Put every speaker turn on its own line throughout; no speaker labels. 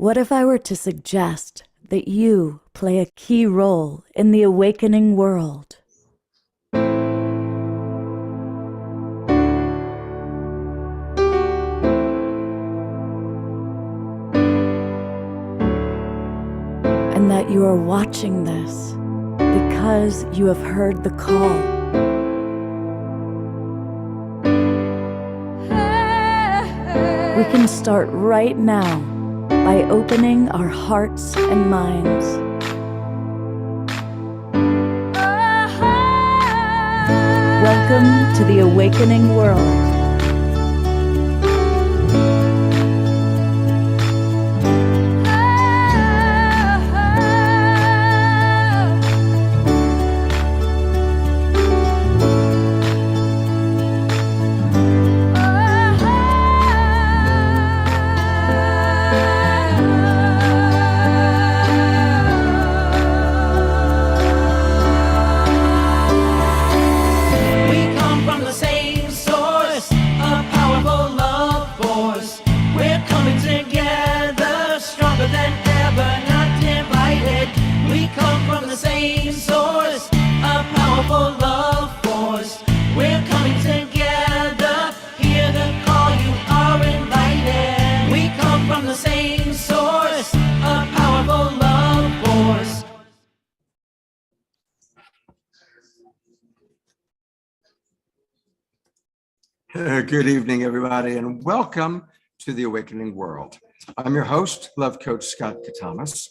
What if I were to suggest that you play a key role in the awakening world? And that you are watching this because you have heard the call. We can start right now by opening our hearts and minds. Welcome to the awakening world.
Good evening, everybody, and welcome to the Awakening World. I'm your host, Love Coach Scott Catamas,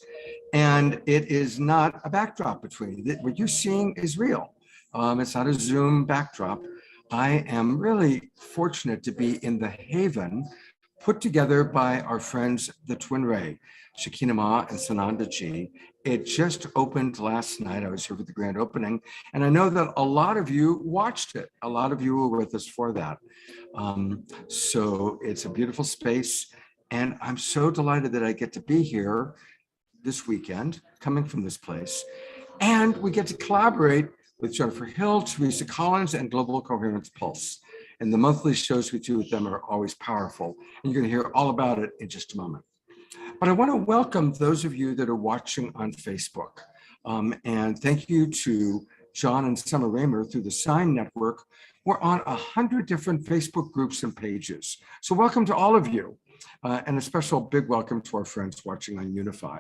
and it is not a backdrop between you. What you're seeing is real. It's not a Zoom backdrop. I am really fortunate to be in the haven put together by our friends, the TwinRay, ShekinaMa and SanandaJi. It just opened last night. I was here for the grand opening, and I know that a lot of you watched it. A lot of you were with us for that. So it's a beautiful space, and I'm so delighted that I get to be here this weekend, coming from this place, and we get to collaborate with Jennifer Hill, Teresa Collins, and Global Coherence Pulse. And the monthly shows we do with them are always powerful, and you're going to hear all about it in just a moment. But I want to welcome those of you that are watching on Facebook. And thank you to John and Summer Raymer through the Sign Network. We're on 100 different Facebook groups and pages. So welcome to all of you. And a special big welcome to our friends watching on Unify.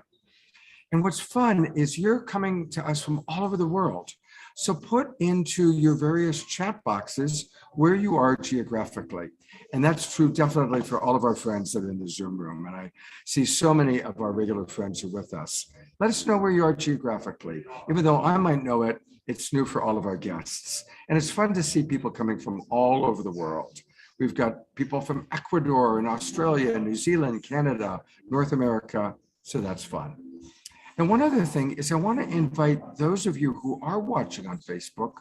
And what's fun is you're coming to us from all over the world. So put into your various chat boxes where you are geographically. And that's true definitely for all of our friends that are in the Zoom room. And I see so many of our regular friends are with us. Let us know where you are geographically. Even though I might know it, it's new for all of our guests. And it's fun to see people coming from all over the world. We've got people from Ecuador and Australia, New Zealand, Canada, North America. So that's fun. And one other thing is I want to invite those of you who are watching on Facebook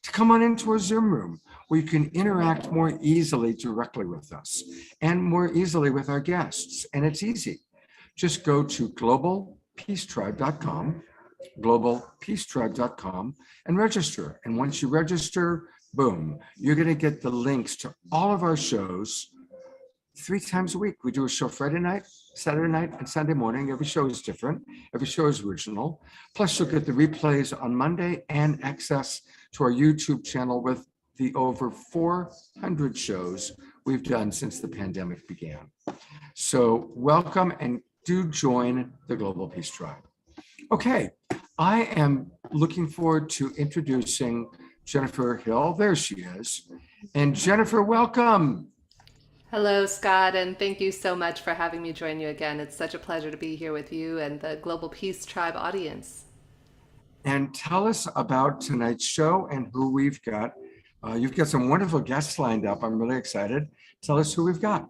to come on into our Zoom room where you can interact more easily directly with us and more easily with our guests. And it's easy. Just go to globalpeacetribe.com, globalpeacetribe.com, and register. And once you register, boom, you're going to get the links to all of our shows 3 times a week. We do a show Friday night, Saturday night, and Sunday morning. Every show is different. Every show is original. Plus, you'll get the replays on Monday and access to our YouTube channel with the over 400 shows we've done since the pandemic began. So welcome and do join the Global Peace Tribe. Okay, I am looking forward to introducing Jennifer Hill. There she is. And Jennifer, welcome.
Hello, Scott, and thank you so much for having me join you again. It's such a pleasure to be here with you and the Global Peace Tribe audience.
And tell us about tonight's show and who we've got. You've got some wonderful guests lined up. I'm really excited. Tell us who we've got.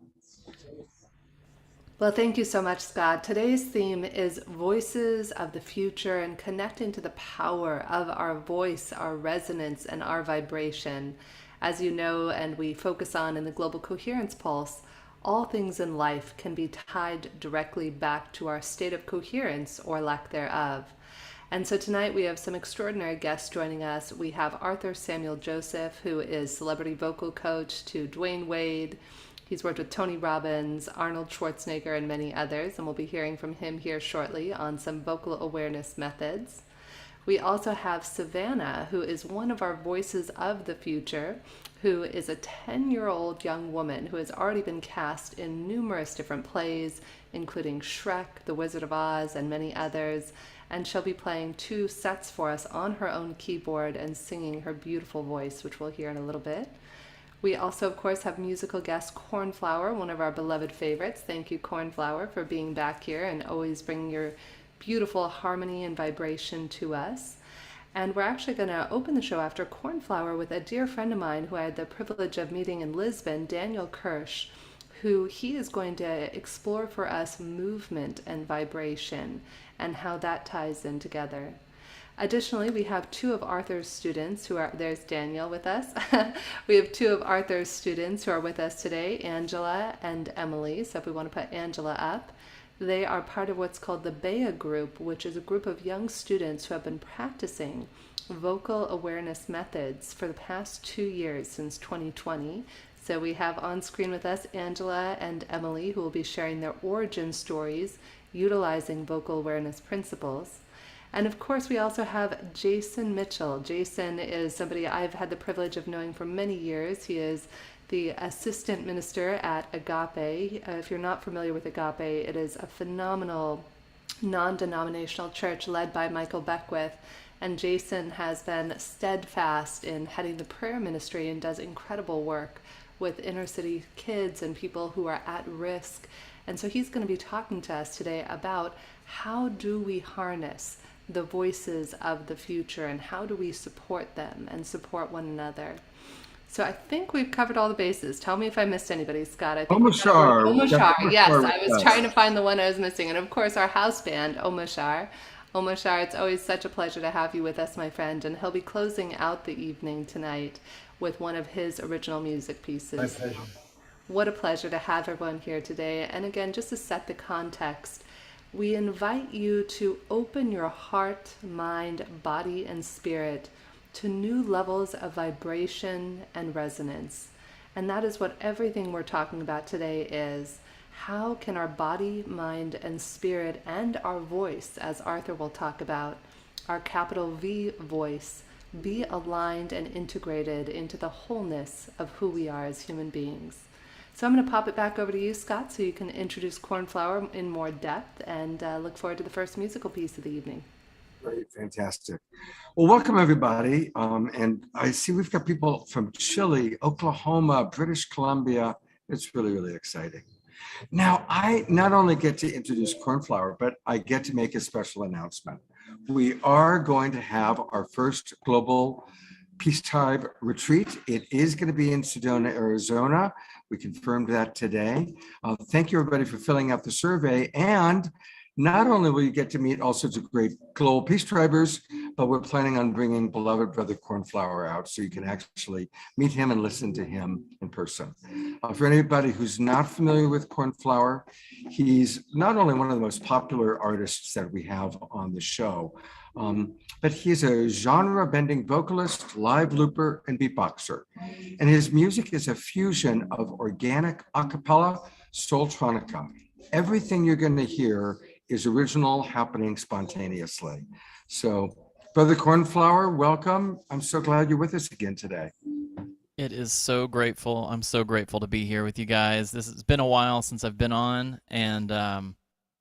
Well, thank you so much, Scott. Today's theme is Voices of the Future and connecting to the power of our voice, our resonance, and our vibration. As you know, and we focus on in the Global Coherence Pulse, all things in life can be tied directly back to our state of coherence or lack thereof. And so tonight we have some extraordinary guests joining us. We have Arthur Samuel Joseph, who is celebrity vocal coach to Dwayne Wade, He's worked with Tony Robbins, Arnold Schwarzenegger, and many others, and we'll be hearing from him here shortly on some vocal awareness methods. We also have Savannah, who is one of our voices of the future, who is a 10-year-old young woman who has already been cast in numerous different plays, including Shrek, The Wizard of Oz, and many others, and she'll be playing 2 sets for us on her own keyboard and singing her beautiful voice, which we'll hear in a little bit. We also, of course, have musical guest Cornflower, one of our beloved favorites. Thank you, Cornflower, for being back here and always bringing your beautiful harmony and vibration to us. And we're actually going to open the show after Cornflower with a dear friend of mine who I had the privilege of meeting in Lisbon, Daniel Kirsch, who he is going to explore for us movement and vibration and how that ties in together. Additionally, we have 2 of Arthur's students who are, there's Daniel with us. We have 2 of Arthur's students who are with us today, Angela and Emily. So if we want to put Angela up. They are part of what's called the Bea Group, which is a group of young students who have been practicing vocal awareness methods for the past 2 years, since 2020. So we have on screen with us Angela and Emily, who will be sharing their origin stories utilizing vocal awareness principles. And of course, we also have Jason Mitchell. Jason is somebody I've had the privilege of knowing for many years. He is the assistant minister at Agape. If you're not familiar with Agape, it is a phenomenal non-denominational church led by Michael Beckwith. And Jason has been steadfast in heading the prayer ministry and does incredible work with inner city kids and people who are at risk. And so he's going to be talking to us today about how do we harness the voices of the future and how do we support them and support one another. So I think we've covered all the bases. Tell me if I missed anybody, Scott. I think Omashar. Yes, I was trying to find the one I was missing. And of course, our house band, Omashar. Omashar, it's always such a pleasure to have you with us, my friend. And he'll be closing out the evening tonight with one of his original music pieces.
My pleasure.
What a pleasure to have everyone here today. And again, just to set the context, we invite you to open your heart, mind, body, and spirit to new levels of vibration and resonance. And that is what everything we're talking about today is. How can our body, mind, and spirit and our voice, as Arthur will talk about, our capital V voice, be aligned and integrated into the wholeness of who we are as human beings? So I'm going to pop it back over to you, Scott, so you can introduce Cornflower in more depth, and look forward to the first musical piece of the evening.
Great, fantastic. Well, welcome everybody. And I see we've got people from Chile, Oklahoma, British Columbia. It's really, really exciting. Now, I not only get to introduce Cornflower, but I get to make a special announcement. We are going to have our first Global Peacetime Retreat. It is going to be in Sedona, Arizona. We confirmed that today. Thank you, everybody, for filling out the survey. And not only will you get to meet all sorts of great global peace tribers, but we're planning on bringing beloved brother Cornflower out so you can actually meet him and listen to him in person. For anybody who's not familiar with Cornflower, he's not only one of the most popular artists that we have on the show, but he's a genre-bending vocalist, live looper, and beatboxer. And his music is a fusion of organic a cappella, soultronica. Everything you're going to hear is original, happening spontaneously. So, Brother Cornflower, welcome. I'm so glad you're with us again today.
It is so grateful. I'm so grateful to be here with you guys. This has been a while since I've been on, and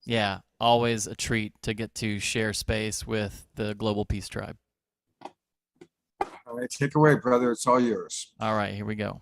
yeah, always a treat to get to share space with the Global Peace Tribe.
All right, take away, brother. It's all yours.
All right, here we go.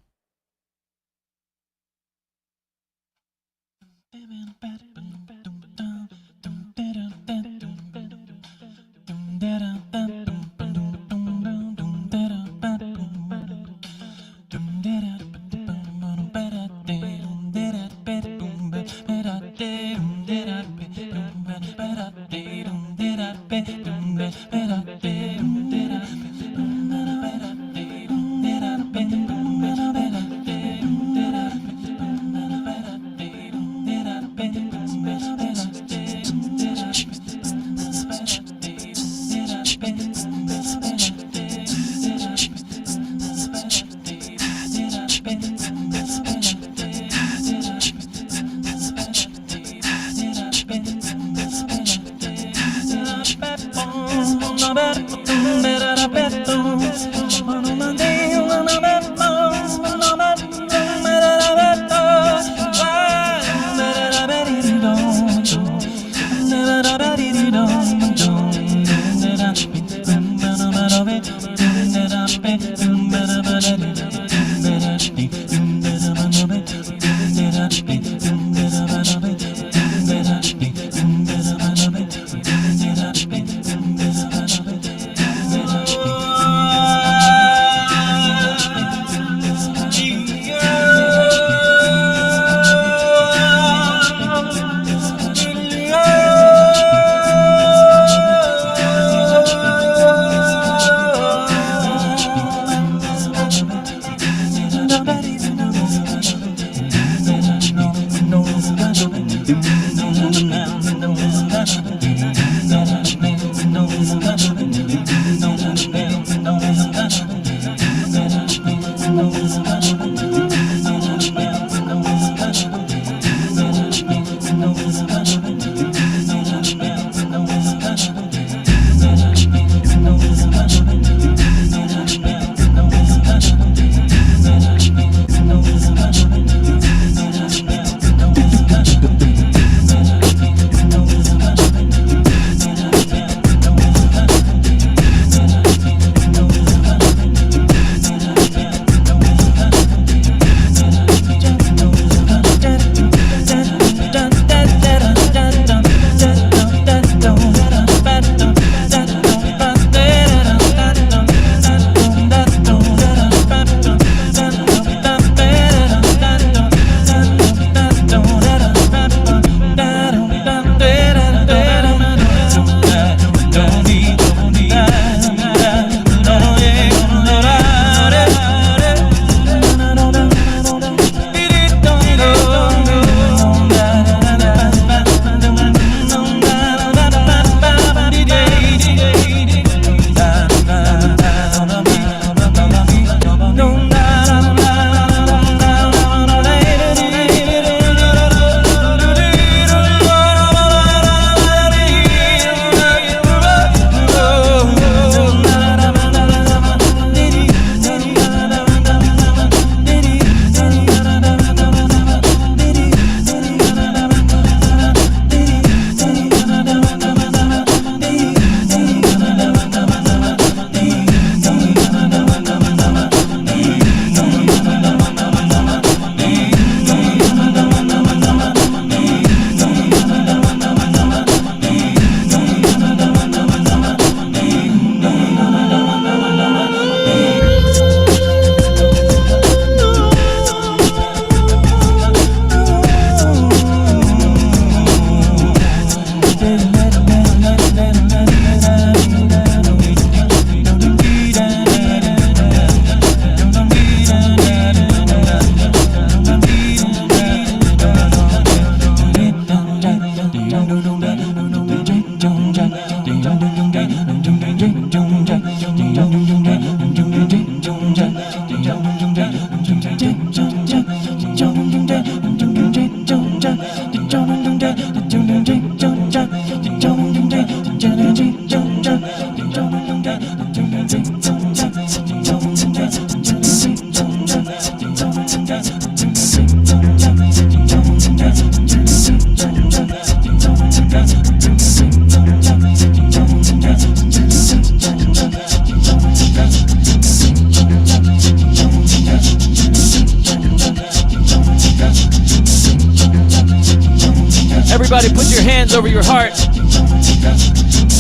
Everybody put your hands over your heart.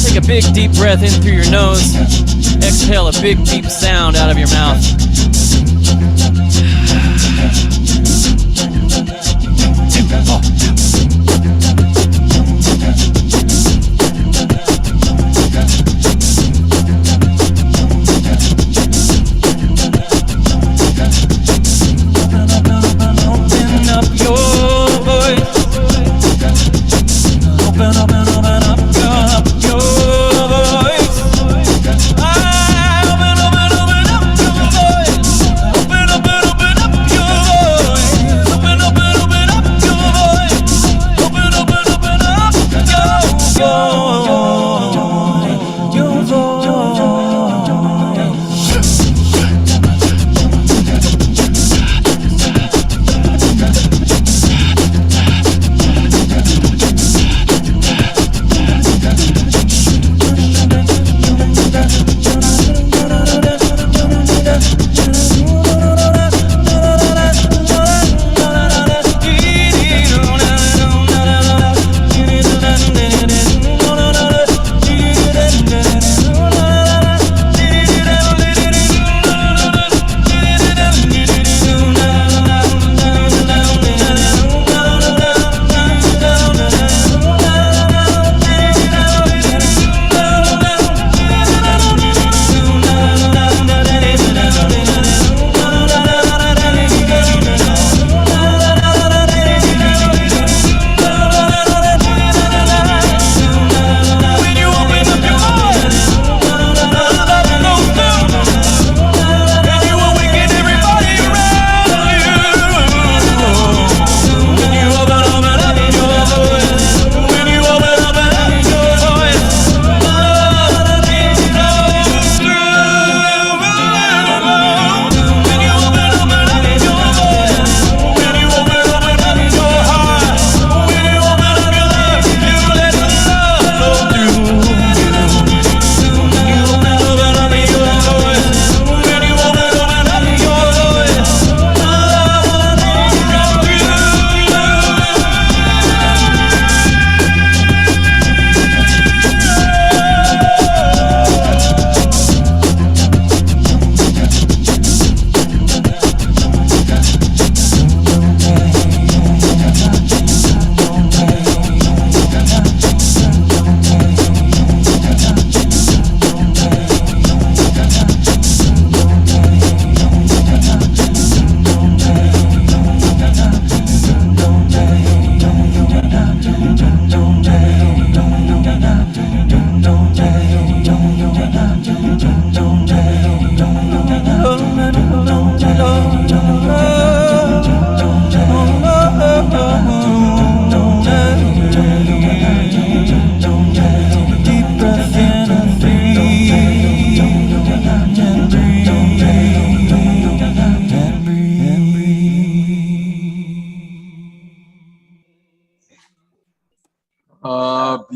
Take a big deep breath in through your nose. Exhale a big deep sound out of your mouth.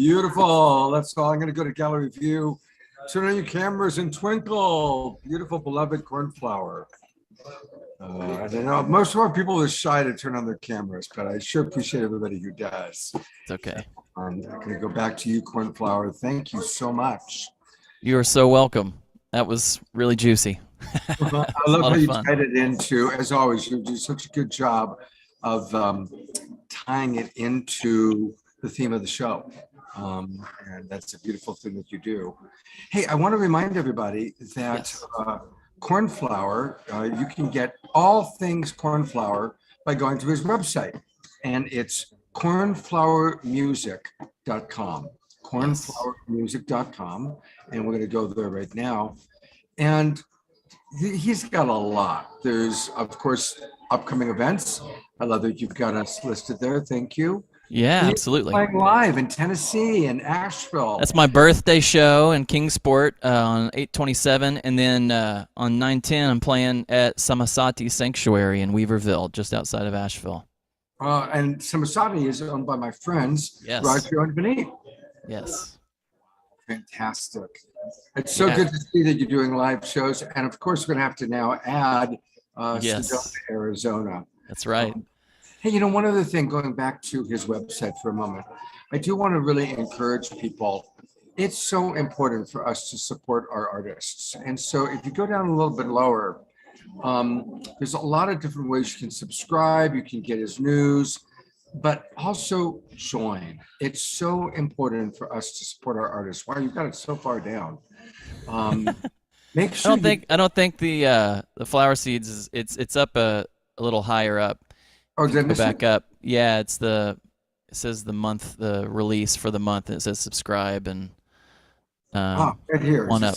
Beautiful. That's all. I'm going to go to gallery view. Turn on your cameras and twinkle. Beautiful, beloved cornflower. And I know most of our people are shy to turn on their cameras, but I sure appreciate everybody who does.
It's okay.
I'm going to go back to you, cornflower. Thank you so much.
You are so welcome. That was really juicy.
I
a
love
lot
how
of
you
fun.
tied it into, as always, you do such a good job of tying it into the theme of the show. And that's a beautiful thing that you do. Hey, I want to remind everybody that
Yes.
Cornflower, you can get all things cornflower by going to his website, and it's cornflowermusic.com. Cornflowermusic.com, and we're going to go there right now. And he's got a lot. There's, of course, upcoming events. I love that you've got us listed there. Thank you.
Yeah,
He's
absolutely.
playing live in Tennessee and Asheville.
That's my birthday show in Kingsport on 8/27, and then on 9/10 I'm playing at Samasati Sanctuary in Weaverville, just outside of Asheville.
And Samasati is owned by my friends,
Yes.
Roger and Benit.
Yes.
Fantastic. It's so good to see that you're doing live shows. And of course, we're going to have to now add
Yes.
Sedona, Arizona.
That's right.
Hey, one other thing, going back to his website for a moment, I do want to really encourage people. It's so important for us to support our artists. And so if you go down a little bit lower, there's a lot of different ways you can subscribe. You can get his news, but also join. It's so important for us to support our artists. Wow, you've got it so far down. Make sure
I don't think the flower seeds it's up a little higher up.
Go
back up. Yeah, it says the release for the month. It says subscribe and
right here.
one up.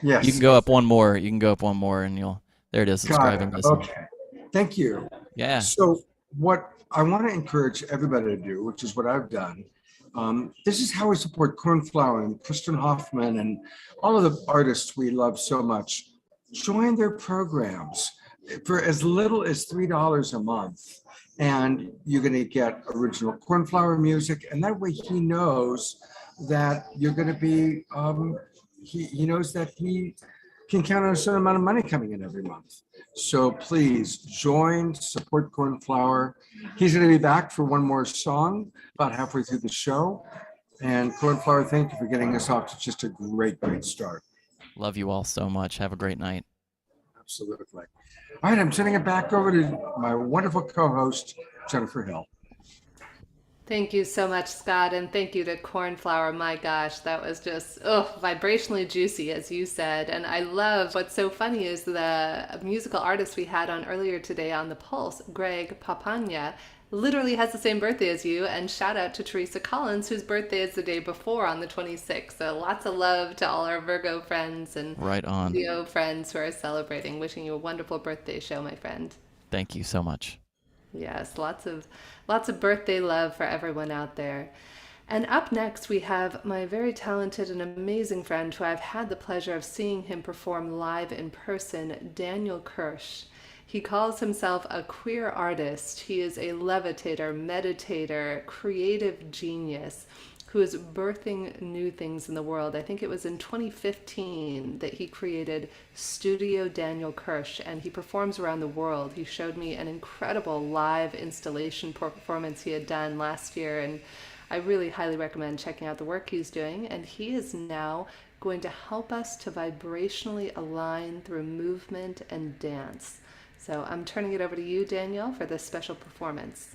Yes.
You can go up one more. And there it is. Subscribe and listen.
Okay. Thank you.
Yeah.
So what I want to encourage everybody to do, which is what I've done, this is how we support Cornflower and Kristen Hoffman and all of the artists we love so much. Join their programs for as little as $3 a month. And you're going to get original Cornflower music. And that way he knows that you're going to be, he knows that he can count on a certain amount of money coming in every month. So please join, support Cornflower. He's going to be back for one more song about halfway through the show. And Cornflower, thank you for getting us off to just a great, great start.
Love you all so much. Have a great night.
Absolutely. All right, I'm turning it back over to my wonderful co-host, Jennifer Hill.
Thank you so much, Scott, and thank you to Cornflower. My gosh, that was just vibrationally juicy, as you said. And I love what's so funny is the musical artist we had on earlier today on the Pulse, Greg Papania, literally has the same birthday as you. And shout out to Teresa Collins, whose birthday is the day before on the 26th. So lots of love to all our Virgo friends and
Right on.
Leo friends who are celebrating. Wishing you a wonderful birthday show, my friend.
Thank you so much.
Yes, lots of birthday love for everyone out there. And up next, we have my very talented and amazing friend who I've had the pleasure of seeing him perform live in person, Daniel Kirsch. He calls himself a queer artist. He is a levitator, meditator, creative genius who is birthing new things in the world. I think it was in 2015 that he created Studio Daniel Kirsch, and he performs around the world. He showed me an incredible live installation performance he had done last year, and I really highly recommend checking out the work he's doing. And he is now going to help us to vibrationally align through movement and dance. So I'm turning it over to you, Daniel, for this special performance.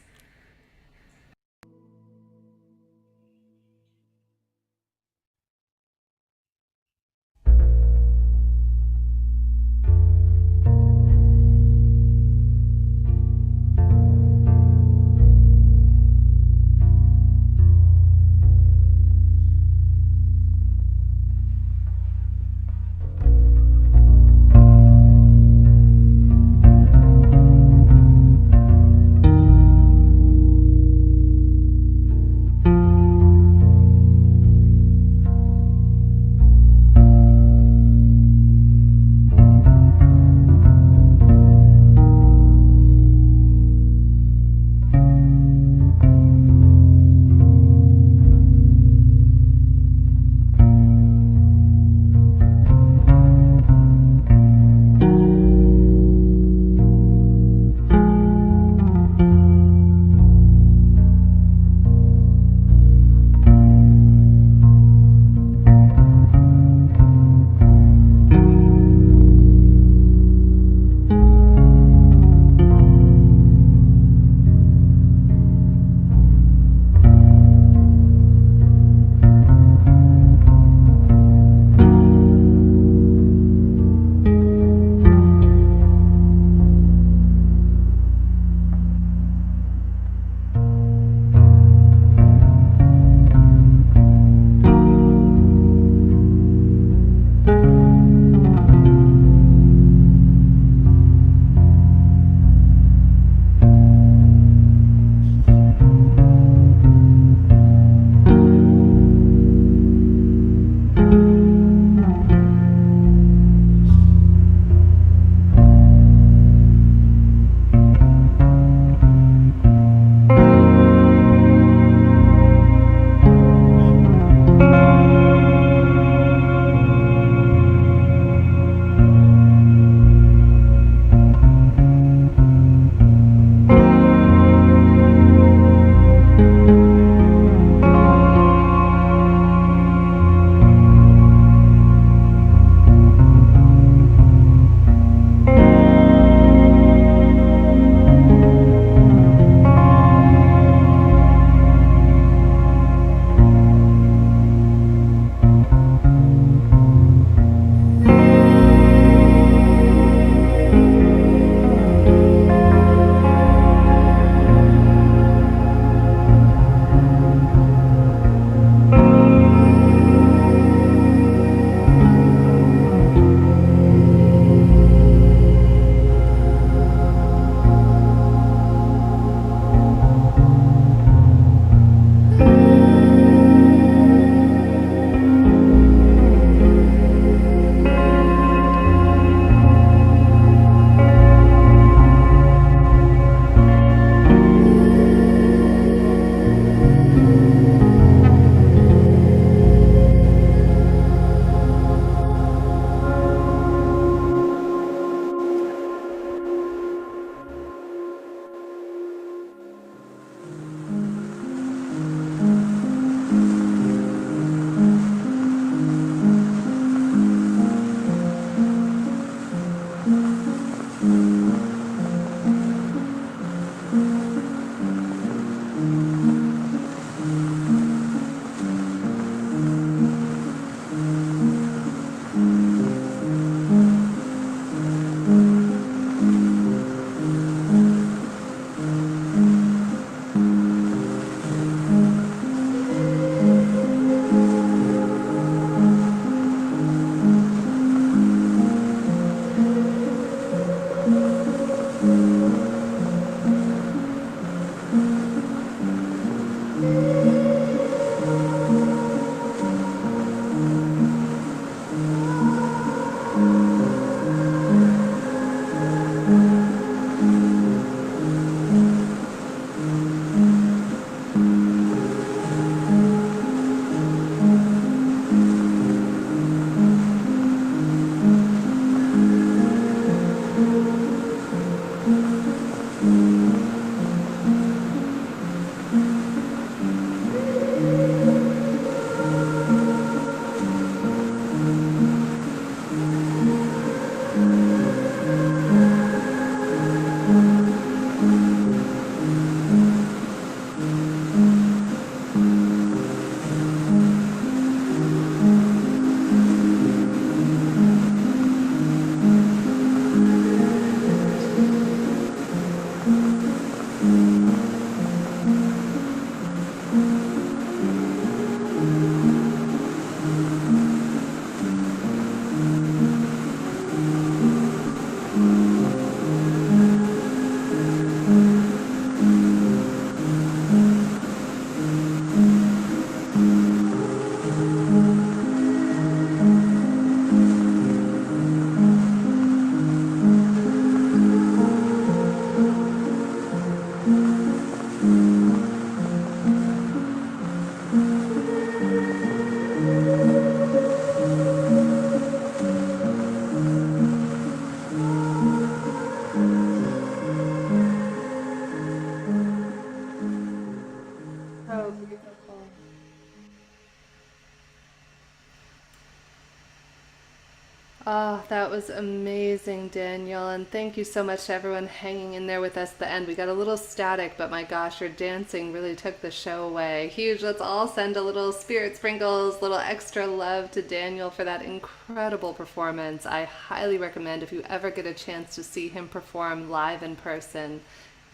Oh, that was amazing, Daniel. And thank you so much to everyone hanging in there with us at the end. We got a little static, but my gosh, your dancing really took the show away. Huge. Let's all send a little spirit sprinkles, little extra love to Daniel for that incredible performance. I highly recommend if you ever get a chance to see him perform live in person.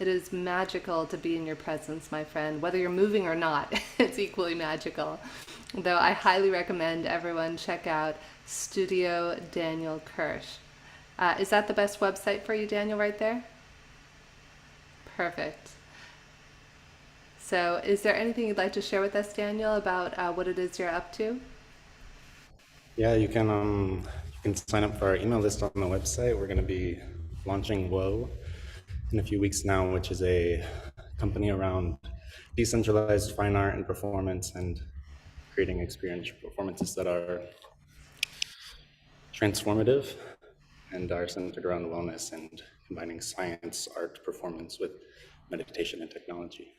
It is magical to be in your presence, my friend. Whether you're moving or not, it's equally magical. Though I highly recommend everyone check out Studio Daniel Kirsch. Is that the best website for you, Daniel, right there? Perfect. So is there anything you'd like to share with us, Daniel, about what it is you're up to?
Yeah, you can sign up for our email list on the website. We're going to be launching Woe in a few weeks now, which is a company around decentralized fine art and performance and creating experiential performances that are transformative and are centered around wellness and combining science, art, performance with meditation and technology.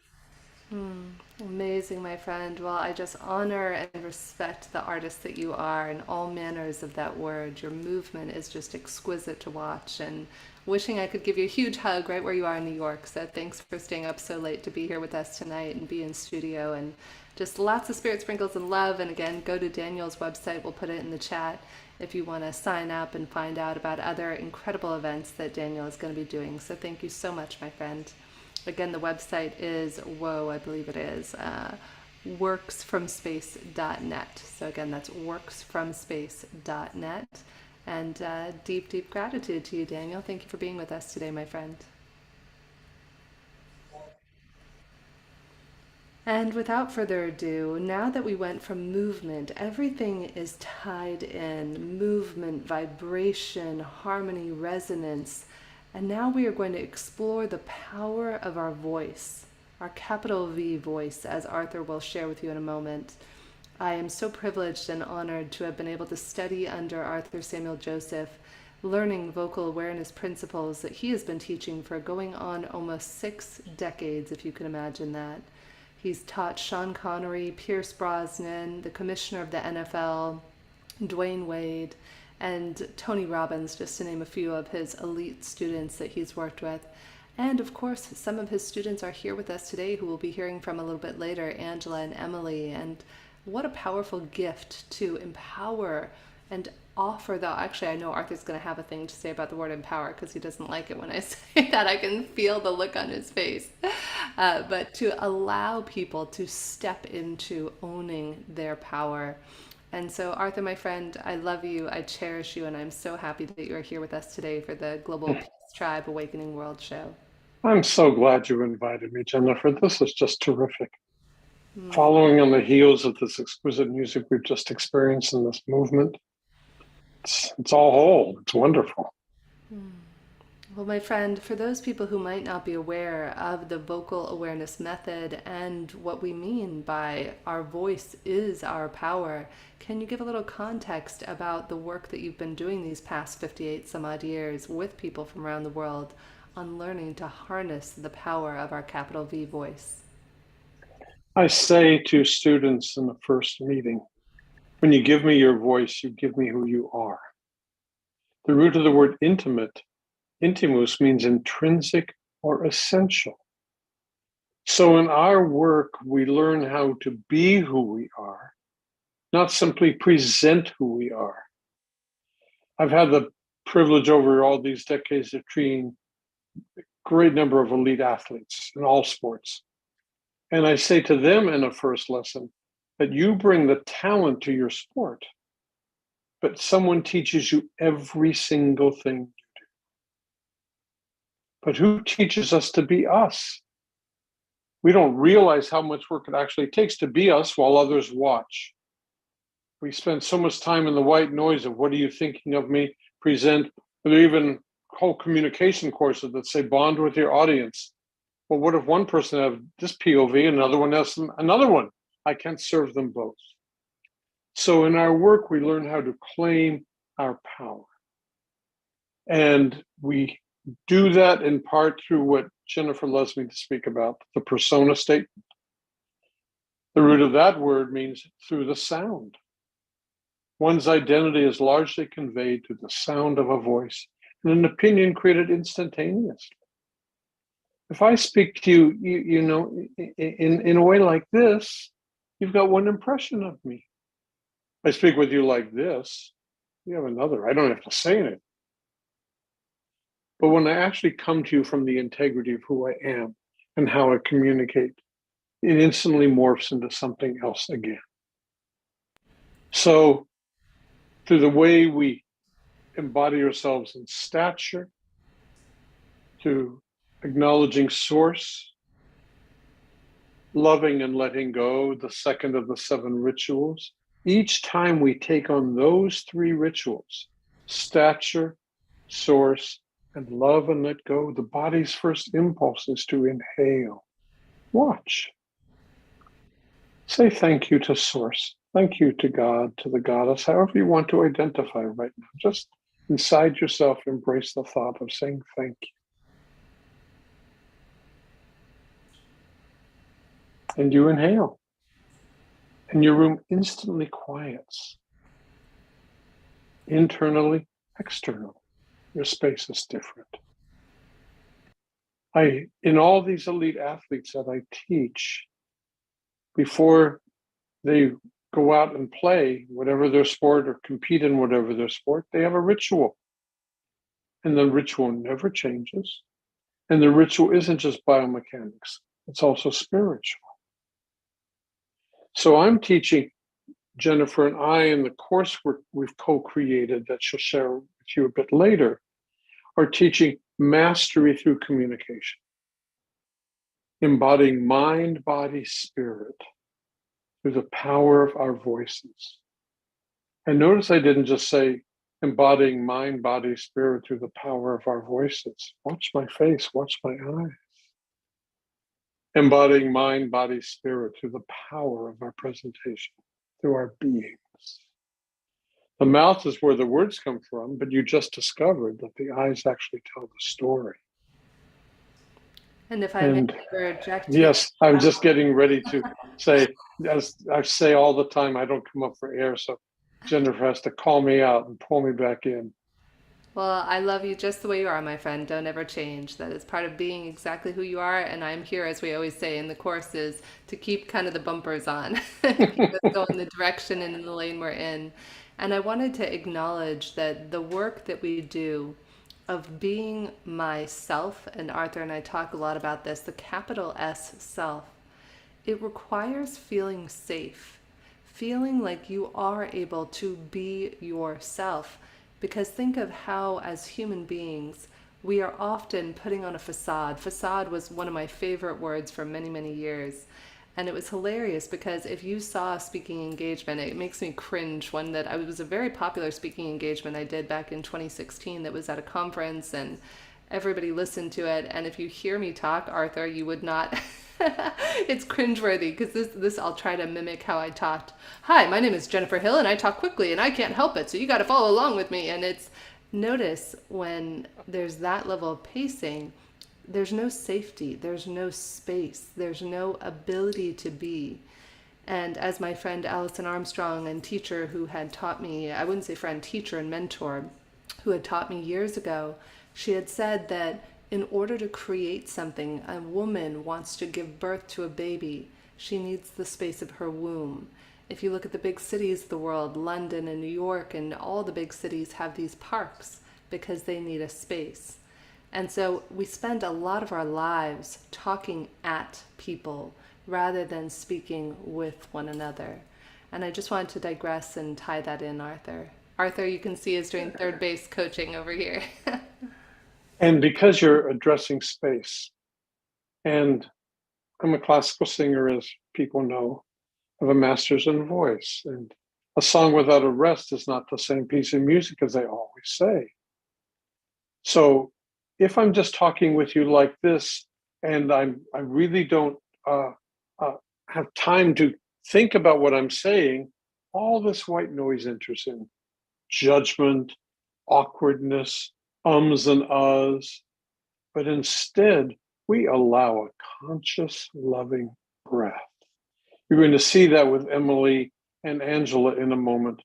Amazing, my friend. Well, I just honor and respect the artist that you are in all manners of that word. Your movement is just exquisite to watch, and wishing I could give you a huge hug right where you are in New York. So thanks for staying up so late to be here with us tonight and be in studio, and just lots of spirit sprinkles and love. And again, go to Daniel's website. We'll put it in the chat if you want to sign up and find out about other incredible events that Daniel is going to be doing. So thank you so much, my friend. Again, the website is, I believe it is, worksfromspace.net. So again, that's worksfromspace.net. And deep, deep gratitude to you, Daniel. Thank you for being with us today, my friend. And without further ado, now that we went from movement, everything is tied in: movement, vibration, harmony, resonance. And now we are going to explore the power of our voice, our capital V voice, as Arthur will share with you in a moment. I am so privileged and honored to have been able to study under Arthur Samuel Joseph, learning vocal awareness principles that he has been teaching for going on almost 6 decades, if you can imagine that. He's taught Sean Connery, Pierce Brosnan, the commissioner of the NFL, Dwayne Wade, and Tony Robbins, just to name a few of his elite students that he's worked with. And of course, some of his students are here with us today who we'll be hearing from a little bit later, Angela and Emily. And what a powerful gift to empower and offer, though. Actually, I know Arthur's going to have a thing to say about the word empower because he doesn't like it when I say that. I can feel the look on his face. But to allow people to step into owning their power. And so, Arthur, my friend, I love you, I cherish you, and I'm so happy that you are here with us today for the Global Peace Tribe Awakening World Show.
I'm so glad you invited me, Jennifer. This is just terrific. Following on the heels of this exquisite music we've just experienced in this movement, it's all whole. It's wonderful.
Well, my friend, for those people who might not be aware of the vocal awareness method and what we mean by our voice is our power, can you give a little context about the work that you've been doing these past 58 some odd years with people from around the world on learning to harness the power of our capital V voice?
I say to students in the first meeting, when you give me your voice, you give me who you are. The root of the word intimus means intrinsic or essential. So in our work, we learn how to be who we are, not simply present who we are. I've had the privilege over all these decades of treating a great number of elite athletes in all sports. And I say to them in a first lesson that you bring the talent to your sport, but someone teaches you every single thing you do. But who teaches us to be us? We don't realize how much work it actually takes to be us while others watch. We spend so much time in the white noise of what are you thinking of me, present, or even whole communication courses that say bond with your audience. Well, what if one person has this POV and another one has another one? I can't serve them both. So in our work, we learn how to claim our power. And we do that in part through what Jennifer loves me to speak about, the persona statement. The root of that word means through the sound. One's identity is largely conveyed through the sound of a voice and an opinion created instantaneously. If I speak to you, you know, in a way like this, you've got one impression of me. I speak with you like this, you have another. I don't have to say anything. But when I actually come to you from the integrity of who I am and how I communicate, it instantly morphs into something else again. So through the way we embody ourselves in stature, to acknowledging source, loving and letting go, the second of the 7 rituals, each time we take on those 3 rituals, stature, source, and love and let go, the body's first impulse is to inhale. Watch. Say thank you to source. Thank you to God, to the goddess, however you want to identify right now. Just inside yourself, embrace the thought of saying thank you. And you inhale. And your room instantly quiets. Internally, externally, your space is different. In all these elite athletes that I teach, before they go out and play whatever their sport or compete in whatever their sport, they have a ritual. And the ritual never changes. And the ritual isn't just biomechanics, it's also spiritual. So I'm teaching Jennifer and I in the coursework we've co-created that she'll share with you a bit later, are teaching mastery through communication, embodying mind, body, spirit through the power of our voices. And notice I didn't just say embodying mind, body, spirit through the power of our voices. Watch my face, watch my eyes. Embodying mind, body, spirit through the power of our presentation, through our beings. The mouth is where the words come from, but you just discovered that the eyes actually tell the story.
And if I may interject,
yes, I'm just getting ready to say, as I say all the time, I don't come up for air, so Jennifer has to call me out and pull me back in.
well, I love you just the way you are, my friend. Don't ever change. That is part of being exactly who you are. And I'm here, as we always say in the courses, to keep kind of the bumpers on, keep us going the direction and in the lane we're in. And I wanted to acknowledge that the work that we do of being myself, and Arthur and I talk a lot about this, the capital S self, it requires feeling safe, feeling like you are able to be yourself. Because think of how, as human beings, we are often putting on a facade. Facade was one of my favorite words for many, many years. And it was hilarious because if you saw a speaking engagement, it makes me cringe. One that it was a very popular speaking engagement I did back in 2016 that was at a conference and everybody listened to it. And if you hear me talk, Arthur, you would not. It's cringeworthy because this I'll try to mimic how I talked. Hi, my name is Jennifer Hill and I talk quickly and I can't help it. So you got to follow along with me. And it's notice when there's that level of pacing, there's no safety, there's no space, there's no ability to be. And as my friend Allison Armstrong, and teacher who had taught me, I wouldn't say friend, teacher and mentor, who had taught me years ago, she had said that in order to create something, a woman wants to give birth to a baby, she needs the space of her womb. If you look at the big cities of the world, London and New York and all the big cities have these parks because they need a space. And so we spend a lot of our lives talking at people rather than speaking with one another. And I just wanted to digress and tie that in, Arthur. Arthur, you can see, is doing third base coaching over here.
And because you're addressing space, and I'm a classical singer, as people know, I have a master's in voice, and a song without a rest is not the same piece of music, as I always say. So if I'm just talking with you like this, and I really don't have time to think about what I'm saying, all this white noise enters in. Judgment, awkwardness, ums and ahs. But instead, we allow a conscious, loving breath. You're going to see that with Emily and Angela in a moment.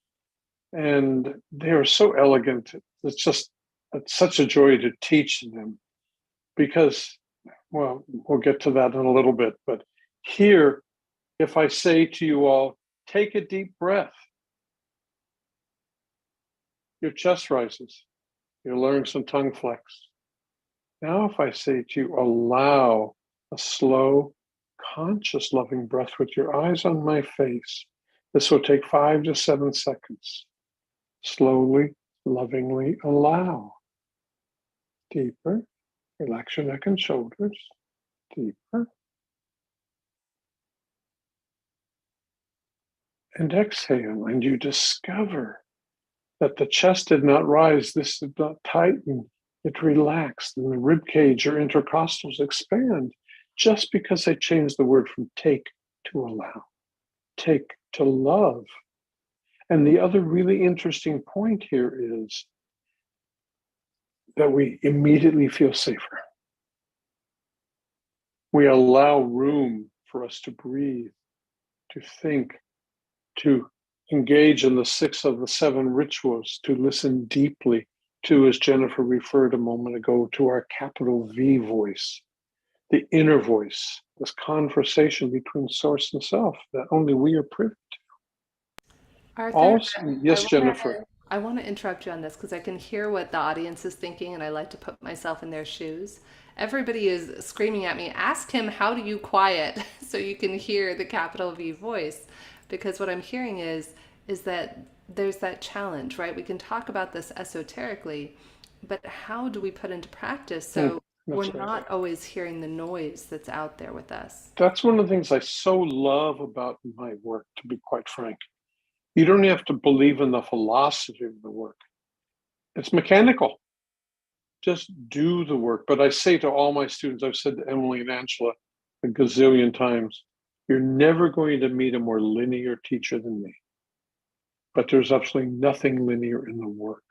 And they are so elegant. It's such a joy to teach them because, well, we'll get to that in a little bit. But here, if I say to you all, take a deep breath, your chest rises. You're learning some tongue flex. Now, if I say to you, allow a slow, conscious, loving breath with your eyes on my face, this will take 5 to 7 seconds. Slowly, lovingly allow. Deeper. Relax your neck and shoulders. Deeper. And exhale, and you discover that the chest did not rise, this did not tighten, it relaxed, and the rib cage or intercostals expand just because I changed the word from take to allow, take to love. And the other really interesting point here is that we immediately feel safer. We allow room for us to breathe, to think, to engage in the 6 of the 7 rituals, to listen deeply to, as Jennifer referred a moment ago, to our capital V voice, the inner voice, this conversation between source and self that only we are privy to.
Arthur,
Also, yes, Jennifer.
I want to interrupt you on this because I can hear what the audience is thinking, and I like to put myself in their shoes. Everybody is screaming at me, ask him, how do you quiet so you can hear the capital V voice? Because what I'm hearing is that there's that challenge, right? We can talk about this esoterically, but how do we put into practice so we're not always hearing the noise that's out there with us?
That's one of the things I so love about my work, to be quite frank. You don't have to believe in the philosophy of the work. It's mechanical. Just do the work. But I say to all my students, I've said to Emily and Angela a gazillion times, you're never going to meet a more linear teacher than me. But there's absolutely nothing linear in the work.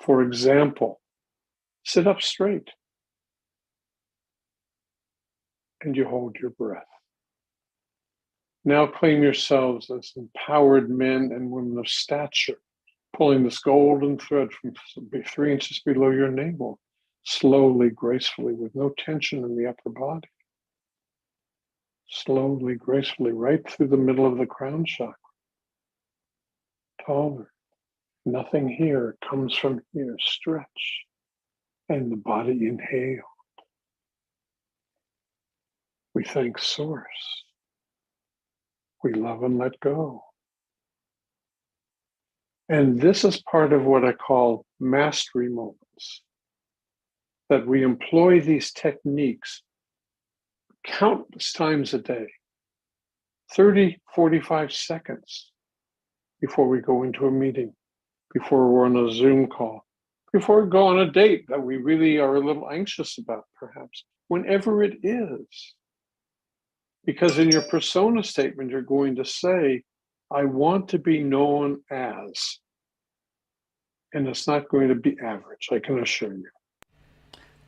For example, sit up straight and you hold your breath. Now claim yourselves as empowered men and women of stature, pulling this golden thread from 3 inches below your navel, slowly, gracefully, with no tension in the upper body. Slowly, gracefully, right through the middle of the crown chakra. Taller. Nothing here comes from here. Stretch. And the body inhale. We thank Source. We love and let go. And this is part of what I call mastery moments. That we employ these techniques countless times a day, 30, 45 seconds before we go into a meeting, before we're on a Zoom call, before we go on a date that we really are a little anxious about, perhaps, whenever it is. Because in your persona statement, you're going to say, I want to be known as, and it's not going to be average, I can assure you.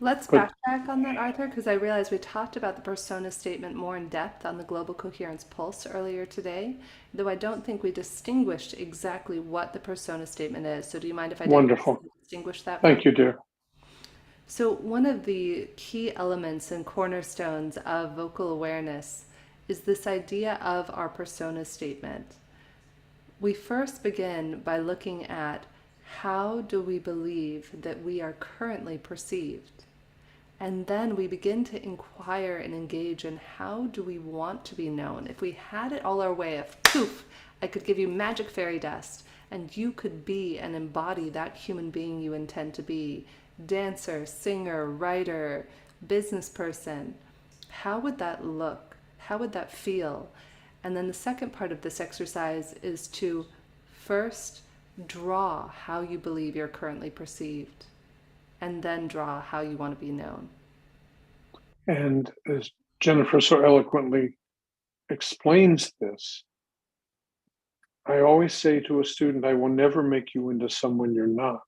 Let's backtrack on that, Arthur, because I realized we talked about the persona statement more in depth on the Global Coherence Pulse earlier today, though I don't think we distinguished exactly what the persona statement is. So do you mind if I distinguish that?
Thank you, dear.
So one of the key elements and cornerstones of vocal awareness is this idea of our persona statement. We first begin by looking at how do we believe that we are currently perceived? And then we begin to inquire and engage in how do we want to be known? If we had it all our way, if poof, I could give you magic fairy dust and you could be and embody that human being you intend to be, dancer, singer, writer, business person, how would that look? How would that feel? And then the second part of this exercise is to first draw how you believe you're currently perceived, and then draw how you want to be known.
And as Jennifer so eloquently explains this, I always say to a student, I will never make you into someone you're not,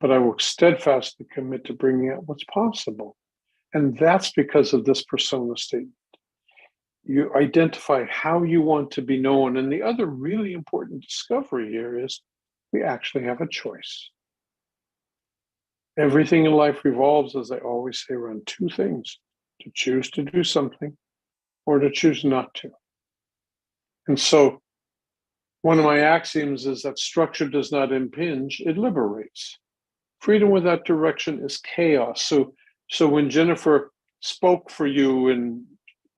but I will steadfastly commit to bringing out what's possible. And that's because of this persona statement. You identify how you want to be known. And the other really important discovery here is we actually have a choice. Everything in life revolves, as I always say, around two things: to choose to do something or to choose not to. And so one of my axioms is that structure does not impinge, it liberates. Freedom without direction is chaos. So when Jennifer spoke for you and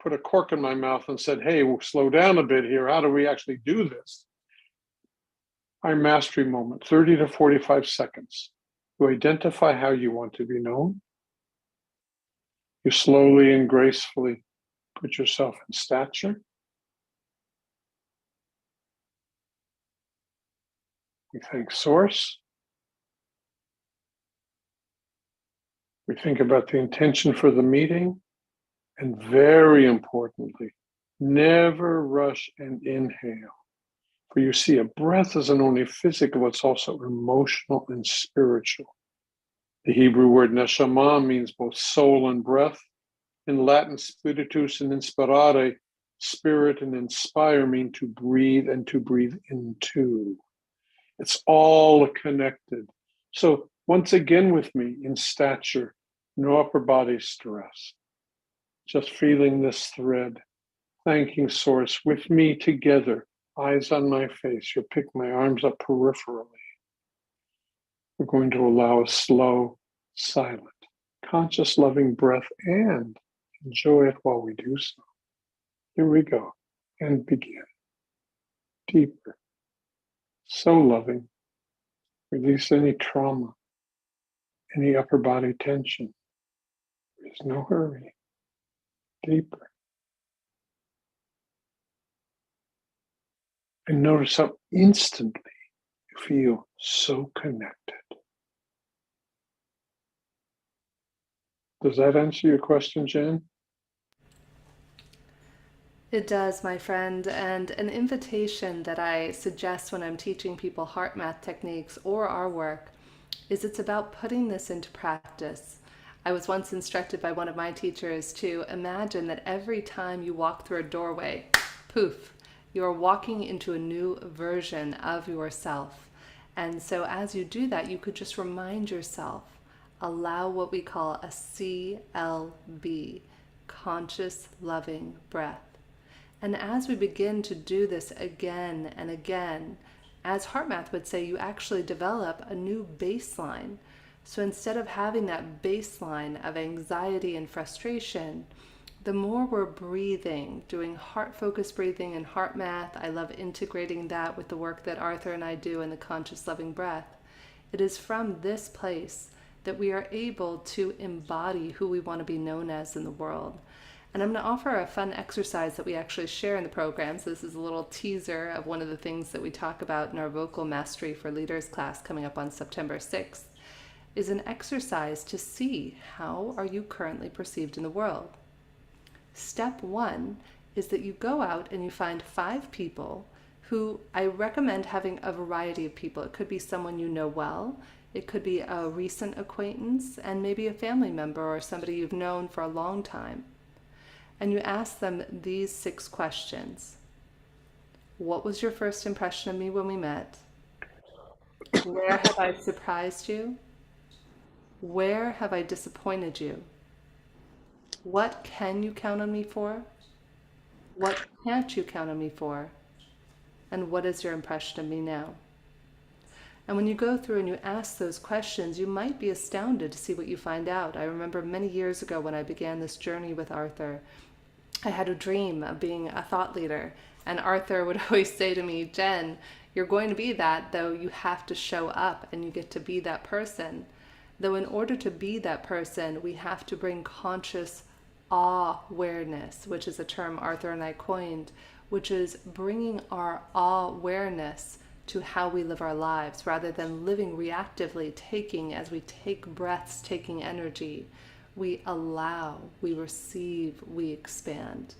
put a cork in my mouth and said, hey, we'll slow down a bit here, how do we actually do this? Our mastery moment, 30 to 45 seconds. You identify how you want to be known. You slowly and gracefully put yourself in stature. We thank Source. We think about the intention for the meeting. And very importantly, never rush and inhale. For you see, a breath isn't only physical, it's also emotional and spiritual. The Hebrew word neshama means both soul and breath. In Latin, spiritus and inspirare, spirit and inspire mean to breathe and to breathe into. It's all connected. So once again with me, in stature, no upper body stress. Just feeling this thread, thanking Source with me together, eyes on my face. You'll pick my arms up peripherally. We're going to allow a slow, silent, conscious, loving breath and enjoy it while we do so. Here we go and begin. Deeper, so loving. Release any trauma, any upper body tension. There's no hurry. Deeper. And notice how instantly you feel so connected. Does that answer your question, Jen?
It does, my friend, and an invitation that I suggest when I'm teaching people heart math techniques or our work is it's about putting this into practice. I was once instructed by one of my teachers to imagine that every time you walk through a doorway, poof, you're walking into a new version of yourself. And so as you do that, you could just remind yourself, allow what we call a CLB, conscious loving breath. And as we begin to do this again and again, as HeartMath would say, you actually develop a new baseline. So instead of having that baseline of anxiety and frustration, the more we're breathing, doing heart-focused breathing and HeartMath, I love integrating that with the work that Arthur and I do in the conscious loving breath. It is from this place that we are able to embody who we want to be known as in the world. And I'm going to offer a fun exercise that we actually share in the program. So this is a little teaser of one of the things that we talk about in our Vocal Mastery for Leaders class coming up on September 6th, is an exercise to see how are you currently perceived in the world. Step one is that you go out and you find 5 people who I recommend having a variety of people. It could be someone you know well, it could be a recent acquaintance, and maybe a family member or somebody you've known for a long time. And you ask them these 6 questions. What was your first impression of me when we met? Where have I surprised you? Where have I disappointed you? What can you count on me for? What can't you count on me for? And what is your impression of me now? And when you go through and you ask those questions, you might be astounded to see what you find out. I remember many years ago when I began this journey with Arthur, I had a dream of being a thought leader. And Arthur would always say to me, Jen, you're going to be that, though you have to show up and you get to be that person. Though in order to be that person, we have to bring conscious awareness, which is a term Arthur and I coined, which is bringing our awareness to how we live our lives rather than living reactively, taking as we take breaths, taking energy. We allow, we receive, we expand.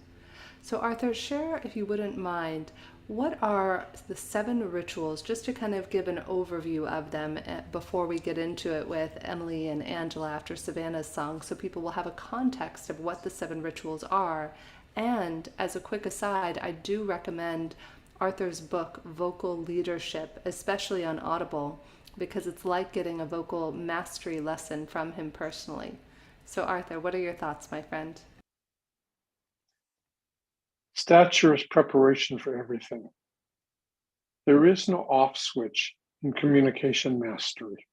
So Arthur, share, if you wouldn't mind, what are the 7 rituals, just to kind of give an overview of them before we get into it with Emily and Angela after Savannah's song, so people will have a context of what the 7 rituals are And as a quick aside, I do recommend Arthur's book, Vocal Leadership, especially on Audible, because it's like getting a vocal mastery lesson from him personally. So Arthur, what are your thoughts, my friend?
Stature is preparation for everything. There is no off switch in communication mastery.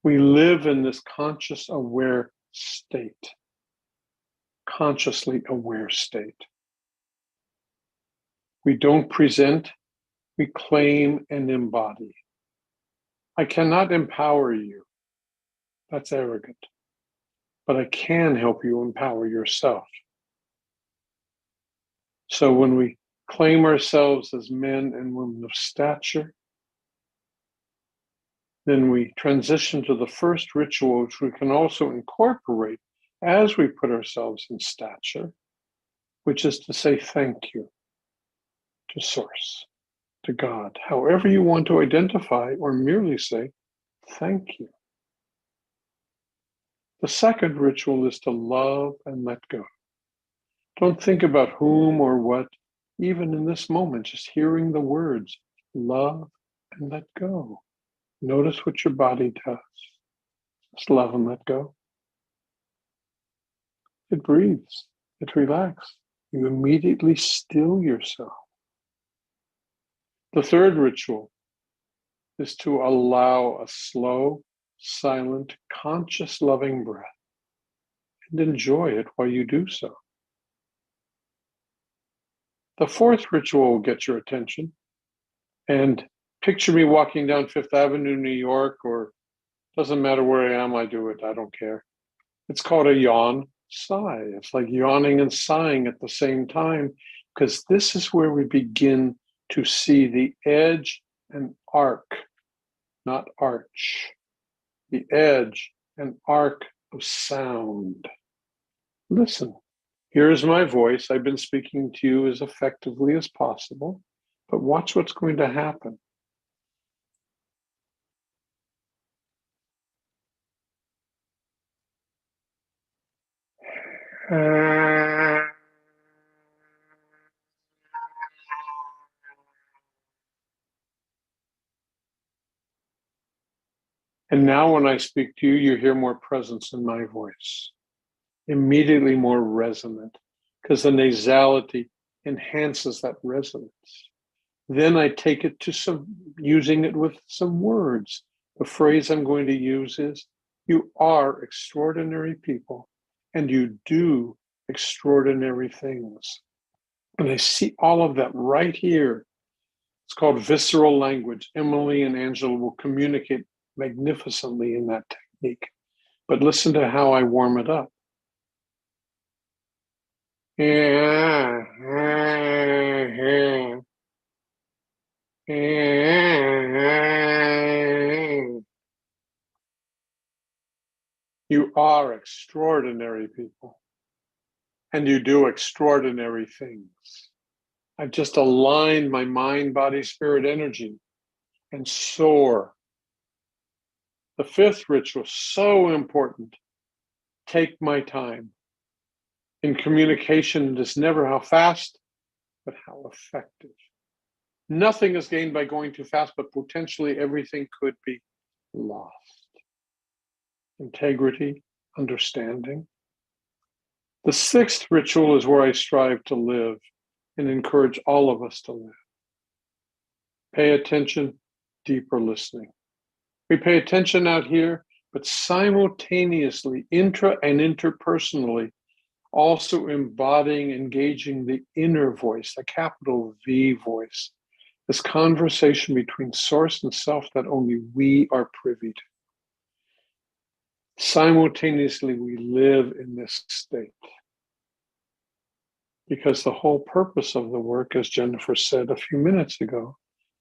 We live in this conscious aware state, consciously aware state. We don't present, we claim and embody. I cannot empower you. That's arrogant. But I can help you empower yourself. So when we claim ourselves as men and women of stature, then we transition to the first ritual, which we can also incorporate as we put ourselves in stature, which is to say thank you to Source, to God, however you want to identify or merely say thank you. The second ritual is to love and let go. Don't think about whom or what, even in this moment, just hearing the words, love and let go. Notice what your body does. Just love and let go. It breathes, it relaxes. You immediately still yourself. The third ritual is to allow a slow, silent, conscious, loving breath and enjoy it while you do so. The fourth ritual will get your attention, and picture me walking down Fifth Avenue, New York, or doesn't matter where I am, I do it, I don't care. It's called a yawn sigh. It's like yawning and sighing at the same time, because this is where we begin to see the edge and arc, not arch, the edge and arc of sound. Listen, here's my voice. I've been speaking to you as effectively as possible, but watch what's going to happen. And now when I speak to you, you hear more presence in my voice, immediately more resonant, because the nasality enhances that resonance. Then I take it to using it with some words. The phrase I'm going to use is, you are extraordinary people and you do extraordinary things. And I see all of that right here. It's called visceral language. Emily and Angela will communicate magnificently in that technique. But listen to how I warm it up. You are extraordinary people, and you do extraordinary things. I've just aligned my mind, body, spirit, energy, and soar. The fifth ritual, so important. Take my time. In communication, it is never how fast, but how effective. Nothing is gained by going too fast, but potentially everything could be lost. Integrity, understanding. The sixth ritual is where I strive to live and encourage all of us to live. Pay attention, deeper listening. We pay attention out here, but simultaneously, intra and interpersonally, also embodying, engaging the inner voice, the capital V voice, this conversation between source and self that only we are privy to. Simultaneously, we live in this state. Because the whole purpose of the work, as Jennifer said a few minutes ago,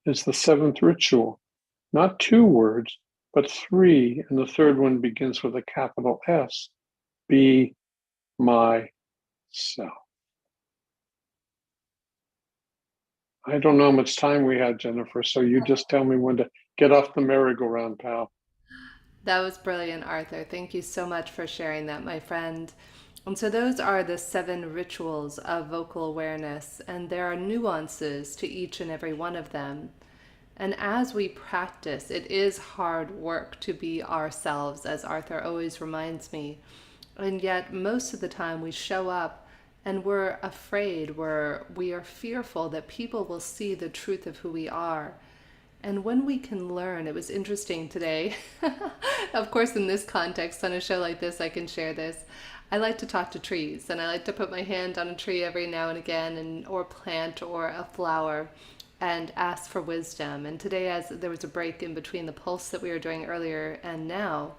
is the seventh ritual. Not 2 words, but 3, and the third one begins with a capital S. Be myself. I don't know how much time we had, Jennifer, so you just tell me when to get off the merry-go-round, pal.
That was brilliant, Arthur. Thank you so much for sharing that, my friend. And so those are the 7 rituals of vocal awareness, and there are nuances to each and every one of them. And as we practice, it is hard work to be ourselves, as Arthur always reminds me. And yet most of the time we show up and we're afraid, we are fearful that people will see the truth of who we are. And when we can learn, it was interesting today, of course in this context, on a show like this, I can share this. I like to talk to trees, and I like to put my hand on a tree every now and again, or plant or a flower, and ask for wisdom. And today, as there was a break in between the pulse that we were doing earlier and now,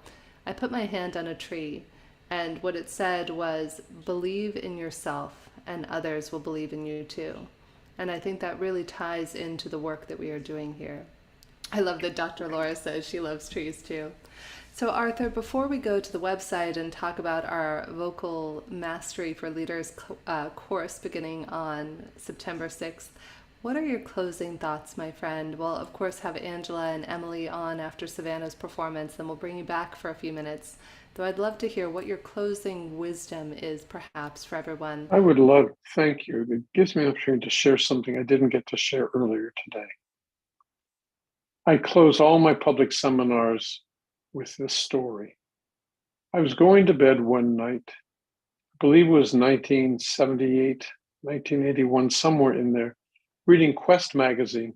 I put my hand on a tree, and what it said was, believe in yourself and others will believe in you too. And I think that really ties into the work that we are doing here. I love that Dr. Laura says she loves trees too. So Arthur, before we go to the website and talk about our Vocal Mastery for Leaders course beginning on September 6th, what are your closing thoughts, my friend? We'll, of course, have Angela and Emily on after Savannah's performance, and we'll bring you back for a few minutes. Though I'd love to hear what your closing wisdom is, perhaps, for everyone.
I would love, thank you. It gives me an opportunity to share something I didn't get to share earlier today. I close all my public seminars with this story. I was going to bed one night, I believe it was 1978, 1981, somewhere in there, reading Quest magazine.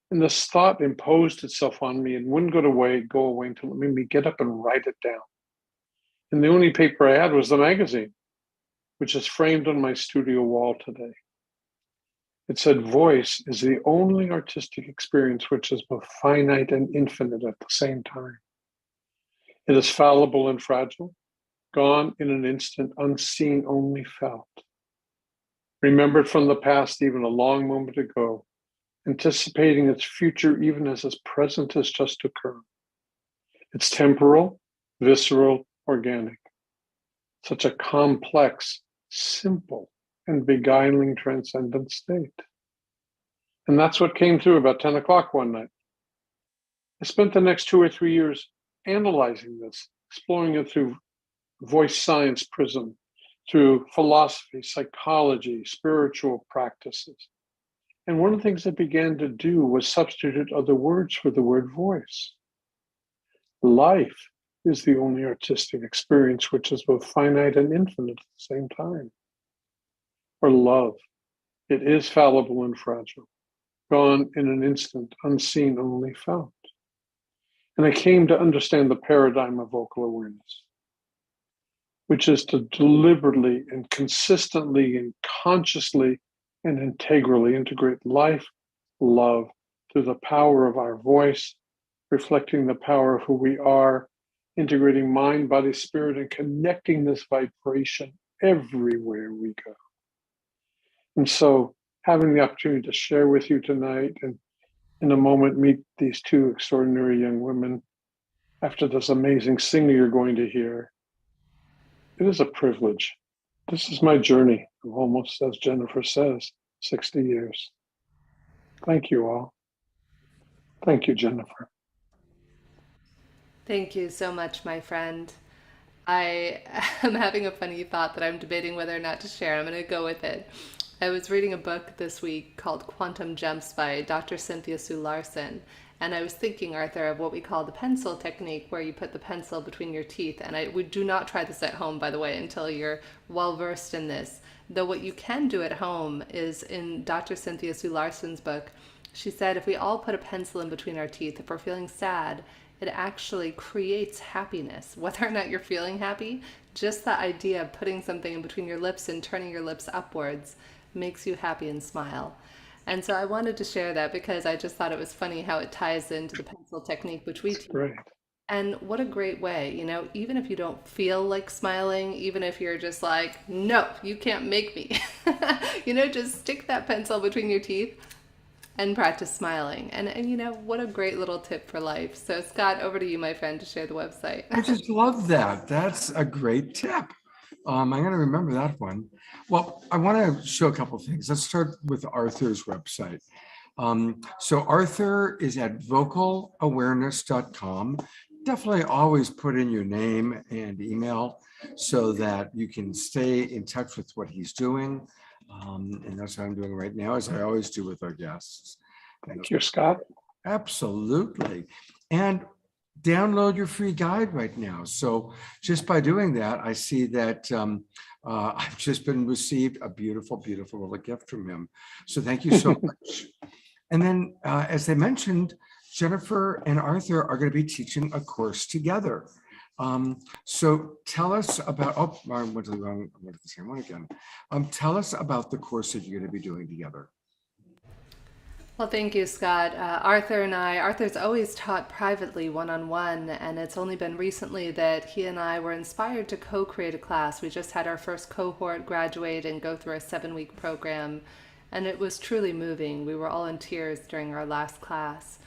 And this thought imposed itself on me and wouldn't go away until it made me get up and write it down. And the only paper I had was the magazine, which is framed on my studio wall today. It said, voice is the only artistic experience which is both finite and infinite at the same time. It is fallible and fragile, gone in an instant, unseen, only felt. Remembered from the past even a long moment ago, anticipating its future even as its present has just occurred. It's temporal, visceral, organic. Such a complex, simple, and beguiling transcendent state. And that's what came through about 10 o'clock one night. I spent the next 2 or 3 years analyzing this, exploring it through voice science prism, through philosophy, psychology, spiritual practices. And one of the things I began to do was substitute other words for the word voice. Life is the only artistic experience which is both finite and infinite at the same time. Or love, it is fallible and fragile, gone in an instant, unseen, only felt. And I came to understand the paradigm of vocal awareness, which is to deliberately and consistently and consciously and integrally integrate life, love, through the power of our voice, reflecting the power of who we are, integrating mind, body, spirit, and connecting this vibration everywhere we go. And so having the opportunity to share with you tonight and in a moment meet these 2 extraordinary young women after this amazing singer you're going to hear, it is a privilege. This is my journey of almost, as Jennifer says, 60 years. Thank you all. Thank you, Jennifer.
Thank you so much, my friend. I am having a funny thought that I'm debating whether or not to share. I'm going to go with it. I was reading a book this week called Quantum Jumps by Dr. Cynthia Sue Larson. And I was thinking, Arthur, of what we call the pencil technique, where you put the pencil between your teeth. And we do not try this at home, by the way, until you're well versed in this. Though what you can do at home is, in Dr. Cynthia Sue Larson's book, she said if we all put a pencil in between our teeth, if we're feeling sad, it actually creates happiness. Whether or not you're feeling happy, just the idea of putting something in between your lips and turning your lips upwards makes you happy and smile. And so I wanted to share that because I just thought it was funny how it ties into the pencil technique, which we teach.
Great.
And what a great way, even if you don't feel like smiling, even if you're just like, no, you can't make me, just stick that pencil between your teeth and practice smiling. And what a great little tip for life. So Scott, over to you, my friend, to share the website.
I just love that. That's a great tip. I'm going to remember that one. Well, I want to show a couple of things. Let's start with Arthur's website. So Arthur is at vocalawareness.com. definitely always put in your name and email so that you can stay in touch with what he's doing. And that's what I'm doing right now, as I always do with our guests.
Thank you, Scott.
Absolutely. And download your free guide right now. So just by doing that, I see that I've just been received a beautiful, beautiful little gift from him. So thank you so much. And then, as they mentioned, Jennifer and Arthur are going to be teaching a course together. So tell us about, oh, I went to the same one again. Tell us about the course that you're going to be doing together.
Well, thank you, Scott. Arthur's always taught privately one-on-one, and it's only been recently that he and I were inspired to co-create a class. We just had our first cohort graduate and go through a 7-week program, and it was truly moving. We were all in tears during our last class.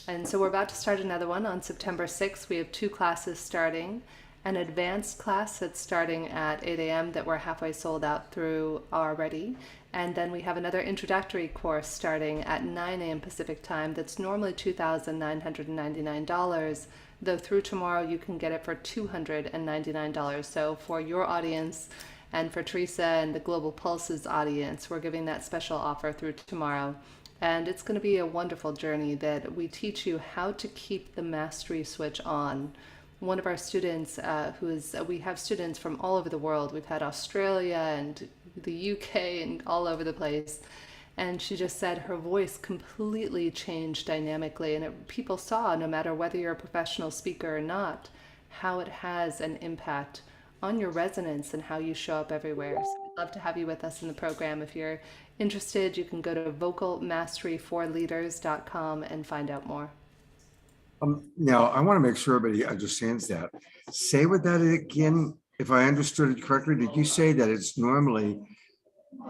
And so we're about to start another one on September 6th. We have 2 classes starting, an advanced class that's starting at 8 a.m. that we're halfway sold out through already. And then we have another introductory course starting at 9 a.m. Pacific time that's normally $2,999, though through tomorrow you can get it for $299. So for your audience and for Teresa and the Global Pulse's audience, we're giving that special offer through tomorrow. And it's going to be a wonderful journey that we teach you how to keep the mastery switch on. One of our students we have students from all over the world. We've had Australia and the UK and all over the place. And she just said her voice completely changed dynamically. And people saw, no matter whether you're a professional speaker or not, how it has an impact on your resonance and how you show up everywhere. So we'd love to have you with us in the program. If you're interested, you can go to vocalmasteryforleaders.com and find out more.
Now, I want to make sure everybody understands that. Say what that again. If I understood it correctly, did you say that it's normally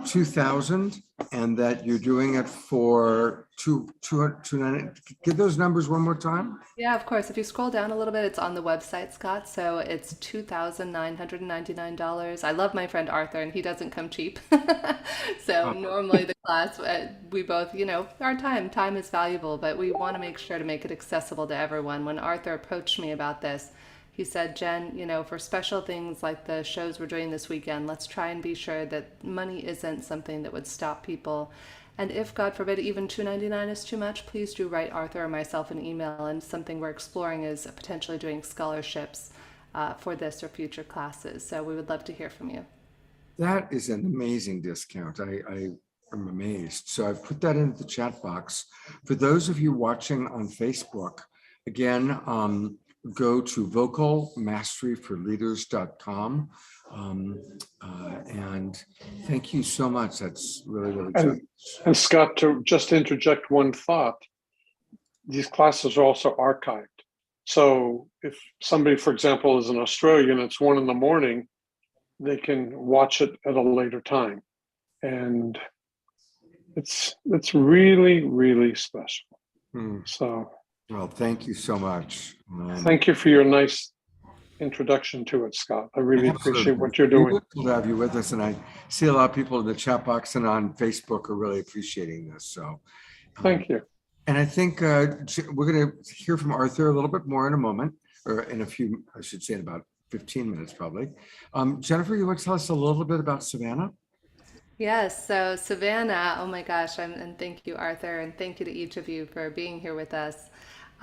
2,000 and that you're doing it for 290? Give those numbers one more time.
Yeah, of course. If you scroll down a little bit, it's on the website, Scott. So it's $2,999. I love my friend Arthur, and he doesn't come cheap. So normally the class, we both, our time is valuable, but we want to make sure to make it accessible to everyone. When Arthur approached me about this, he said, Jen, for special things like the shows we're doing this weekend, let's try and be sure that money isn't something that would stop people. And if, God forbid, even $299 is too much, please do write Arthur or myself an email. And something we're exploring is potentially doing scholarships for this or future classes. So we would love to hear from you.
That is an amazing discount. I am amazed. So I've put that into the chat box. For those of you watching on Facebook, again, go to vocalmasteryforleaders.com. And thank you so much. That's really, really good.
And Scott, to just interject one thought, these classes are also archived. So if somebody, for example, is in Australia and it's 1 a.m, they can watch it at a later time. And it's really, really special. So.
Well, thank you so much.
Thank you for your nice introduction to it, Scott. I really appreciate what you're doing.
We're to have you with us, and I see a lot of people in the chat box and on Facebook are really appreciating this. So,
thank you.
And I think we're going to hear from Arthur a little bit more in a moment, or in a few, I should say, in about 15 minutes, probably. Jennifer, you want to tell us a little bit about Savannah?
Yes, so Savannah, oh my gosh, and thank you, Arthur, and thank you to each of you for being here with us.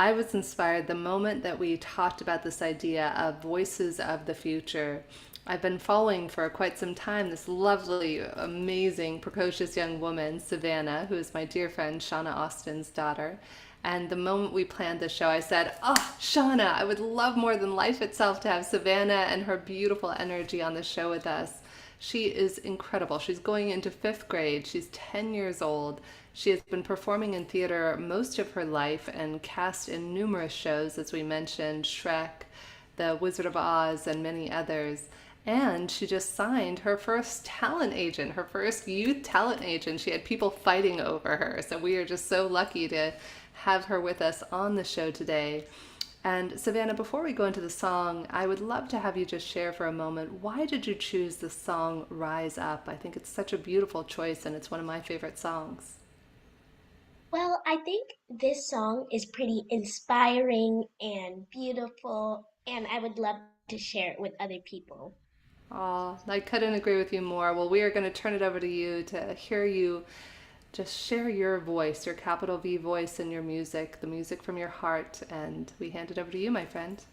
I was inspired the moment that we talked about this idea of voices of the future. I've been following for quite some time this lovely, amazing, precocious young woman, Savannah, who is my dear friend Shauna Austin's daughter. And the moment we planned the show, I said, oh, Shauna, I would love more than life itself to have Savannah and her beautiful energy on the show with us. She is incredible. She's going into 5th grade. She's 10 years old. She has been performing in theater most of her life and cast in numerous shows, as we mentioned, Shrek, The Wizard of Oz, and many others. And she just signed her first talent agent, her first youth talent agent. She had people fighting over her. So we are just so lucky to have her with us on the show today. And Savannah, before we go into the song, I would love to have you just share for a moment, why did you choose the song Rise Up? I think it's such a beautiful choice, and it's one of my favorite songs.
Well, I think this song is pretty inspiring and beautiful, and I would love to share it with other people.
Oh, I couldn't agree with you more. Well, we are going to turn it over to you to hear you just share your voice, your capital V voice, and your music, the music from your heart. And we hand it over to you, my friend.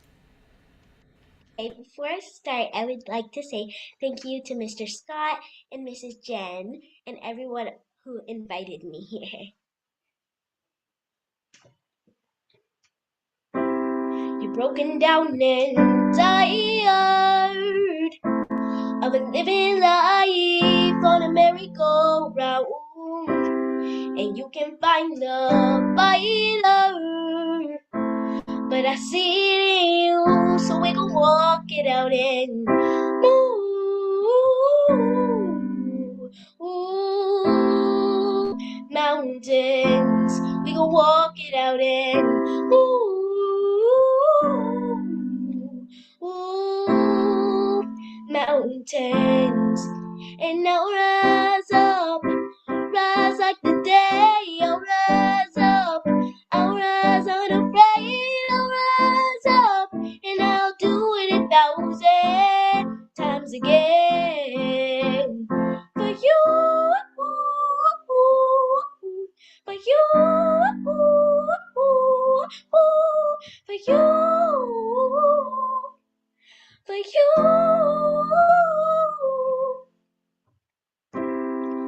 Okay, before I start, I would like to say thank you to Mr. Scott and Mrs. Jen and everyone who invited me here. You're broken down and tired of a living life on a merry-go-round, and you can find a fighter, but I see it in you, so we gon' walk it out and move mountains. We gon' walk it out and mountains. And now rise like the day. I'll rise up, I'll rise unafraid. I'll rise up, and I'll do it 1,000 times again. For you, for you, for you, for you.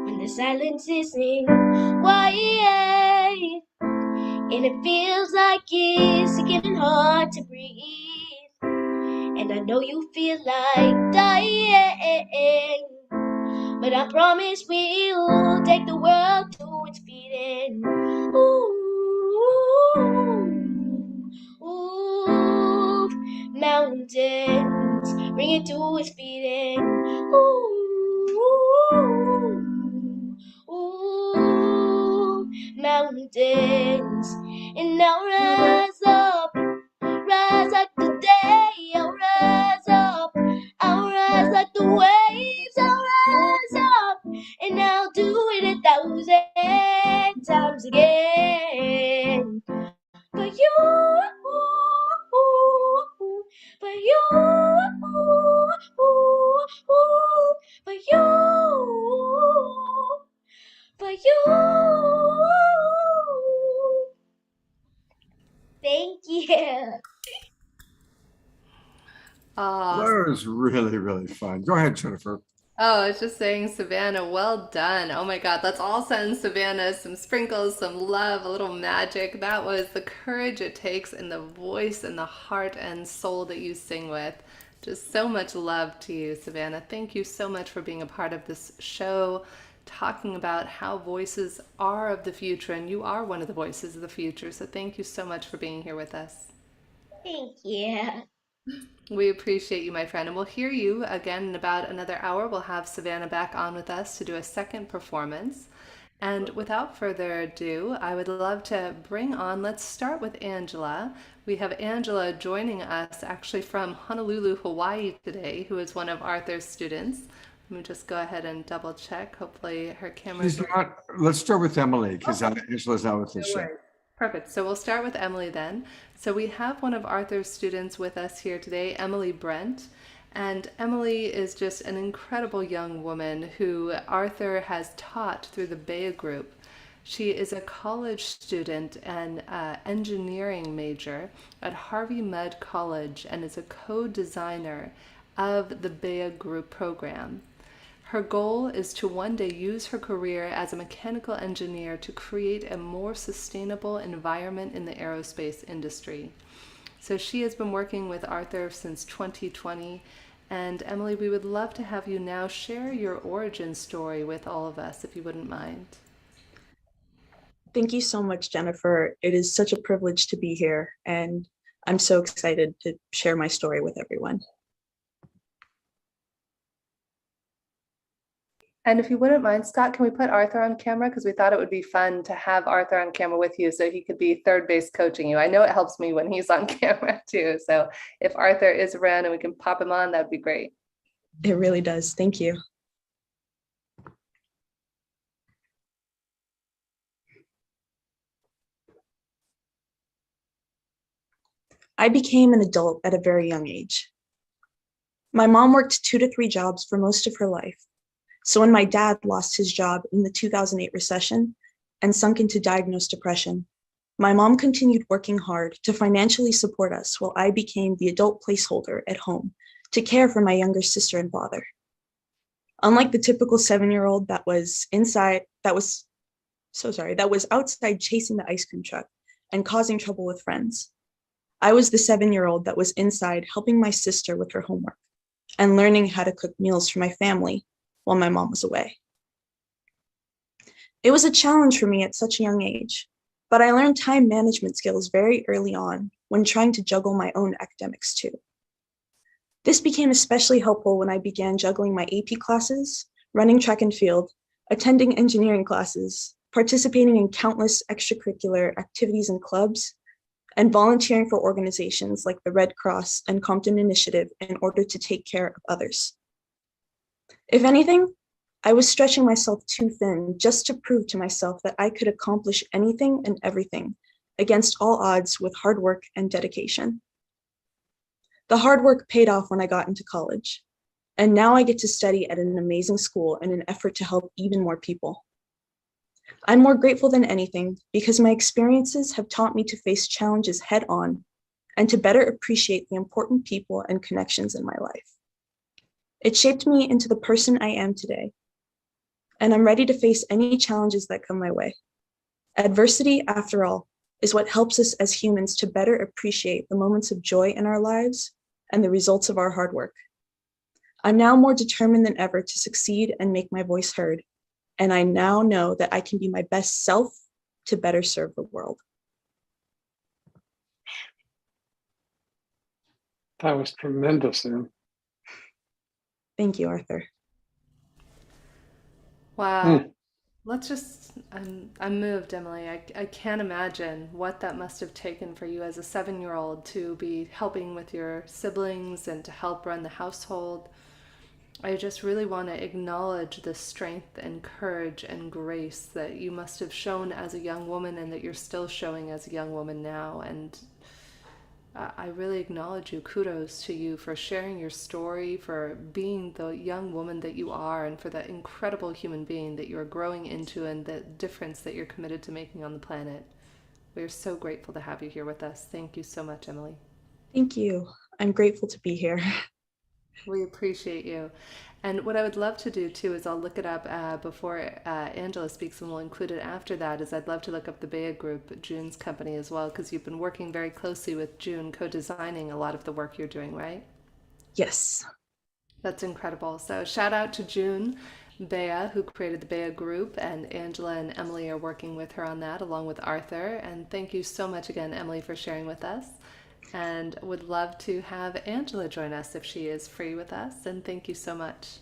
When the silence isn't quiet and it feels like it's getting hard to breathe, and I know you feel like dying, but I promise we'll take the world to its feet and move mountains, bring it to its feet and mountains. And now rise like the day. I'll rise up, I'll rise like the waves. I'll rise up, and I'll do it 1,000 times again. For you, for you, for you, for you. Thank you.
Oh,
That was really, really fun. Go ahead, Jennifer.
Oh, I was just saying, Savannah, well done. Oh my God, let's all send Savannah some sprinkles, some love, a little magic. That was the courage it takes in the voice and the heart and soul that you sing with. Just so much love to you, Savannah. Thank you so much for being a part of this show, talking about how voices are of the future, and you are one of the voices of the future. So thank you so much for being here with us.
Thank you.
We appreciate you, my friend, and we'll hear you again in about another hour. We'll have Savannah back on with us to do a second performance. And without further ado, I would love to bring on, let's start with Angela. We have Angela joining us actually from Honolulu, Hawaii today, who is one of Arthur's students. Let me just go ahead and double check. Hopefully her camera's
Let's start with Emily because Angela's not with us yet.
Perfect. So we'll start with Emily then. So we have one of Arthur's students with us here today, Emily Brent. And Emily is just an incredible young woman who Arthur has taught through the Bea Group. She is a college student and engineering major at Harvey Mudd College and is a co-designer of the Bea Group program. Her goal is to one day use her career as a mechanical engineer to create a more sustainable environment in the aerospace industry. So she has been working with Arthur since 2020. And Emily, we would love to have you now share your origin story with all of us, if you wouldn't mind.
Thank you so much, Jennifer. It is such a privilege to be here, and I'm so excited to share my story with everyone.
And if you wouldn't mind, Scott, can we put Arthur on camera? Because we thought it would be fun to have Arthur on camera with you so he could be third base coaching you. I know it helps me when he's on camera too. So if Arthur is around and we can pop him on, that would be great.
It really does. Thank you. I became an adult at a very young age. My mom worked 2 to 3 jobs for most of her life. So when my dad lost his job in the 2008 recession and sunk into diagnosed depression, my mom continued working hard to financially support us while I became the adult placeholder at home to care for my younger sister and father. Unlike the typical 7-year-old that was outside chasing the ice cream truck and causing trouble with friends, I was the 7-year-old that was inside helping my sister with her homework and learning how to cook meals for my family while my mom was away. It was a challenge for me at such a young age, but I learned time management skills very early on when trying to juggle my own academics too. This became especially helpful when I began juggling my AP classes, running track and field, attending engineering classes, participating in countless extracurricular activities and clubs, and volunteering for organizations like the Red Cross and Compton Initiative in order to take care of others. If anything, I was stretching myself too thin just to prove to myself that I could accomplish anything and everything against all odds with hard work and dedication. The hard work paid off when I got into college, and now I get to study at an amazing school in an effort to help even more people. I'm more grateful than anything because my experiences have taught me to face challenges head on and to better appreciate the important people and connections in my life. It shaped me into the person I am today, and I'm ready to face any challenges that come my way. Adversity, after all, is what helps us as humans to better appreciate the moments of joy in our lives and the results of our hard work. I'm now more determined than ever to succeed and make my voice heard, and I now know that I can be my best self to better serve the world.
That was tremendous, Em.
Thank you, Arthur.
Wow. Let's just, I'm moved, Emily. I can't imagine what that must have taken for you as a 7-year-old to be helping with your siblings and to help run the household. I just really want to acknowledge the strength and courage and grace that you must have shown as a young woman and that you're still showing as a young woman now. And I really acknowledge you. Kudos to you for sharing your story, for being the young woman that you are, and for the incredible human being that you're growing into and the difference that you're committed to making on the planet. We're so grateful to have you here with us. Thank you so much, Emily.
Thank you. I'm grateful to be here.
We appreciate you. And what I would love to do too is I'll look it up before Angela speaks, and we'll include it after that, is I'd love to look up the Bea Group, June's company as well, because you've been working very closely with June, co-designing a lot of the work you're doing, right?
Yes.
That's incredible. So shout out to June Bea, who created the Bea Group, and Angela and Emily are working with her on that, along with Arthur. And thank you so much again, Emily, for sharing with us. And would love to have Angela join us if she is free with us. And thank you so much.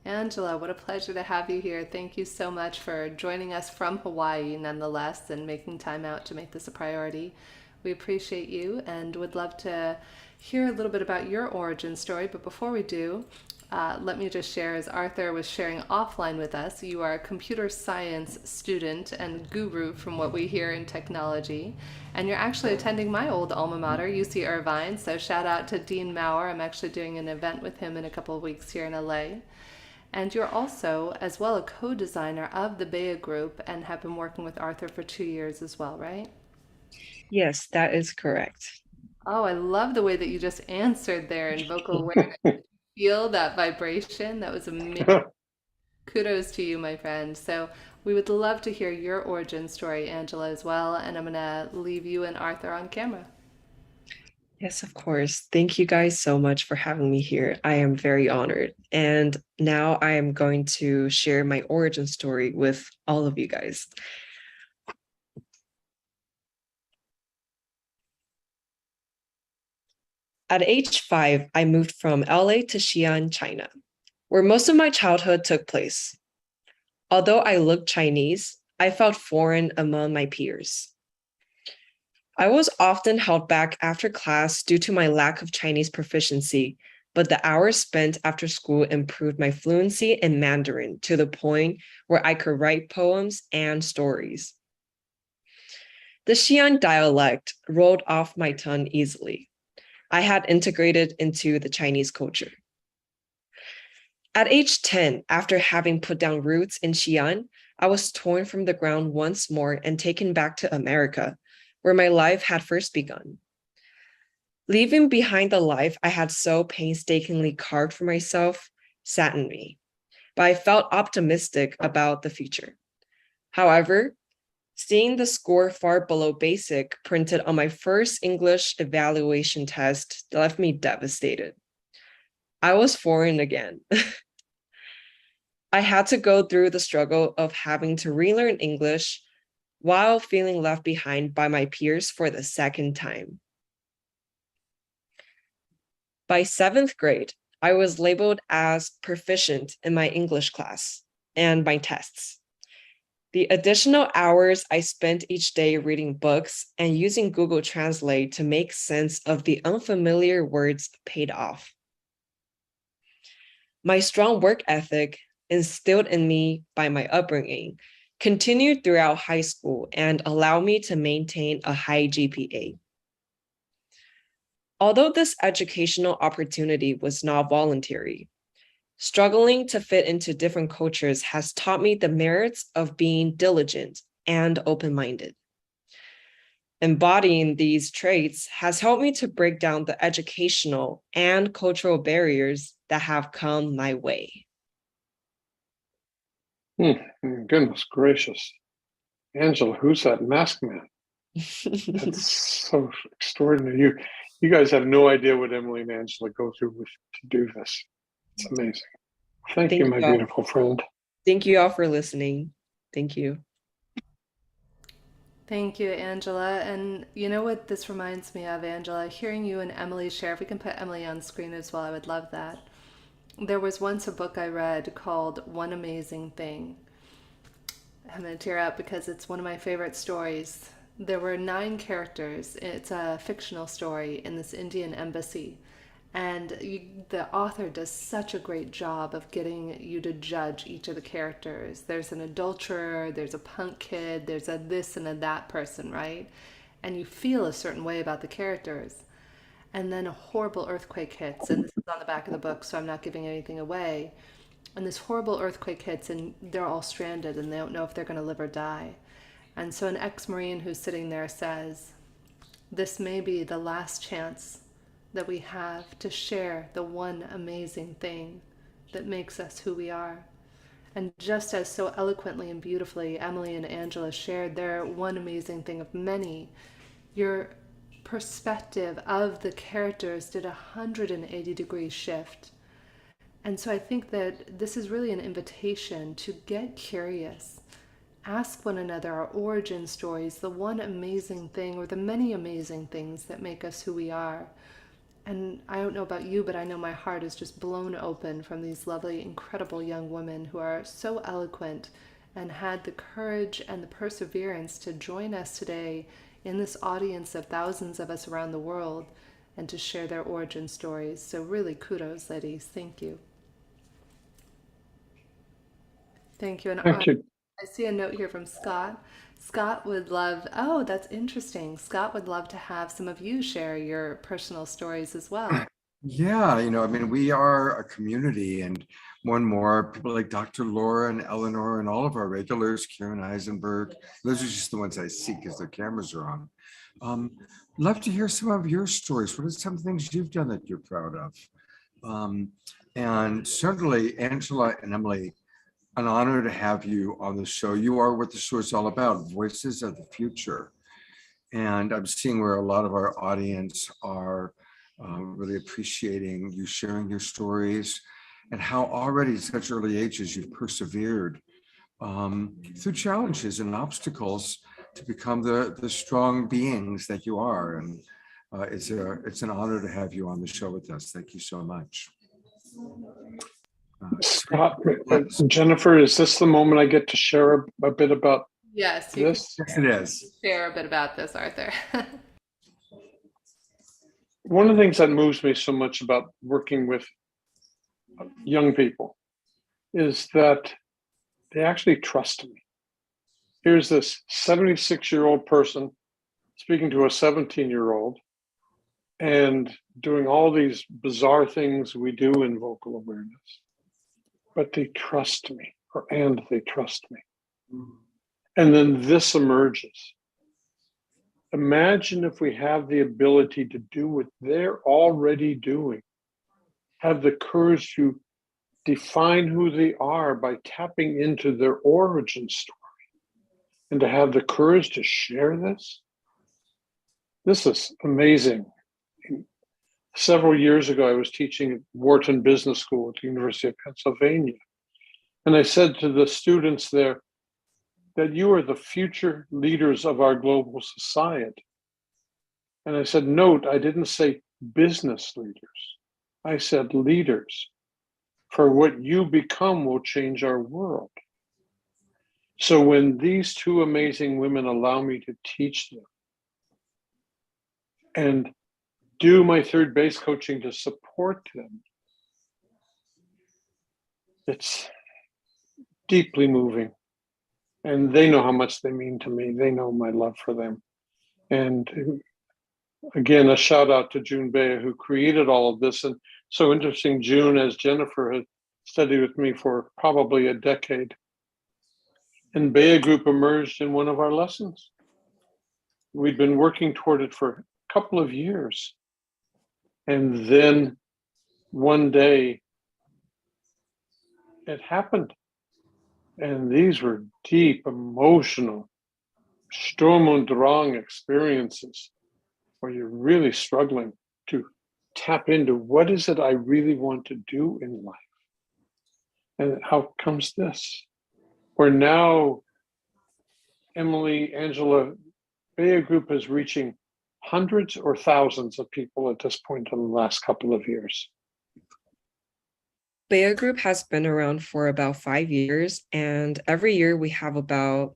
Angela, what a pleasure to have you here. Thank you so much for joining us from Hawaii, nonetheless, and making time out to make this a priority. We appreciate you and would love to hear a little bit about your origin story. But before we do, let me just share, as Arthur was sharing offline with us, you are a computer science student and guru from what we hear in technology. And you're actually attending my old alma mater, UC Irvine. So shout out to Dean Maurer. I'm actually doing an event with him in a couple of weeks here in LA. And you're also, as well, a co-designer of the Bea Group and have been working with Arthur for 2 years as well, right?
Yes, that is correct.
Oh, I love the way that you just answered there in vocal awareness. Feel that vibration. That was amazing. Kudos to you, my friend. So we would love to hear your origin story, Angela, as well. And I'm going to leave you and Arthur on camera.
Yes, of course. Thank you guys so much for having me here. I am very honored. And now I am going to share my origin story with all of you guys. At age 5, I moved from LA to Xi'an, China, where most of my childhood took place. Although I looked Chinese, I felt foreign among my peers. I was often held back after class due to my lack of Chinese proficiency, but the hours spent after school improved my fluency in Mandarin to the point where I could write poems and stories. The Xi'an dialect rolled off my tongue easily. I had integrated into the Chinese culture. At age 10, after having put down roots in Xi'an, I was torn from the ground once more and taken back to America, where my life had first begun. Leaving behind the life I had so painstakingly carved for myself saddened me, but I felt optimistic about the future. However, seeing the score far below basic printed on my first English evaluation test left me devastated. I was foreign again. I had to go through the struggle of having to relearn English while feeling left behind by my peers for the second time. By 7th grade, I was labeled as proficient in my English class and my tests. The additional hours I spent each day reading books and using Google Translate to make sense of the unfamiliar words paid off. My strong work ethic, instilled in me by my upbringing, continued throughout high school and allowed me to maintain a high GPA. Although this educational opportunity was not voluntary, struggling to fit into different cultures has taught me the merits of being diligent and open-minded. Embodying these traits has helped me to break down the educational and cultural barriers that have come my way.
Goodness gracious. Angela, who's that masked man? That's so extraordinary. You guys have no idea what Emily and Angela go through to do this. It's amazing. Thank you, my beautiful friend.
Thank you all for listening. Thank you.
Thank you, Angela. And you know what this reminds me of, Angela? Hearing you and Emily share, if we can put Emily on screen as well, I would love that. There was once a book I read called One Amazing Thing. I'm going to tear up because it's one of my favorite stories. There were 9 characters. It's a fictional story in this Indian embassy. And the author does such a great job of getting you to judge each of the characters. There's an adulterer, there's a punk kid, there's a this and a that person, right? And you feel a certain way about the characters. And then a horrible earthquake hits, and this is on the back of the book, so I'm not giving anything away. And this horrible earthquake hits, and they're all stranded, and they don't know if they're going to live or die. And so an ex-Marine who's sitting there says, "This may be the last chance that we have to share the one amazing thing that makes us who we are." And just as so eloquently and beautifully Emily and Angela shared their one amazing thing of many, your perspective of the characters did a 180-degree shift. And so I think that this is really an invitation to get curious. Ask one another our origin stories, the one amazing thing or the many amazing things that make us who we are. And I don't know about you, but I know my heart is just blown open from these lovely, incredible young women who are so eloquent and had the courage and the perseverance to join us today in this audience of thousands of us around the world and to share their origin stories. So really kudos, ladies. Thank you. Thank you. And
Thank you.
I see a note here from Scott. Scott would love, oh, that's interesting. Scott would love to have some of you share your personal stories as well.
Yeah, I mean, we are a community, and more and more people like Dr. Laura and Eleanor and all of our regulars, Karen Eisenberg, those are just the ones I see because their cameras are on. Love to hear some of your stories. What are some things you've done that you're proud of? And certainly, Angela and Emily, an honor to have you on the show. You are what the show is all about, Voices of the Future. And I'm seeing where a lot of our audience are really appreciating you sharing your stories and how already at such early ages you've persevered through challenges and obstacles to become the strong beings that you are. And it's an honor to have you on the show with us. Thank you so much.
Scott, Jennifer, is this the moment I get to share a bit about
Yes,
this?
Yes, it is.
Share a bit about this, Arthur.
One of the things that moves me so much about working with young people is that they actually trust me. Here's this 76-year-old person speaking to a 17-year-old and doing all these bizarre things we do in vocal awareness. But they trust me, and they trust me. And then this emerges. Imagine if we have the ability to do what they're already doing, have the courage to define who they are by tapping into their origin story, and to have the courage to share this. This is amazing. Several years ago, I was teaching at Wharton Business School at the University of Pennsylvania. And I said to the students there that you are the future leaders of our global society. And I said, note, I didn't say business leaders. I said leaders. For what you become will change our world. So when these two amazing women allow me to teach them and do my third base coaching to support them, it's deeply moving. And they know how much they mean to me. They know my love for them. And again, a shout out to June Bea, who created all of this. And so interesting, June, as Jennifer had studied with me for probably a decade. And Bea Group emerged in one of our lessons. We'd been working toward it for a couple of years. And then one day, it happened. And these were deep, emotional, Sturm und Drang experiences where you're really struggling to tap into what is it I really want to do in life. And how comes this? Where now Emily, Angela, Bea Group is reaching hundreds or thousands of people at this point in the last couple of years.
Bea Group has been around for about 5 years, and every year we have about,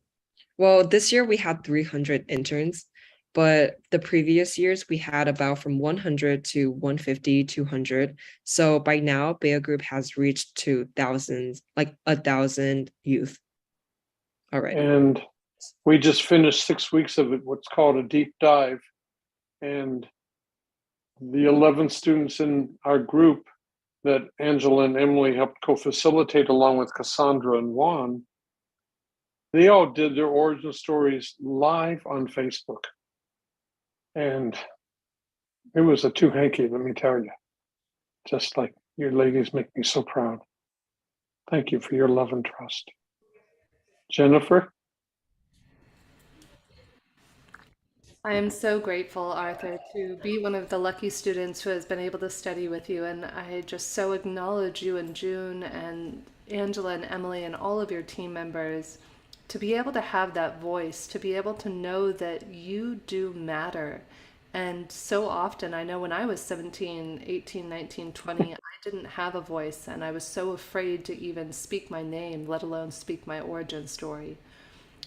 well, this year we had 300 interns, but the previous years we had about from 100 to 150, 200. So by now, Bea Group has reached to thousands, like 1,000 youth already.
And we just finished 6 weeks of it, what's called a deep dive. And the 11 students in our group that Angela and Emily helped co-facilitate along with Cassandra and Juan, they all did their origin stories live on Facebook. And it was a two-hanky, let me tell you. Just like you ladies make me so proud. Thank you for your love and trust. Jennifer?
I am so grateful, Arthur, to be one of the lucky students who has been able to study with you. And I just so acknowledge you and June and Angela and Emily and all of your team members to be able to have that voice, to be able to know that you do matter. And so often, I know when I was 17, 18, 19, 20, I didn't have a voice, and I was so afraid to even speak my name, let alone speak my origin story.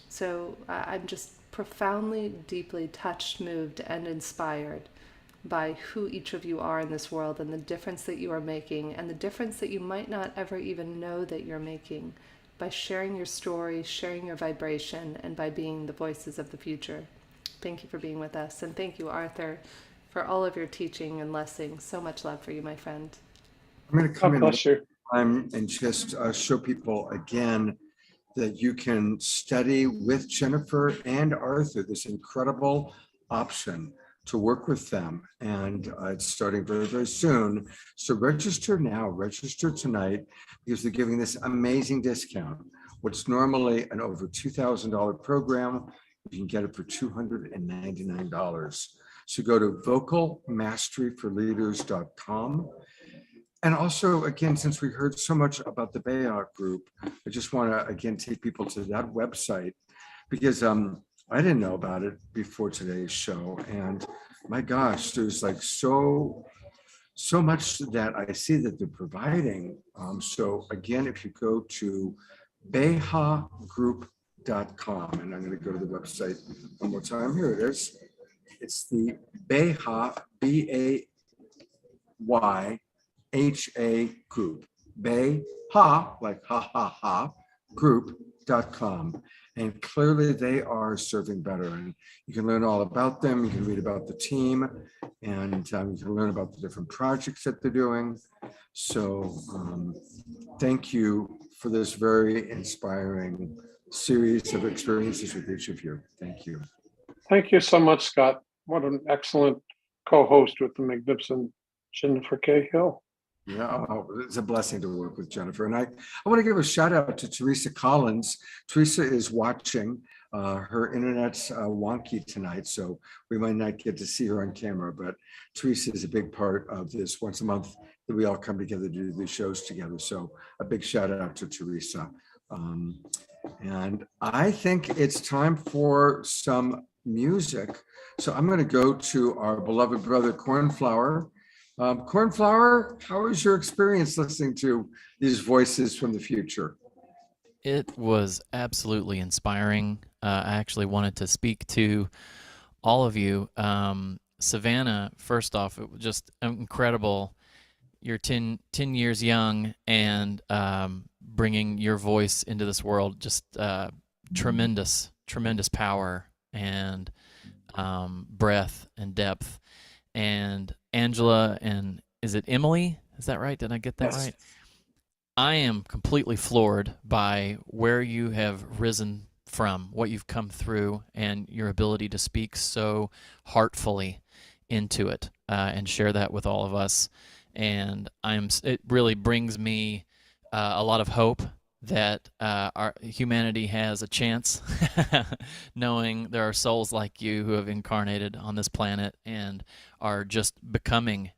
So I'm just profoundly, deeply touched, moved, and inspired by who each of you are in this world and the difference that you are making, and the difference that you might not ever even know that you're making by sharing your story, sharing your vibration, and by being the voices of the future. Thank you for being with us. And thank you, Arthur, for all of your teaching and lessons. So much love for you, my friend.
I'm going to come
God bless you.
and just show people again that you can study with Jennifer and Arthur, this incredible option to work with them. And it's starting very, very soon. So register now, register tonight, because they're giving this amazing discount. What's normally an over $2,000 program, you can get it for $299. So go to vocalmasteryforleaders.com. And also, again, since we heard so much about the Bea Group, I just want to, again, take people to that website, because I didn't know about it before today's show. And my gosh, there's like so much that I see that they're providing. So again, if you go to BehaGroup.com, and I'm going to go to the website one more time. Here it is. It's the Beha, BAYHA Group, Beha, like ha ha ha, group.com. And clearly they are serving better. And you can learn all about them. You can read about the team, and you can learn about the different projects that they're doing. So thank you for this very inspiring series of experiences with each of you. Thank you.
Thank you so much, Scott. What an excellent co-host with the magnificent Jennifer Cahill.
Yeah, it's a blessing to work with Jennifer. And I want to give a shout out to Teresa Collins. Teresa is watching. Her internet's wonky tonight, so we might not get to see her on camera, but Teresa is a big part of this once a month that we all come together to do these shows together. So a big shout out to Teresa. And I think it's time for some music. So I'm going to go to our beloved brother, Cornflower. Cornflower, how was your experience listening to these voices from the future?
It was absolutely inspiring. I actually wanted to speak to all of you. Savannah, first off, it was just incredible. You're 10 years young and bringing your voice into this world, just tremendous power and breadth and depth. And Angela, and is it Emily? Is that right? Did I get that right? I am completely floored by where you have risen from, what you've come through, and your ability to speak so heartfully into it and share that with all of us. And it really brings me a lot of hope that our humanity has a chance, knowing there are souls like you who have incarnated on this planet and are just becoming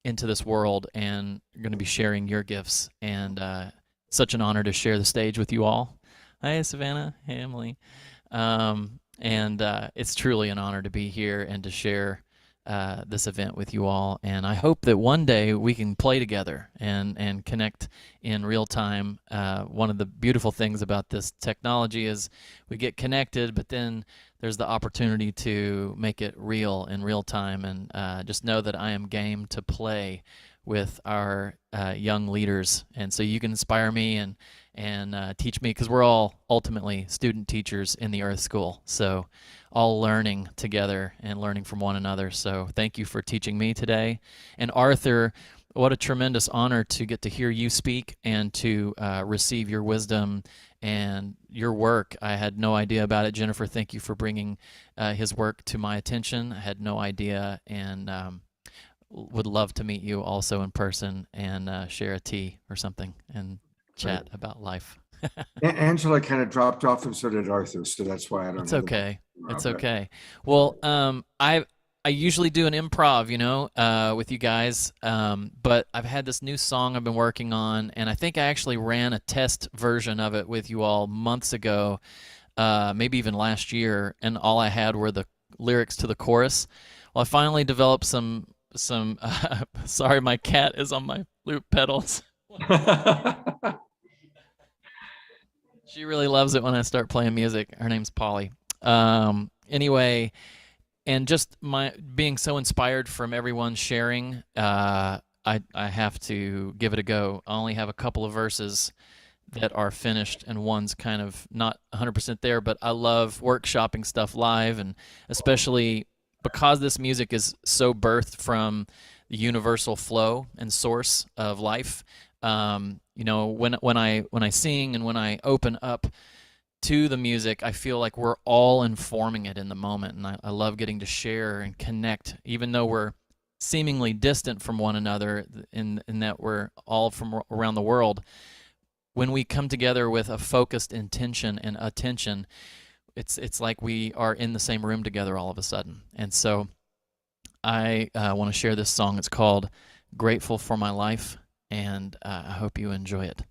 into this world, and you're going to be sharing your gifts. And such an honor to share the stage with you all. Hi, Savannah. Hey, Emily. And it's truly an honor to be here and to share this event with you all. And I hope that one day we can play together and connect in real time. One of the beautiful things about this technology is we get connected, but then there's the opportunity to make it real in real time. And just know that I am game to play with our young leaders. And so you can inspire me and teach me, because we're all ultimately student teachers in the Earth School. So all learning together and learning from one another. So thank you for teaching me today. And Arthur, what a tremendous honor to get to hear you speak and to receive your wisdom and your work. I had no idea about it. Jennifer, thank you for bringing his work to my attention. I had no idea, and would love to meet you also in person and share a tea or something and chat about life.
Angela kind of dropped off, and so did Arthur, so that's why I don't.
It's okay. It's okay. Well, I usually do an improv, with you guys, but I've had this new song I've been working on, and I think I actually ran a test version of it with you all months ago, maybe even last year, and all I had were the lyrics to the chorus. Well, I finally developed some. Sorry, my cat is on my loop pedals. She really loves it when I start playing music. Her name's Polly. Anyway, and just my being so inspired from everyone sharing, I have to give it a go. I only have a couple of verses that are finished, and one's kind of not 100% there, but I love workshopping stuff live, and especially because this music is so birthed from the universal flow and source of life. When I sing and when I open up to the music, I feel like we're all informing it in the moment, and I love getting to share and connect, even though we're seemingly distant from one another in that we're all from around the world. When we come together with a focused intention and attention, it's like we are in the same room together all of a sudden. And so I want to share this song. It's called Grateful for My Life, and I hope you enjoy it.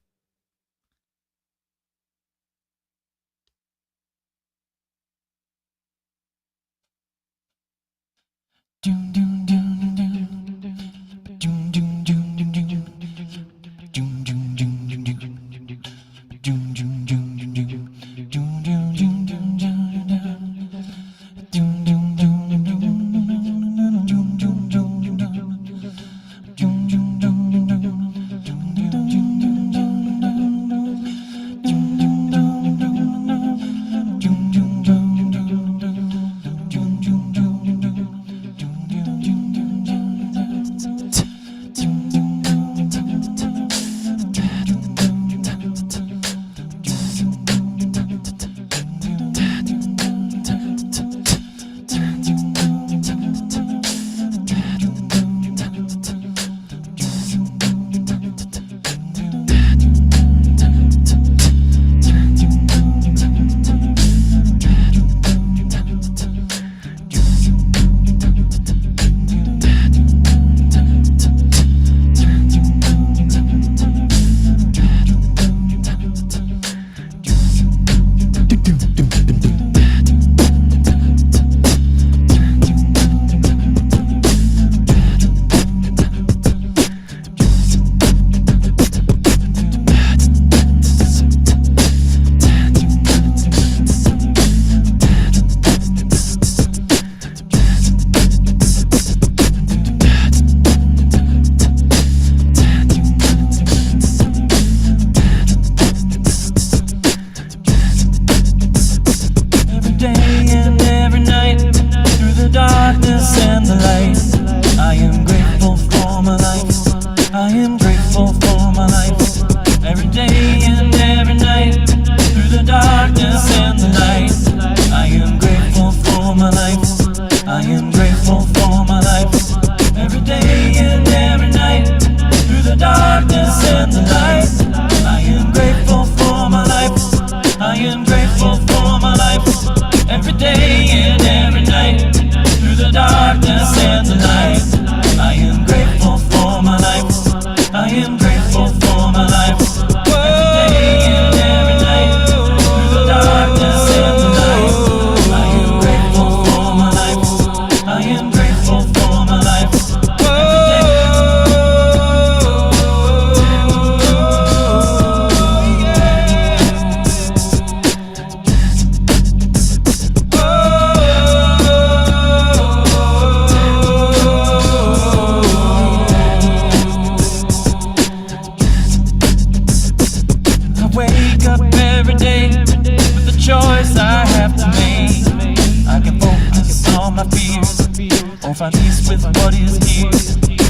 is here.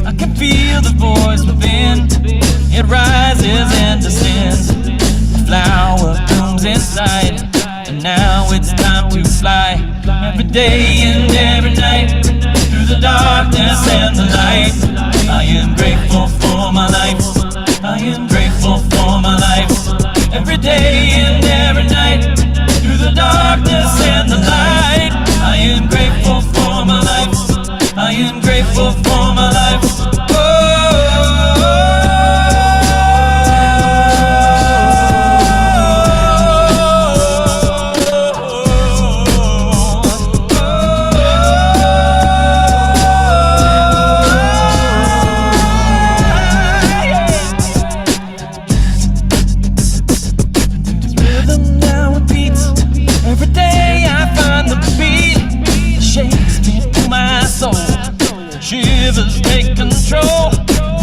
I can feel the voice within. It rises and descends. The flower blooms inside, and now it's time to fly. Every day and every night, through the darkness and the light. I am grateful for my life. I am grateful for my life. Every day and every night, through the darkness and the light. I am grateful for my life. I am grateful for my life. Shivers take control.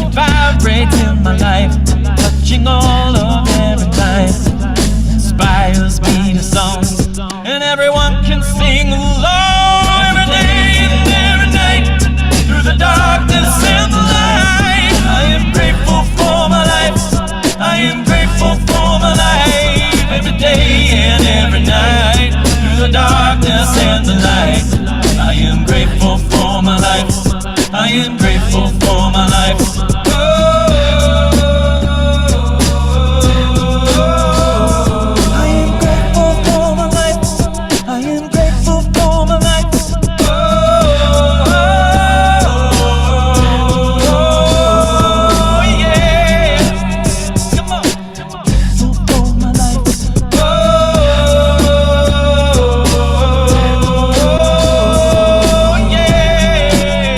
It vibrates in my life, touching all of every life. Inspires me to songs, and everyone can sing along. Every day and every night, through the darkness and the light. I am grateful for my life. I am grateful for my life. Every day and every night, through the darkness and the light. I am grateful for my life. I am grateful for my life. I am grateful for my life. I am grateful for my life. Yeah. Come on. Grateful for my life. Yeah.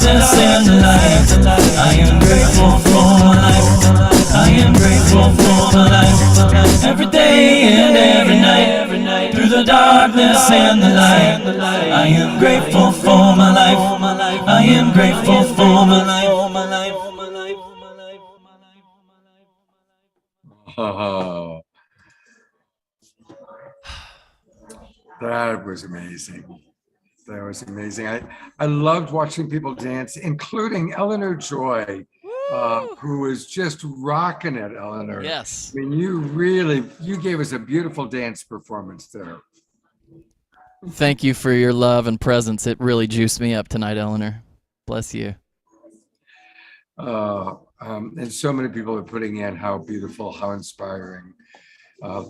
darkness and the light. I am grateful for my life. I am grateful for my life. Every day and every night, through the darkness and the light. I am grateful for my life. I am grateful for my life.
Oh, that was amazing. That was amazing. I loved watching people dance, including Eleanor Joy, who was just rocking it, Eleanor.
Yes.
I mean, you gave us a beautiful dance performance there.
Thank you for your love and presence. It really juiced me up tonight, Eleanor. Bless you.
And so many people are putting in how beautiful, how inspiring.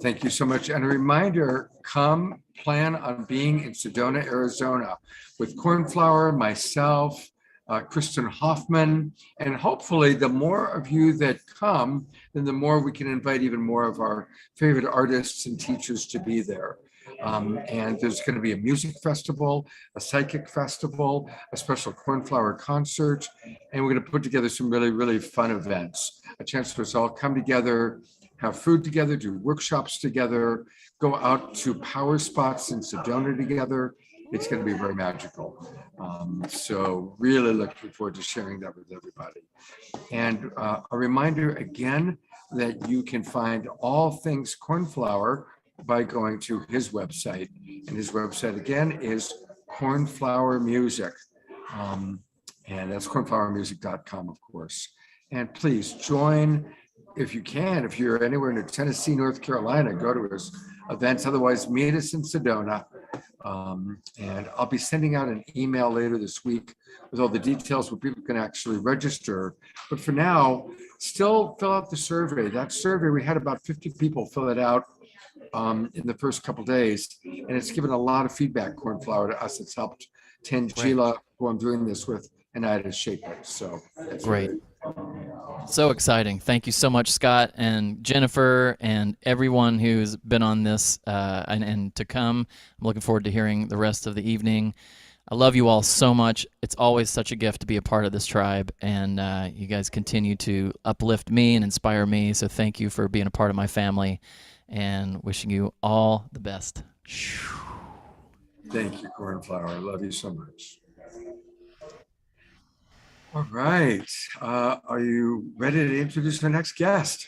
Thank you so much. And a reminder, come plan on being in Sedona, Arizona with Cornflower, myself, Kristen Hoffman, and hopefully the more of you that come, then the more we can invite even more of our favorite artists and teachers to be there. And there's going to be a music festival, a psychic festival, a special Cornflower concert, and we're going to put together some really, really fun events. A chance for us all come together, have food together, do workshops together, go out to power spots in Sedona together. It's going to be very magical. So really looking forward to sharing that with everybody. And a reminder again that you can find all things Cornflower by going to his website. And his website again is Cornflower Music. And that's cornflowermusic.com, of course. And please join, if you can, if you're anywhere in Tennessee, North Carolina, go to his events. Otherwise, meet us in Sedona. And I'll be sending out an email later this week with all the details where people can actually register. But for now, still fill out the survey. That survey, we had about 50 people fill it out in the first couple days, and it's given a lot of feedback, Cornflower, to us. It's helped Tangela, who I'm doing this with, and I to shape it. So that's
great. So exciting. Thank you so much, Scott and Jennifer and everyone who's been on this and to come. I'm looking forward to hearing the rest of the evening. I love you all so much. It's always such a gift to be a part of this tribe, and you guys continue to uplift me and inspire me. So thank you for being a part of my family, and wishing you all the best.
Thank you, Cornflower. I love you so much. All right. Are you ready to introduce our next guest?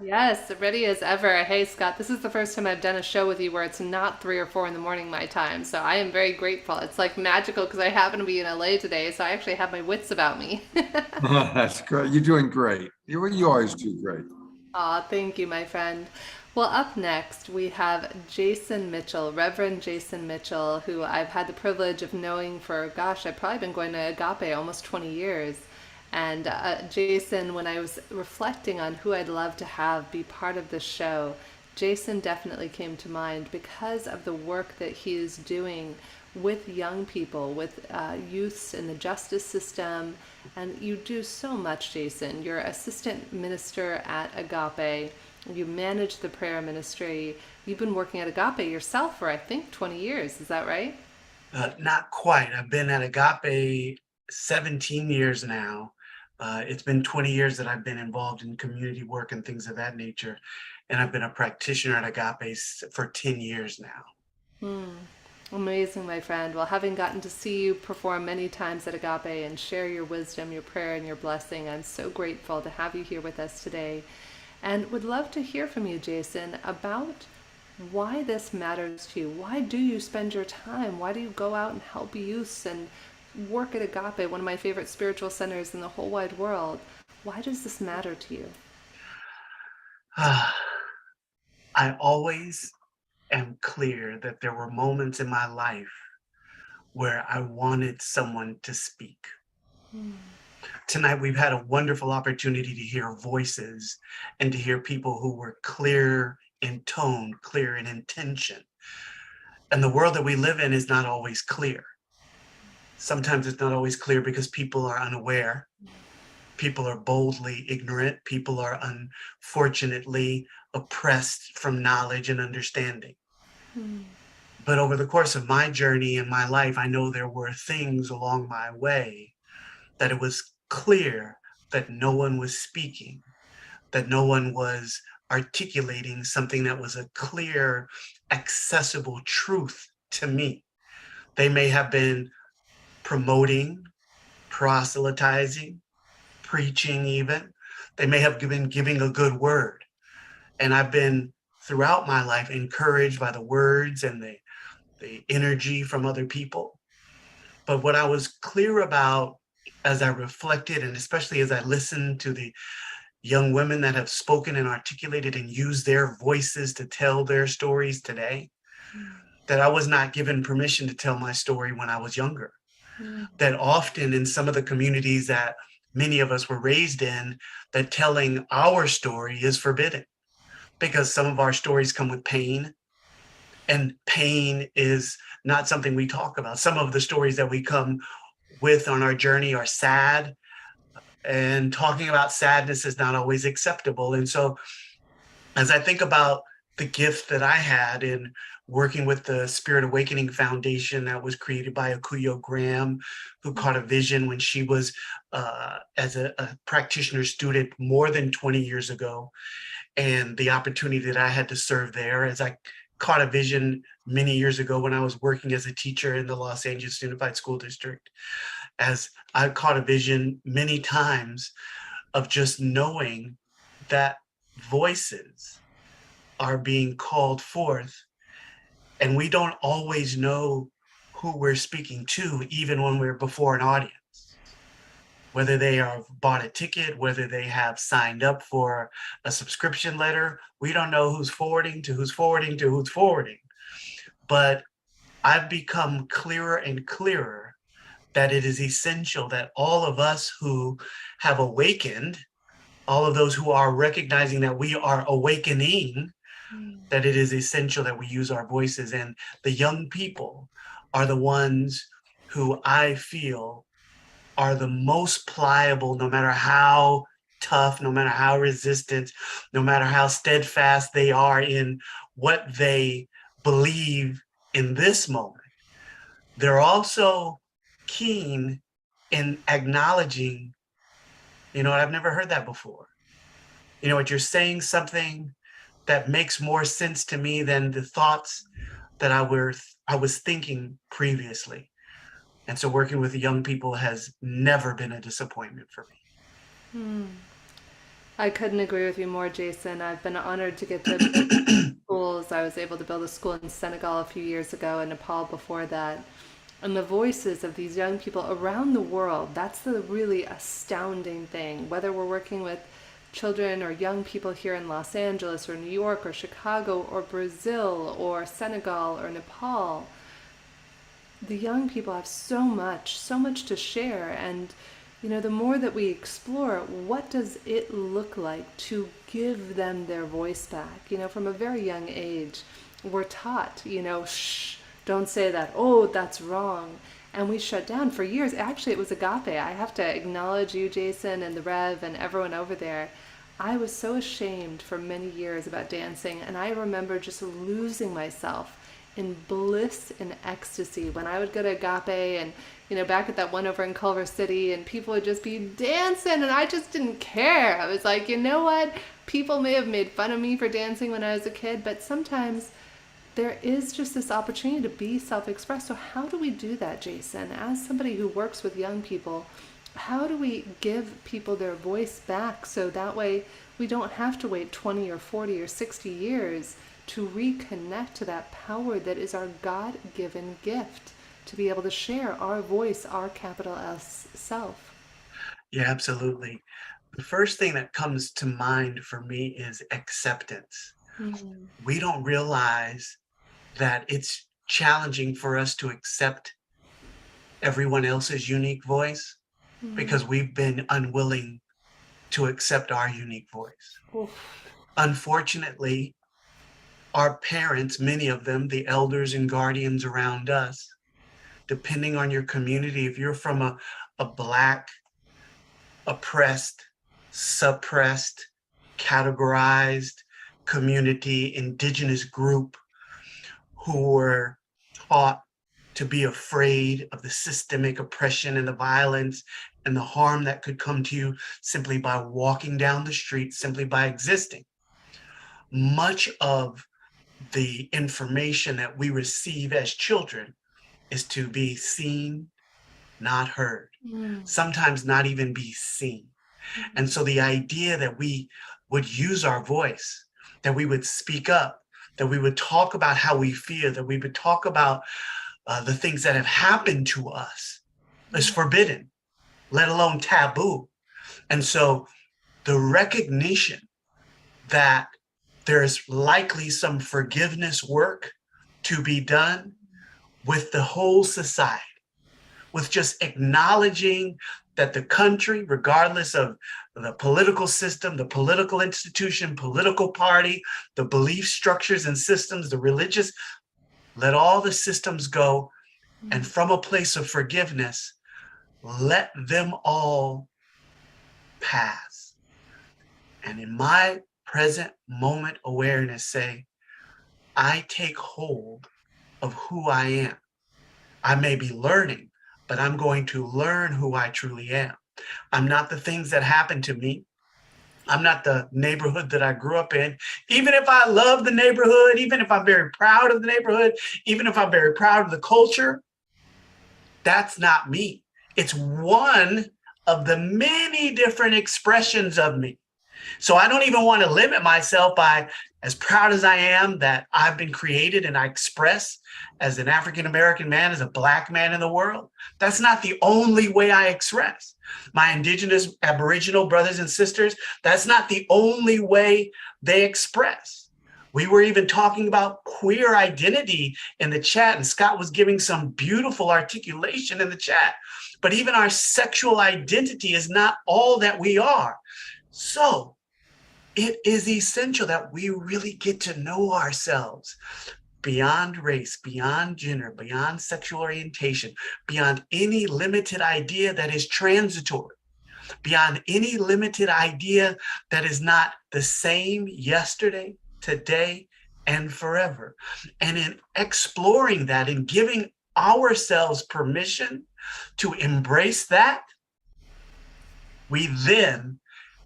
Yes, ready as ever. Hey, Scott, this is the first time I've done a show with you where it's not 3 or 4 in the morning my time. So I am very grateful. It's like magical because I happen to be in LA today. So I actually have my wits about me.
That's great. You're doing great. You always do great.
Aw, thank you, my friend. Well, up next, we have Jason Mitchell, Reverend Jason Mitchell, who I've had the privilege of knowing for, gosh, I've probably been going to Agape almost 20 years. And Jason, when I was reflecting on who I'd love to have be part of this show, Jason definitely came to mind because of the work that he is doing with young people, with youths in the justice system. And you do so much, Jason. You're assistant minister at Agape. You manage the prayer ministry. You've been working at Agape yourself for, I think, 20 years. Is that right?
Not quite. I've been at Agape 17 years now. It's been 20 years that I've been involved in community work and things of that nature. And I've been a practitioner at Agape for 10 years now.
Amazing, my friend. Well, having gotten to see you perform many times at Agape and share your wisdom, your prayer, and your blessing, I'm so grateful to have you here with us today. And would love to hear from you, Jason, about why this matters to you. Why do you spend your time? Why do you go out and help youths and work at Agape, one of my favorite spiritual centers in the whole wide world? Why does this matter to you?
I always am clear that there were moments in my life where I wanted someone to speak. Tonight, we've had a wonderful opportunity to hear voices and to hear people who were clear in tone, clear in intention. And the world that we live in is not always clear. Sometimes it's not always clear because people are unaware. People are boldly ignorant. People are unfortunately oppressed from knowledge and understanding. But over the course of my journey in my life, I know there were things along my way that it was clear that no one was speaking, that no one was articulating something that was a clear, accessible truth to me. They may have been promoting, proselytizing, preaching even. They may have been giving a good word. And I've been throughout my life encouraged by the words and the energy from other people. But what I was clear about as I reflected, and especially as I listened to the young women that have spoken and articulated and used their voices to tell their stories today, that I was not given permission to tell my story when I was younger. That often in some of the communities that many of us were raised in, that telling our story is forbidden because some of our stories come with pain, and pain is not something we talk about. Some of the stories that we come with on our journey are sad, and talking about sadness is not always acceptable. And so as I think about the gift that I had in working with the Spirit Awakening Foundation that was created by Akuyo Graham, who caught a vision when she was as a practitioner student more than 20 years ago, and the opportunity that I had to serve there, as I caught a vision many years ago when I was working as a teacher in the Los Angeles Unified School District, as I caught a vision many times of just knowing that voices are being called forth, and we don't always know who we're speaking to, even when we're before an audience. Whether they have bought a ticket, whether they have signed up for a subscription letter, we don't know who's forwarding to who's forwarding to who's forwarding. But I've become clearer and clearer that it is essential that all of us who have awakened, all of those who are recognizing that we are awakening, that it is essential that we use our voices. And the young people are the ones who I feel are the most pliable, no matter how tough, no matter how resistant, no matter how steadfast they are in what they believe in this moment. They're also keen in acknowledging, I've never heard that before. What you're saying, something that makes more sense to me than the thoughts that I was thinking previously. And so working with the young people has never been a disappointment for me.
I couldn't agree with you more, Jason. I've been honored to get to build schools. I was able to build a school in Senegal a few years ago and Nepal before that. And the voices of these young people around the world, that's the really astounding thing. Whether we're working with children or young people here in Los Angeles or New York or Chicago or Brazil or Senegal or Nepal, the young people have so much to share. And the more that we explore, what does it look like to give them their voice back? From a very young age, we're taught, shh, don't say that, oh, that's wrong. And we shut down for years. Actually, it was Agape. I have to acknowledge you, Jason, and the Rev and everyone over there. I was so ashamed for many years about dancing, and I remember just losing myself in bliss and ecstasy when I would go to Agape and, back at that one over in Culver City, and people would just be dancing, and I just didn't care. I was like, you know what? People may have made fun of me for dancing when I was a kid, but sometimes there is just this opportunity to be self-expressed. So how do we do that, Jason? As somebody who works with young people, how do we give people their voice back so that way we don't have to wait 20 or 40 or 60 years to reconnect to that power that is our God-given gift, to be able to share our voice, our capital S self?
Yeah, absolutely. The first thing that comes to mind for me is acceptance. We don't realize that it's challenging for us to accept everyone else's unique voice because we've been unwilling to accept our unique voice. Unfortunately, our parents, many of them, the elders and guardians around us, depending on your community, if you're from a Black, oppressed, suppressed, categorized community, indigenous group who were taught to be afraid of the systemic oppression and the violence and the harm that could come to you simply by walking down the street, simply by existing. Much of the information that we receive as children is to be seen, not heard, sometimes not even be seen. And so the idea that we would use our voice, that we would speak up, that we would talk about how we feel, that we would talk about the things that have happened to us is forbidden, let alone taboo. And so the recognition that there's likely some forgiveness work to be done with the whole society, with just acknowledging that the country, regardless of the political system, the political institution, political party, the belief structures and systems, the religious, let all the systems go. And from a place of forgiveness, let them all pass. And in my present moment awareness, say, I take hold of who I am. I may be learning, but I'm going to learn who I truly am. I'm not the things that happened to me. I'm not the neighborhood that I grew up in. Even if I love the neighborhood, even if I'm very proud of the neighborhood, even if I'm very proud of the culture, that's not me. It's one of the many different expressions of me. So I don't even want to limit myself by, as proud as I am that I've been created and I express as an African-American man, as a Black man in the world. That's not the only way I express. My Indigenous Aboriginal brothers and sisters, that's not the only way they express. We were even talking about queer identity in the chat, and Scott was giving some beautiful articulation in the chat. But even our sexual identity is not all that we are. So it is essential that we really get to know ourselves beyond race, beyond gender, beyond sexual orientation, beyond any limited idea that is transitory, beyond any limited idea that is not the same yesterday, today, and forever. And in exploring that and giving ourselves permission to embrace that, we then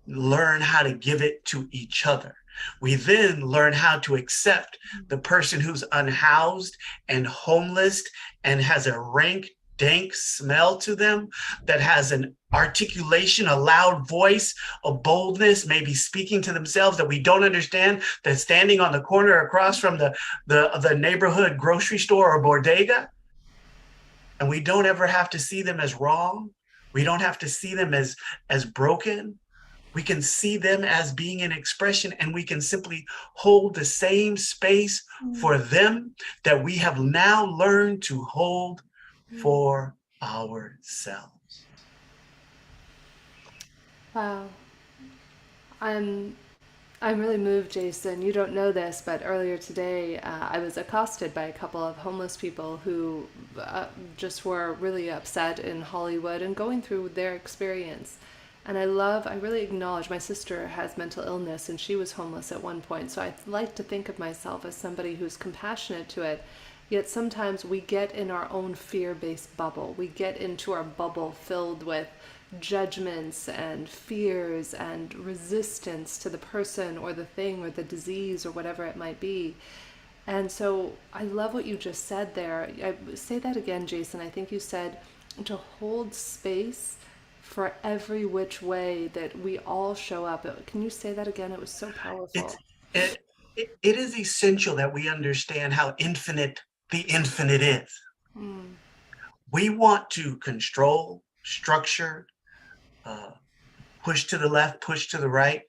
learn how to give it to each other. We then learn how to accept the person who's unhoused and homeless and has a rank, dank smell to them, that has an articulation, a loud voice, a boldness, maybe speaking to themselves that we don't understand, that's standing on the corner across from the neighborhood grocery store or bodega. And we don't ever have to see them as wrong. We don't have to see them as broken. We can see them as being an expression, and we can simply hold the same space for them that we have now learned to hold for ourselves.
Wow. I'm really moved, Jason. You don't know this, but earlier today I was accosted by a couple of homeless people who just were really upset in Hollywood and going through their experience. And I really acknowledge, my sister has mental illness and she was homeless at one point. So I like to think of myself as somebody who's compassionate to it. Yet sometimes we get in our own fear-based bubble. We get into our bubble filled with judgments and fears and resistance to the person or the thing or the disease or whatever it might be. And so I love what you just said there. Say that again, Jason. I think you said to hold space for every which way that we all show up. Can you say that again? It was so powerful.
It is essential that we understand how infinite the infinite is. We want to control, structure, push to the left, push to the right,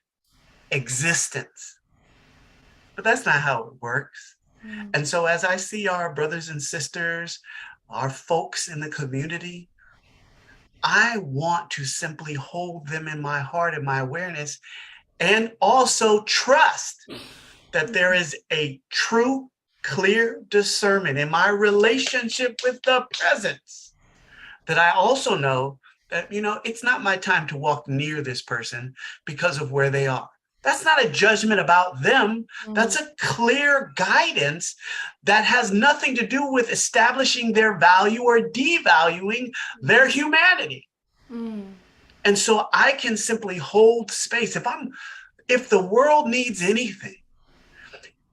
existence. But that's not how it works. And so as I see our brothers and sisters, our folks in the community, I want to simply hold them in my heart and my awareness, and also trust that there is a true, clear discernment in my relationship with the presence, that I also know that, it's not my time to walk near this person because of where they are. That's not a judgment about them. That's a clear guidance that has nothing to do with establishing their value or devaluing their humanity. And so I can simply hold space. If the world needs anything,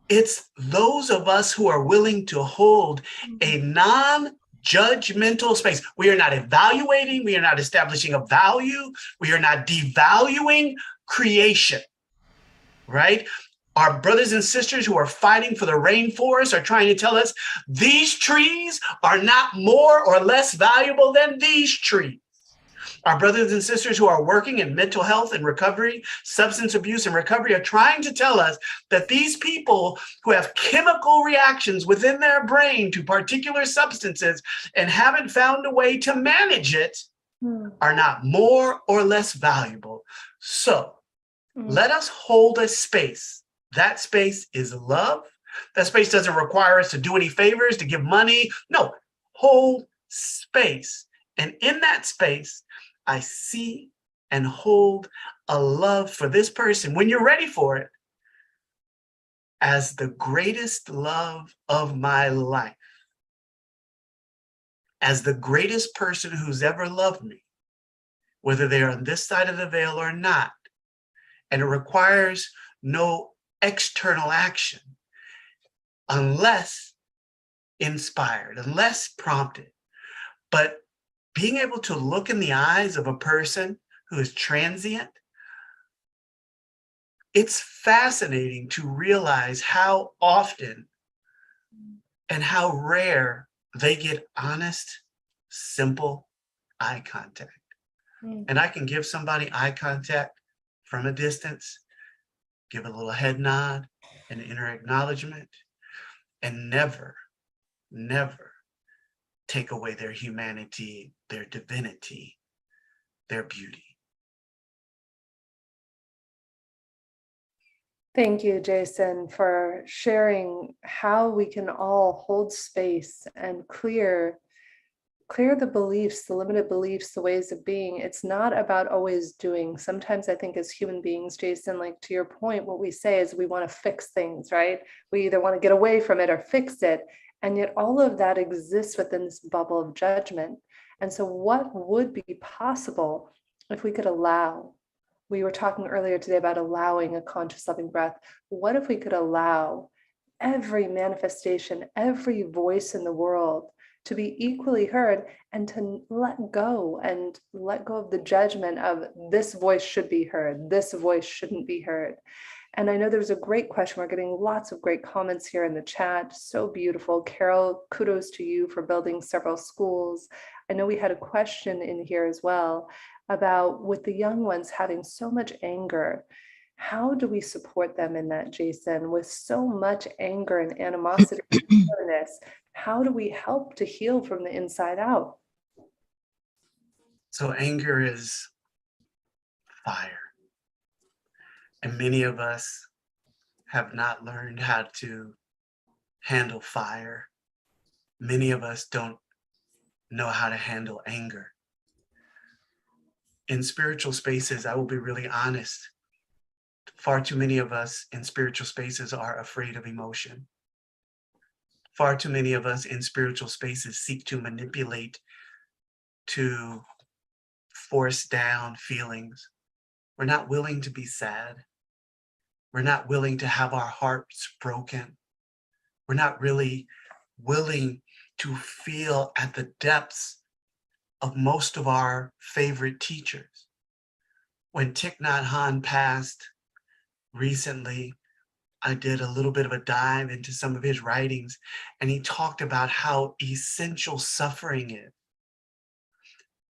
it's those of us who are willing to hold a non-judgmental space. We are not evaluating. We are not establishing a value. We are not devaluing creation, right? Our brothers and sisters who are fighting for the rainforest are trying to tell us these trees are not more or less valuable than these trees. Our brothers and sisters who are working in mental health and recovery, substance abuse and recovery are trying to tell us that these people who have chemical reactions within their brain to particular substances and haven't found a way to manage it are not more or less valuable. So let us hold a space. That space is love. That space doesn't require us to do any favors, to give money. No, hold space. And in that space, I see and hold a love for this person, when you're ready for it, as the greatest love of my life, as the greatest person who's ever loved me, whether they're on this side of the veil or not. And it requires no external action unless inspired, unless prompted. But being able to look in the eyes of a person who is transient, it's fascinating to realize how often and how rare they get honest, simple eye contact. And I can give somebody eye contact from a distance, give a little head nod, an inner acknowledgement, and never, never take away their humanity, their divinity, their beauty.
Thank you, Jason, for sharing how we can all hold space and clear the beliefs, the limited beliefs, the ways of being. It's not about always doing. Sometimes I think as human beings, Jason, like to your point, what we say is we want to fix things, right? We either want to get away from it or fix it. And yet all of that exists within this bubble of judgment. And so what would be possible if we could allow? We were talking earlier today about allowing a conscious loving breath. What if we could allow every manifestation, every voice in the world to be equally heard, and to let go of the judgment of this voice should be heard, this voice shouldn't be heard. And I know there was a great question. We're getting lots of great comments here in the chat. So beautiful. Carol, kudos to you for building several schools. I know we had a question in here as well about, with the young ones having so much anger, how do we support them in that, Jason? With so much anger and animosity and bitterness, how do we help to heal from the inside out?
So anger is fire. And many of us have not learned how to handle fire. Many of us don't know how to handle anger. In spiritual spaces, I will be really honest, far too many of us in spiritual spaces are afraid of emotion. Far too many of us in spiritual spaces seek to manipulate, to force down feelings. We're not willing to be sad. We're not willing to have our hearts broken. We're not really willing to feel at the depths of most of our favorite teachers. When Thich Nhat Hanh passed recently, I did a little bit of a dive into some of his writings, and he talked about how essential suffering is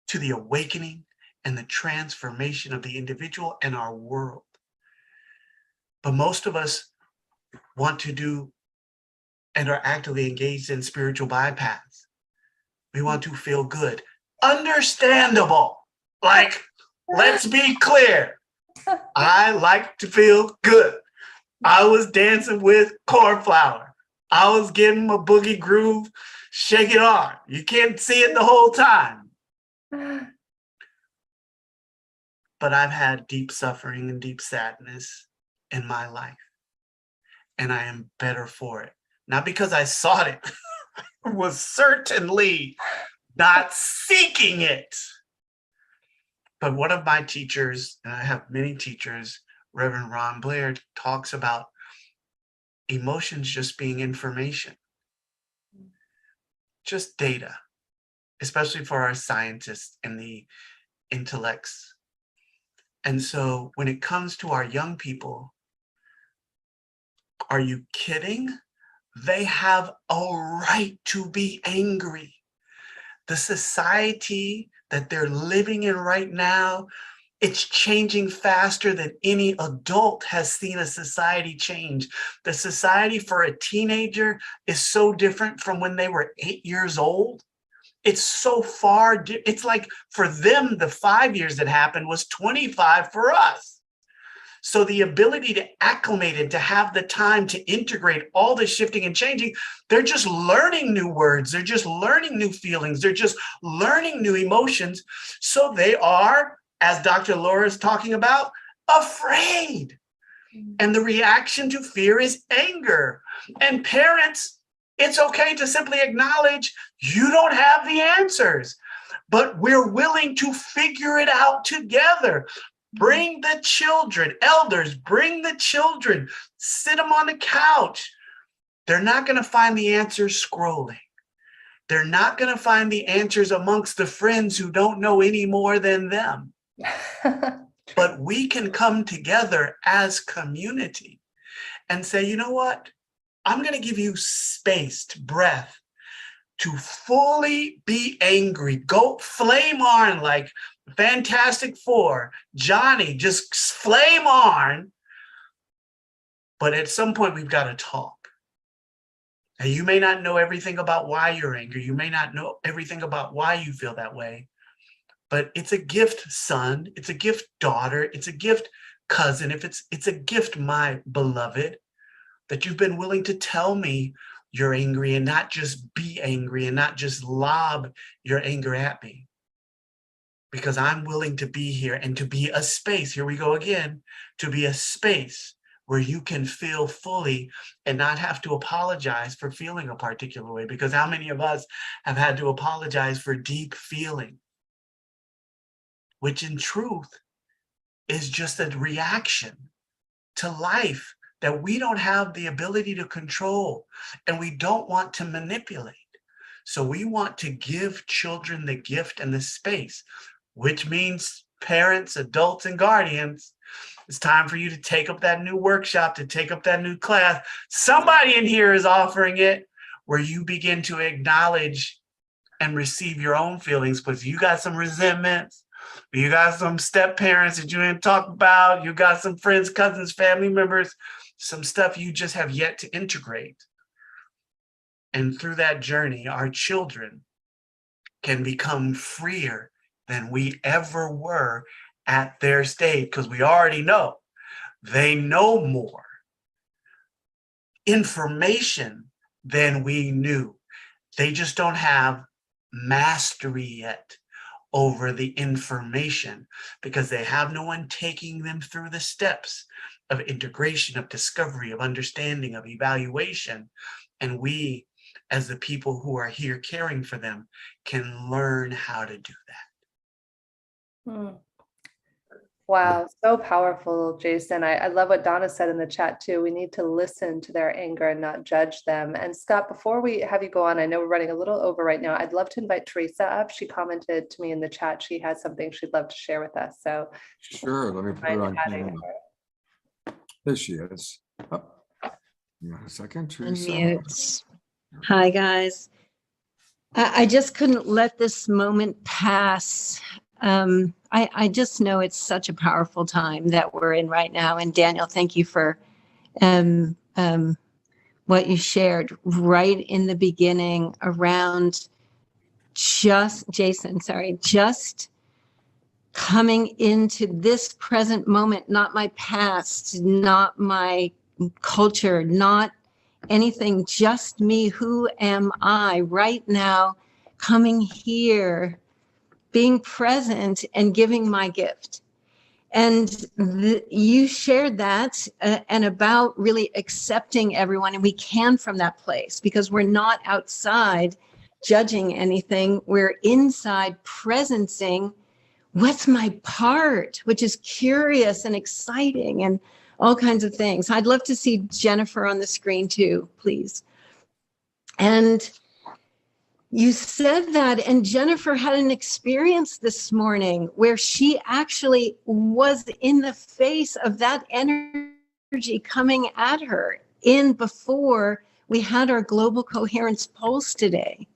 to the awakening and the transformation of the individual and our world. But most of us want to do and are actively engaged in spiritual bypass. We want to feel good. Understandable. Like, let's be clear. I like to feel good. I was dancing with Cornflower. I was getting my boogie groove, shake it on. You can't see it the whole time. But I've had deep suffering and deep sadness in my life. And I am better for it. Not because I sought it. I was certainly not seeking it. But one of my teachers, and I have many teachers, Reverend Ron Blair, talks about emotions just being information, just data, especially for our scientists and the intellects. And so when it comes to our young people, are you kidding? They have a right to be angry. The society that they're living in right now, it's changing faster than any adult has seen a society change. The society for a teenager is so different from when they were 8 years old. It's so far, it's like for them, the 5 years that happened was 25 for us. So the ability to acclimate and to have the time to integrate all the shifting and changing, they're just learning new words. They're just learning new feelings. They're just learning new emotions. So they are, as Dr. Laura is talking about, afraid. And the reaction to fear is anger. And parents, it's okay to simply acknowledge you don't have the answers, but we're willing to figure it out together. Bring the children, elders, bring the children, sit them on the couch. They're not going to find the answers scrolling. They're not going to find the answers amongst the friends who don't know any more than them. But we can come together as community and say, you know what? I'm going to give you spaced breath to fully be angry. Go flame on like Fantastic Four. Johnny, just flame on. But at some point, we've got to talk. And you may not know everything about why you're angry. You may not know everything about why you feel that way. But it's a gift, son. It's a gift, daughter. It's a gift, cousin. If it's a gift, my beloved, that you've been willing to tell me you're angry and not just be angry and not just lob your anger at me. Because I'm willing to be here and to be a space, here we go again, to be a space where you can feel fully and not have to apologize for feeling a particular way. Because how many of us have had to apologize for deep feeling, which in truth is just a reaction to life that we don't have the ability to control and we don't want to manipulate. So we want to give children the gift and the space, which means parents, adults, and guardians, it's time for you to take up that new workshop, to take up that new class. Somebody in here is offering it where you begin to acknowledge and receive your own feelings, because you got some resentments, you got some step parents that you didn't talk about, you got some friends, cousins, family members, some stuff you just have yet to integrate. And through that journey, our children can become freer than we ever were at their stage, because we already know they know more information than we knew. They just don't have mastery yet over the information because they have no one taking them through the steps of integration, of discovery, of understanding, of evaluation. And we, as the people who are here caring for them, can learn how to do that.
Wow, so powerful, Jason. I love what Donna said in the chat too. We need to listen to their anger and not judge them. And Scott, before we have you go on, I know we're running a little over right now. I'd love to invite Teresa up. She commented to me in the chat. She has something she'd love to share with us. So
sure, let me put her on camera. There she is. Oh, you want a second, Teresa?
Unmute. Hi, guys. I just couldn't let this moment pass. I just know it's such a powerful time that we're in right now. And Daniel, thank you for what you shared right in the beginning around just coming into this present moment, not my past, not my culture, not anything, just me. Who am I right now, coming here, being present and giving my gift. And you shared that and about really accepting everyone. And we can from that place because we're not outside judging anything. We're inside presencing what's my part, which is curious and exciting and all kinds of things. I'd love to see Jennifer on the screen too, please. And you said that, and Jennifer had an experience this morning where she actually was in the face of that energy coming at her before we had our Global Coherence Pulse today.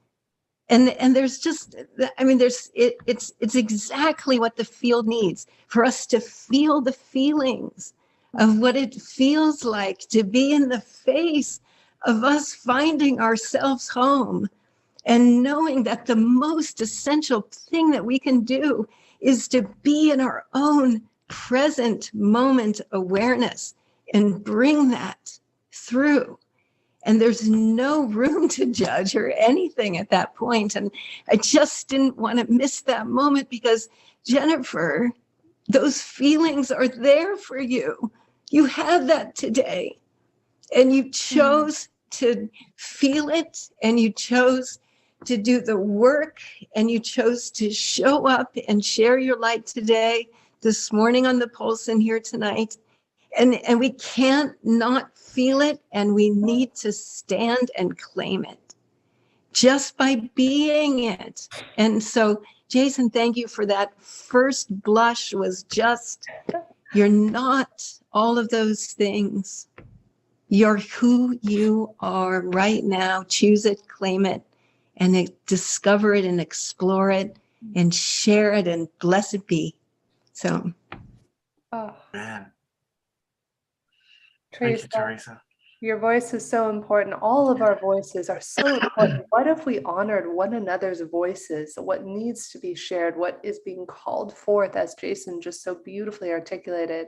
And there's just, I mean, it's exactly what the field needs, for us to feel the feelings of what it feels like to be in the face of us finding ourselves home, and knowing that the most essential thing that we can do is to be in our own present moment awareness and bring that through. And there's no room to judge or anything at that point. And I just didn't want to miss that moment, because Jennifer, those feelings are there for you. You had that today, and you chose to feel it, and you chose to do the work, and you chose to show up and share your light today, this morning on the Pulse and here tonight. And we can't not feel it, and we need to stand and claim it just by being it. And so, Jason, thank you for that. First blush was just, you're not all of those things. You're who you are right now. Choose it, claim it, and discover it and explore it and share it, and blessed be. So.
Oh,
Man.
Teresa,
Thank you, Teresa.
your voice is so important. All of our voices are so important. What if we honored one another's voices, what needs to be shared, what is being called forth, as Jason just so beautifully articulated,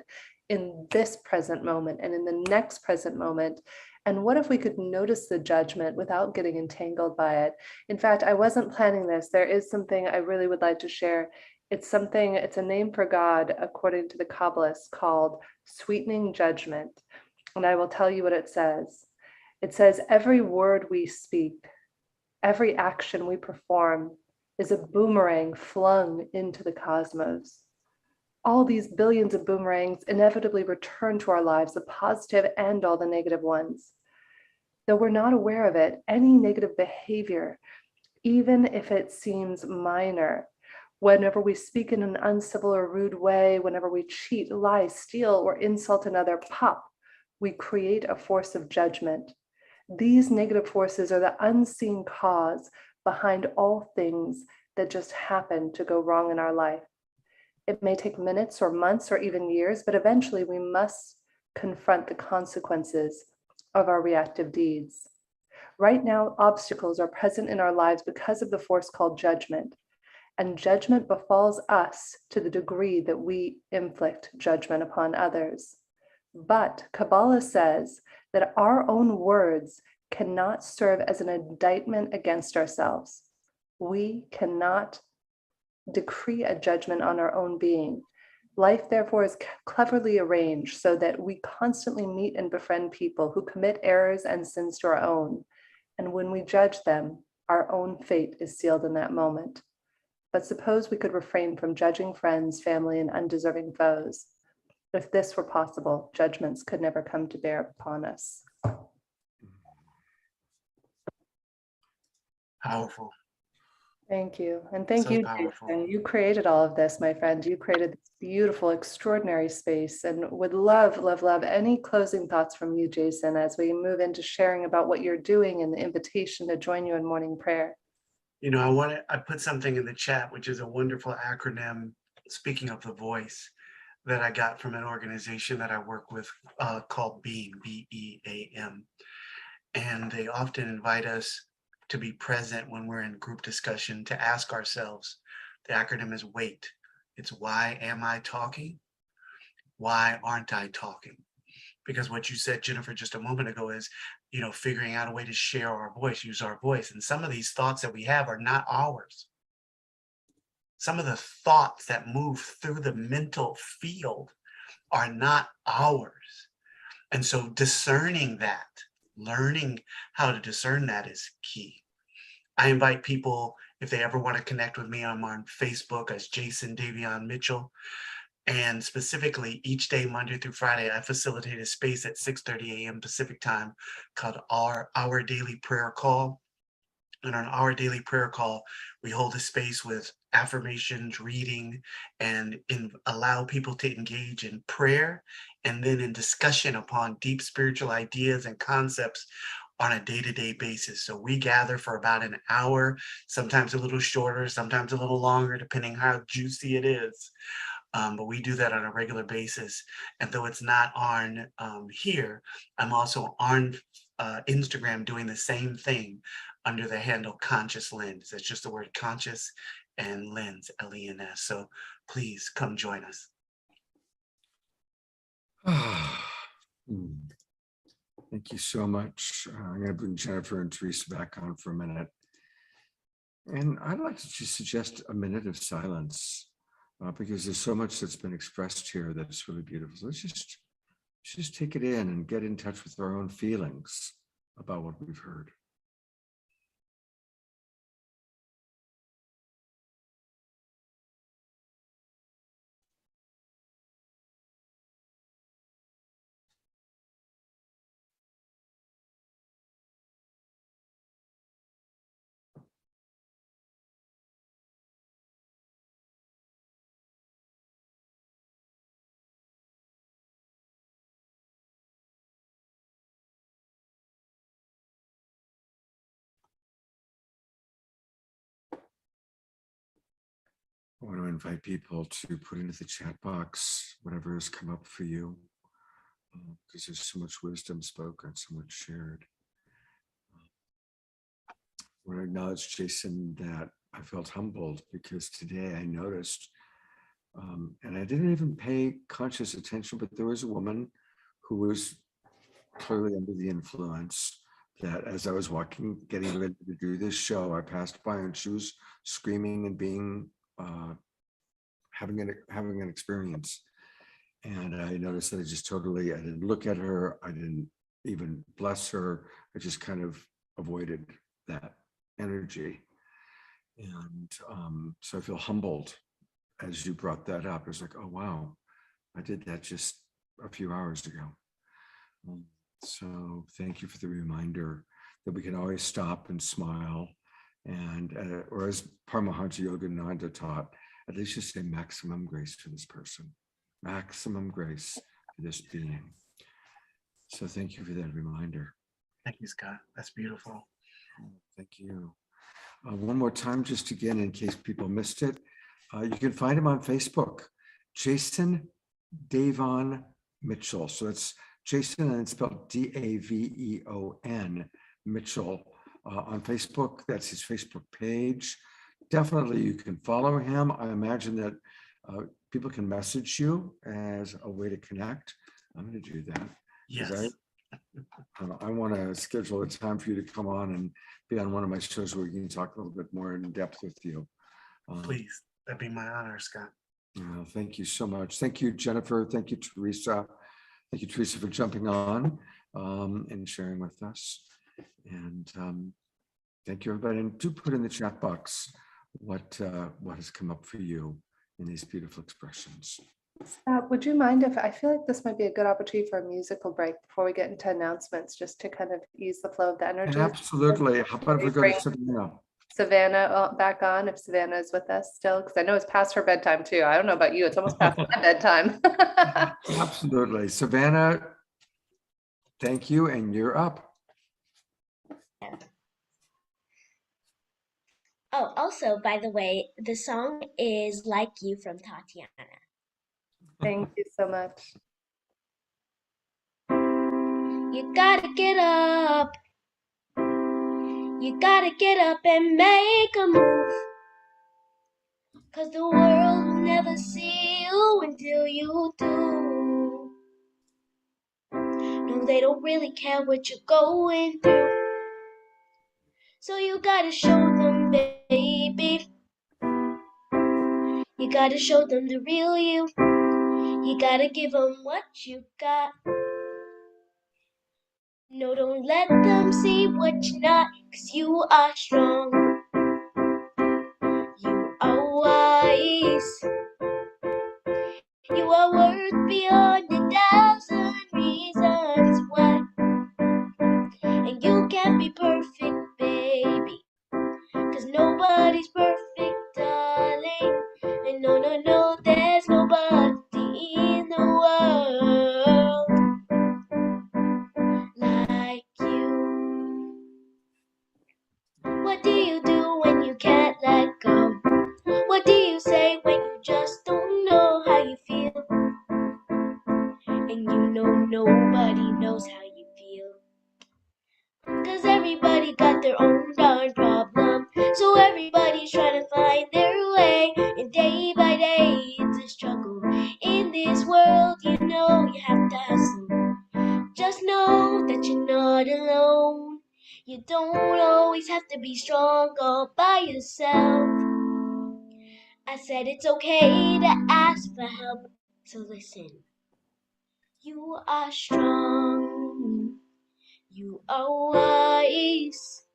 in this present moment and in the next present moment? And what if we could notice the judgment without getting entangled by it? In fact, I wasn't planning this. There is something I really would like to share. It's a name for God, according to the Kabbalists, called sweetening judgment. And I will tell you what it says. It says, every word we speak, every action we perform is a boomerang flung into the cosmos. All these billions of boomerangs inevitably return to our lives, the positive and all the negative ones. Though we're not aware of it, any negative behavior, even if it seems minor, whenever we speak in an uncivil or rude way, whenever we cheat, lie, steal, or insult another, we create a force of judgment. These negative forces are the unseen cause behind all things that just happen to go wrong in our life. It may take minutes or months or even years, but eventually we must confront the consequences of our reactive deeds. Right now, obstacles are present in our lives because of the force called judgment, and judgment befalls us to the degree that we inflict judgment upon others. But Kabbalah says that our own words cannot serve as an indictment against ourselves. We cannot decree a judgment on our own being. Life, therefore, is cleverly arranged so that we constantly meet and befriend people who commit errors and sins to our own. And when we judge them, our own fate is sealed in that moment. But suppose we could refrain from judging friends, family, and undeserving foes. If this were possible, judgments could never come to bear upon us.
Powerful.
Thank you. And thank
So
you,
powerful.
Jason. You created all of this, my friend. You created this beautiful, extraordinary space, and would love, love, love any closing thoughts from you, Jason, as we move into sharing about what you're doing and the invitation to join you in morning prayer.
You know, I put something in the chat, which is a wonderful acronym, speaking of the voice, that I got from an organization that I work with called BEAM, B-E-A-M. And they often invite us to be present when we're in group discussion, to ask ourselves, the acronym is WAIT. It's why am I talking? Why aren't I talking? Because what you said, Jennifer, just a moment ago is, you know, figuring out a way to share our voice, use our voice. And some of these thoughts that we have are not ours. Some of the thoughts that move through the mental field are not ours. And so discerning that, learning how to discern that is key. I invite people If they ever want to connect with me, I'm on Facebook as Jason Davion Mitchell. And specifically, each day, Monday through Friday, I facilitate a space at 6:30 a.m. Pacific time called our Daily Prayer Call. And on our daily prayer call, we hold a space with affirmations, reading, and allow people to engage in prayer and then in discussion upon deep spiritual ideas and concepts on a day-to-day basis. So we gather for about an hour, sometimes a little shorter, sometimes a little longer, depending how juicy it is. But we do that on a regular basis. And though it's not on here, I'm also on Instagram doing the same thing under the handle Conscious Lens. That's just the word conscious and lens, L-E-N-S. So please come join us.
Thank you so much. I'm going to bring Jennifer and Teresa back on for a minute. And I'd like to just suggest a minute of silence because there's so much that's been expressed here that's really beautiful. So let's just take it in and get in touch with our own feelings about what we've heard. I want to invite people to put into the chat box whatever has come up for you, because there's so much wisdom spoken, so much shared. I want to acknowledge, Jason, that I felt humbled because today I noticed, and I didn't even pay conscious attention, but there was a woman who was clearly under the influence that as I was walking, getting ready to do this show, I passed by and she was screaming and being having an experience, and I noticed that I didn't look at her, I didn't even bless her, I just kind of avoided that energy, and so I feel humbled as you brought that up. It's like, oh wow, I did that just a few hours ago. So thank you for the reminder that we can always stop and smile. And, or as Paramahansa Yogananda taught, at least just say maximum grace to this person, maximum grace to this being. So thank you for that reminder.
Thank you, Scott. That's beautiful.
Thank you. One more time, just again, in case people missed it, you can find him on Facebook, Jason Davion Mitchell. So it's Jason and it's spelled D-A-V-E-O-N Mitchell. On Facebook, that's his Facebook page. Definitely you can follow him. I imagine that people can message you as a way to connect. I'm going to do that.
Yes.
I want to schedule a time for you to come on and be on one of my shows where we can talk a little bit more in depth with you.
Please, that'd be my honor, Scott.
Thank you so much. Thank you, Jennifer. Thank you, Teresa. Thank you, Teresa, for jumping on and sharing with us. And thank you, everybody. And do put in the chat box what has come up for you in these beautiful expressions.
Would you mind if I feel like this might be a good opportunity for a musical break before we get into announcements, just to kind of ease the flow of the energy?
Absolutely. How about if we go to Savannah?
Savannah back on, if Savannah is with us still, because I know it's past her bedtime too. I don't know about you, it's almost past my bedtime.
Absolutely. Savannah, thank you, and you're up.
Oh, also, by the way, the song is Like You from Tatiana.
Thank you so much.
You gotta get up. You gotta get up and make a move. 'Cause the world will never see you until you do. No, they don't really care what you're going through. So you gotta show them, baby. You gotta show them the real you. You gotta give them what you got. No, don't let them see what you're not, 'cause you are strong. are worth beyond 1,000 reasons why. And you can't be perfect, baby, 'cause nobody's perfect, darling. And no, no, no, there's nobody in the world like you. What do you do when you can't let go? What do you say when you just don't know how you feel? And you know nobody knows how you feel, 'cause everybody got their own darn problem. So everybody's trying to find their way, and day by day it's a struggle. In this world, you know you have to hustle. Just know that you're not alone. You don't always have to be strong all by yourself. I said it's okay to ask for help, so listen. You are strong, you are wise,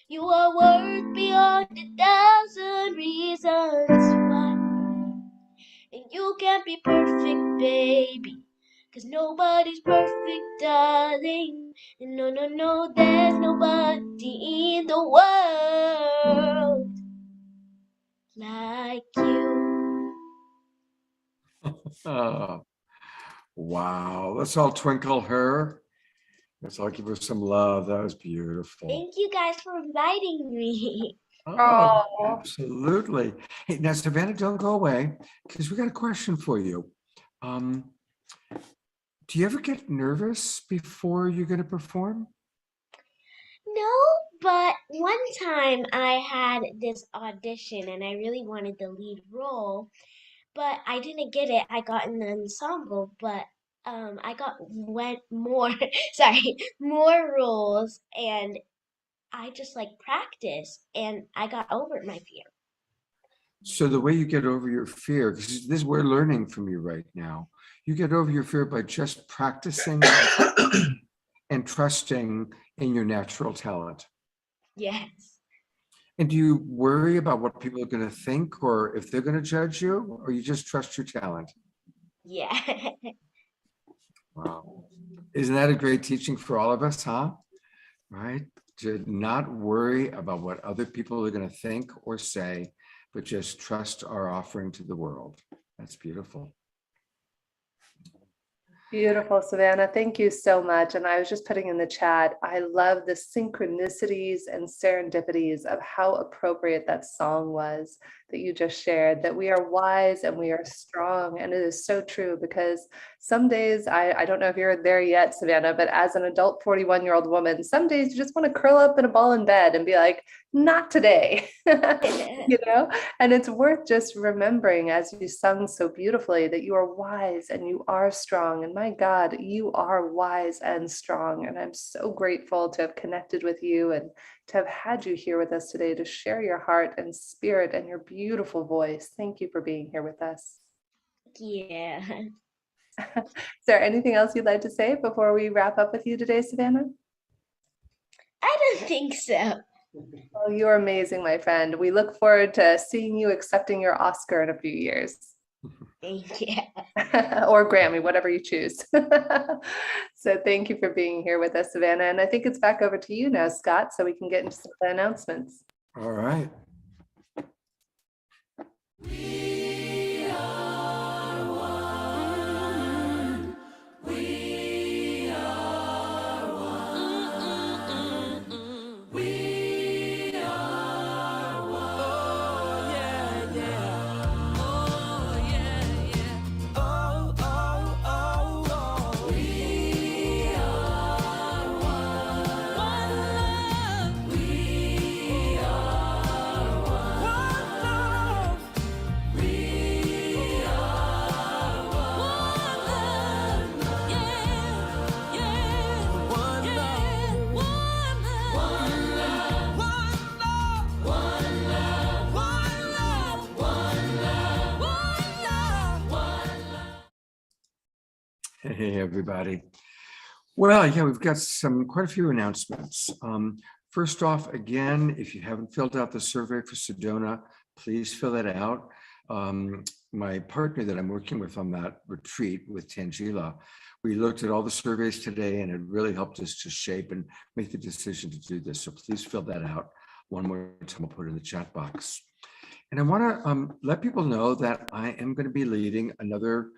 you are worth beyond 1,000 reasons why. And you can't be perfect, baby, 'cause nobody's perfect, darling. And no, no, no, there's nobody in the world like you.
Oh, wow. Let's all twinkle her. Let's all give her some love. That was beautiful.
Thank you guys for inviting me.
Oh, absolutely. Hey, now, Savannah, don't go away, because we got a question for you. Do you ever get nervous before you're going to perform?
No, but one time I had this audition and I really wanted the lead role, but I didn't get it. I got an ensemble, but went more more roles, and I just like practiced and I got over my fear.
So the way you get over your fear, because this we're learning from you right now, you get over your fear by just practicing and trusting in your natural talent.
Yes.
And do you worry about what people are going to think, or if they're going to judge you, or you just trust your talent?
Yeah.
Wow. Isn't that a great teaching for all of us, huh? Right? To not worry about what other people are going to think or say, but just trust our offering to the world. That's beautiful.
Beautiful, Savannah. Thank you so much. And I was just putting in the chat, I love the synchronicities and serendipities of how appropriate that song was that you just shared, that we are wise and we are strong. And it is so true, because some days, I don't know if you're there yet, Savannah, but as an adult 41-year-old woman, some days you just want to curl up in a ball in bed and be like, not today, you know? And it's worth just remembering, as you sung so beautifully, that you are wise and you are strong. And my God, you are wise and strong. And I'm so grateful to have connected with you and to have had you here with us today to share your heart and spirit and your beautiful voice. Thank you for being here with us.
Yeah.
Is there anything else you'd like to say before we wrap up with you today, Savannah?
I don't think so.
Well, you're amazing, my friend. We look forward to seeing you accepting your Oscar in a few years.
Thank you.
Or Grammy, whatever you choose. So thank you for being here with us, Savannah. And I think it's back over to you now, Scott, so we can get into some of the announcements.
All right. Hey, everybody. Well, yeah, we've got quite a few announcements. First off, again, if you haven't filled out the survey for Sedona, please fill it out. my partner that I'm working with on that retreat with Tangela, we looked at all the surveys today, and it really helped us to shape and make the decision to do this. So please fill that out one more time. I'll put it in the chat box. And I want to let people know that I am going to be leading another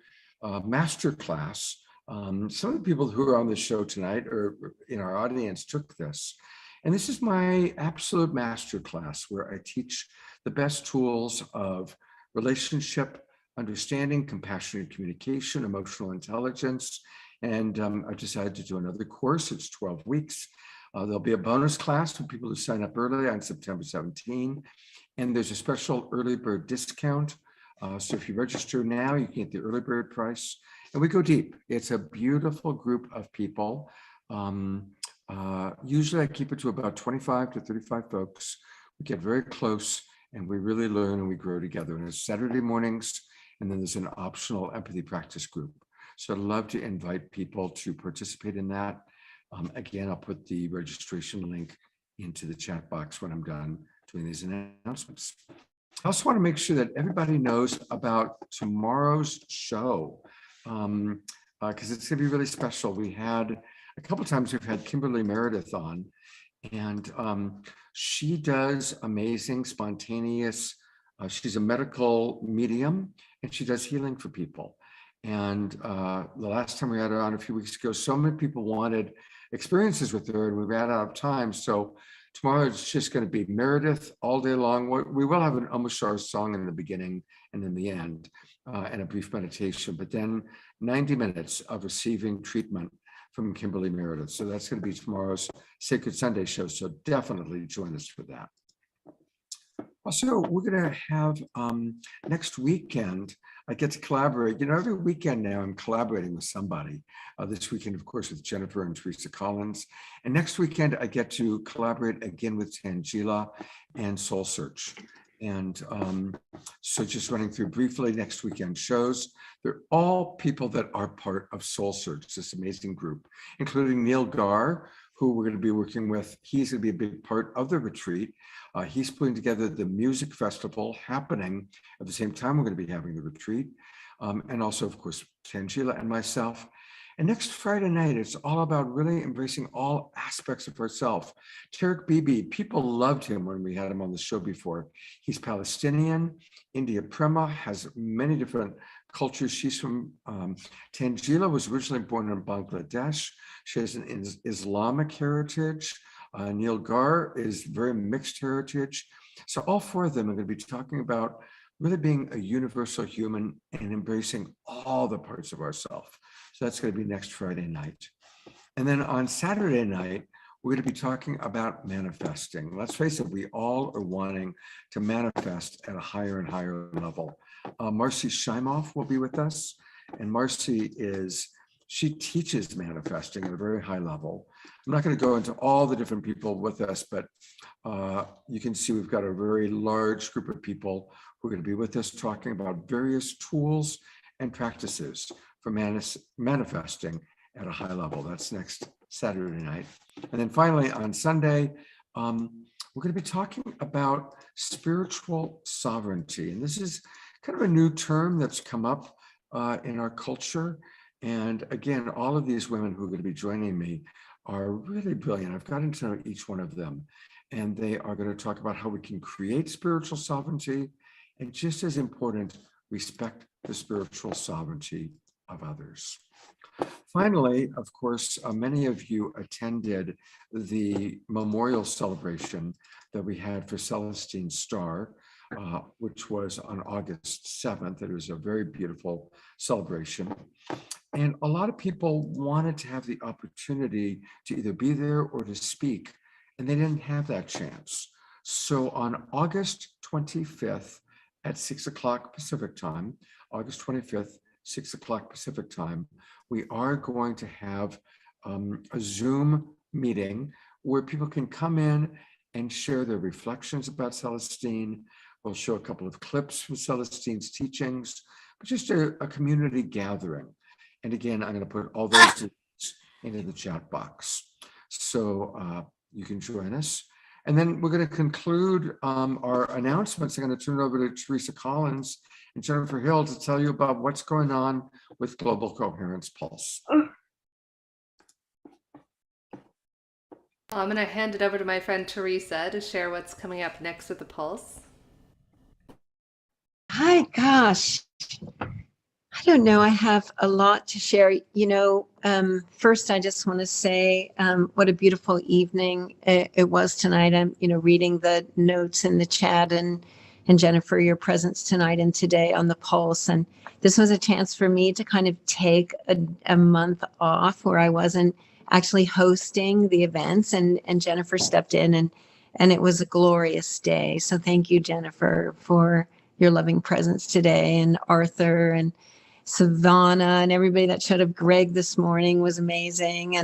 master class. Some of the people who are on the show tonight or in our audience took this. And this is my absolute master class where I teach the best tools of relationship, understanding, compassionate communication, emotional intelligence. And I've decided to do another course. It's 12 weeks. There'll be a bonus class for people who sign up early on September 17. And there's a special early bird discount. So if you register now, you can get the early bird price. And we go deep. It's a beautiful group of people. Usually I keep it to about 25 to 35 folks. We get very close and we really learn and we grow together. And it's Saturday mornings, and then there's an optional empathy practice group. So I'd love to invite people to participate in that. Again, I'll put the registration link into the chat box when I'm done doing these announcements. I also want to make sure that everybody knows about tomorrow's show, because it's going to be really special. We had a couple of times we've had Kimberly Meredith on, and she does amazing, spontaneous, she's a medical medium, and she does healing for people. And the last time we had her on a few weeks ago, so many people wanted experiences with her, and we ran out of time. So tomorrow it's just going to be Meredith all day long. We will have an Omushar song in the beginning and in the end, and a brief meditation, but then 90 minutes of receiving treatment from Kimberly Meredith. So that's going to be tomorrow's Sacred Sunday show. So definitely join us for that. Also, we're going to have next weekend, I get to collaborate. You know, every weekend now I'm collaborating with somebody. This weekend, of course, with Jennifer and Teresa Collins. And next weekend, I get to collaborate again with Tangela and Soul Search. And so just running through briefly next weekend shows. They're all people that are part of Soul Search, this amazing group, including Neil Gar, who we're going to be working with. He's going to be a big part of the retreat. He's putting together the music festival happening at the same time we're going to be having the retreat. And also, of course, Tangela and myself. And next Friday night, it's all about really embracing all aspects of ourselves. Tarek Bibi, people loved him when we had him on the show before. He's Palestinian. India Prema has many different cultures. She's from, Tangela was originally born in Bangladesh. She has an Islamic heritage. Neil Gar is very mixed heritage. So all four of them are going to be talking about really being a universal human and embracing all the parts of ourselves. So that's going to be next Friday night. And then on Saturday night, we're going to be talking about manifesting. Let's face it, we all are wanting to manifest at a higher and higher level. Marcy Shimoff will be with us. And Marcy she teaches manifesting at a very high level. I'm not going to go into all the different people with us, but you can see we've got a very large group of people who are going to be with us talking about various tools and practices for manifesting at a high level. That's next Saturday night. And then finally on Sunday, we're going to be talking about spiritual sovereignty. And this is kind of a new term that's come up in our culture. And again, all of these women who are going to be joining me are really brilliant. I've gotten to know each one of them, and they are going to talk about how we can create spiritual sovereignty, and just as important, respect the spiritual sovereignty of others. Finally, of course, many of you attended the memorial celebration that we had for Celestine Starr, which was on August 7th. It was a very beautiful celebration. And a lot of people wanted to have the opportunity to either be there or to speak, and they didn't have that chance. So on August 25th at 6 o'clock Pacific time, August 25th, 6 o'clock Pacific time, we are going to have a Zoom meeting where people can come in and share their reflections about Celestine. We'll show a couple of clips from Celestine's teachings, but just a community gathering. And again, I'm going to put all those into the chat box. So you can join us. And then we're going to conclude our announcements. I'm going to turn it over to Teresa Collins and Jennifer Hill to tell you about what's going on with Global Coherence Pulse.
I'm going to hand it over to my friend Teresa to share what's coming up next with the Pulse.
Hi, gosh. I don't know. I have a lot to share. First, I just want to say what a beautiful evening it was tonight. I'm, reading the notes in the chat, and Jennifer, your presence tonight and today on the Pulse. And this was a chance for me to kind of take a month off where I wasn't actually hosting the events, and Jennifer stepped in, and it was a glorious day. So thank you, Jennifer, for your loving presence today, and Arthur and Savannah and everybody that showed up. Greg this morning was amazing.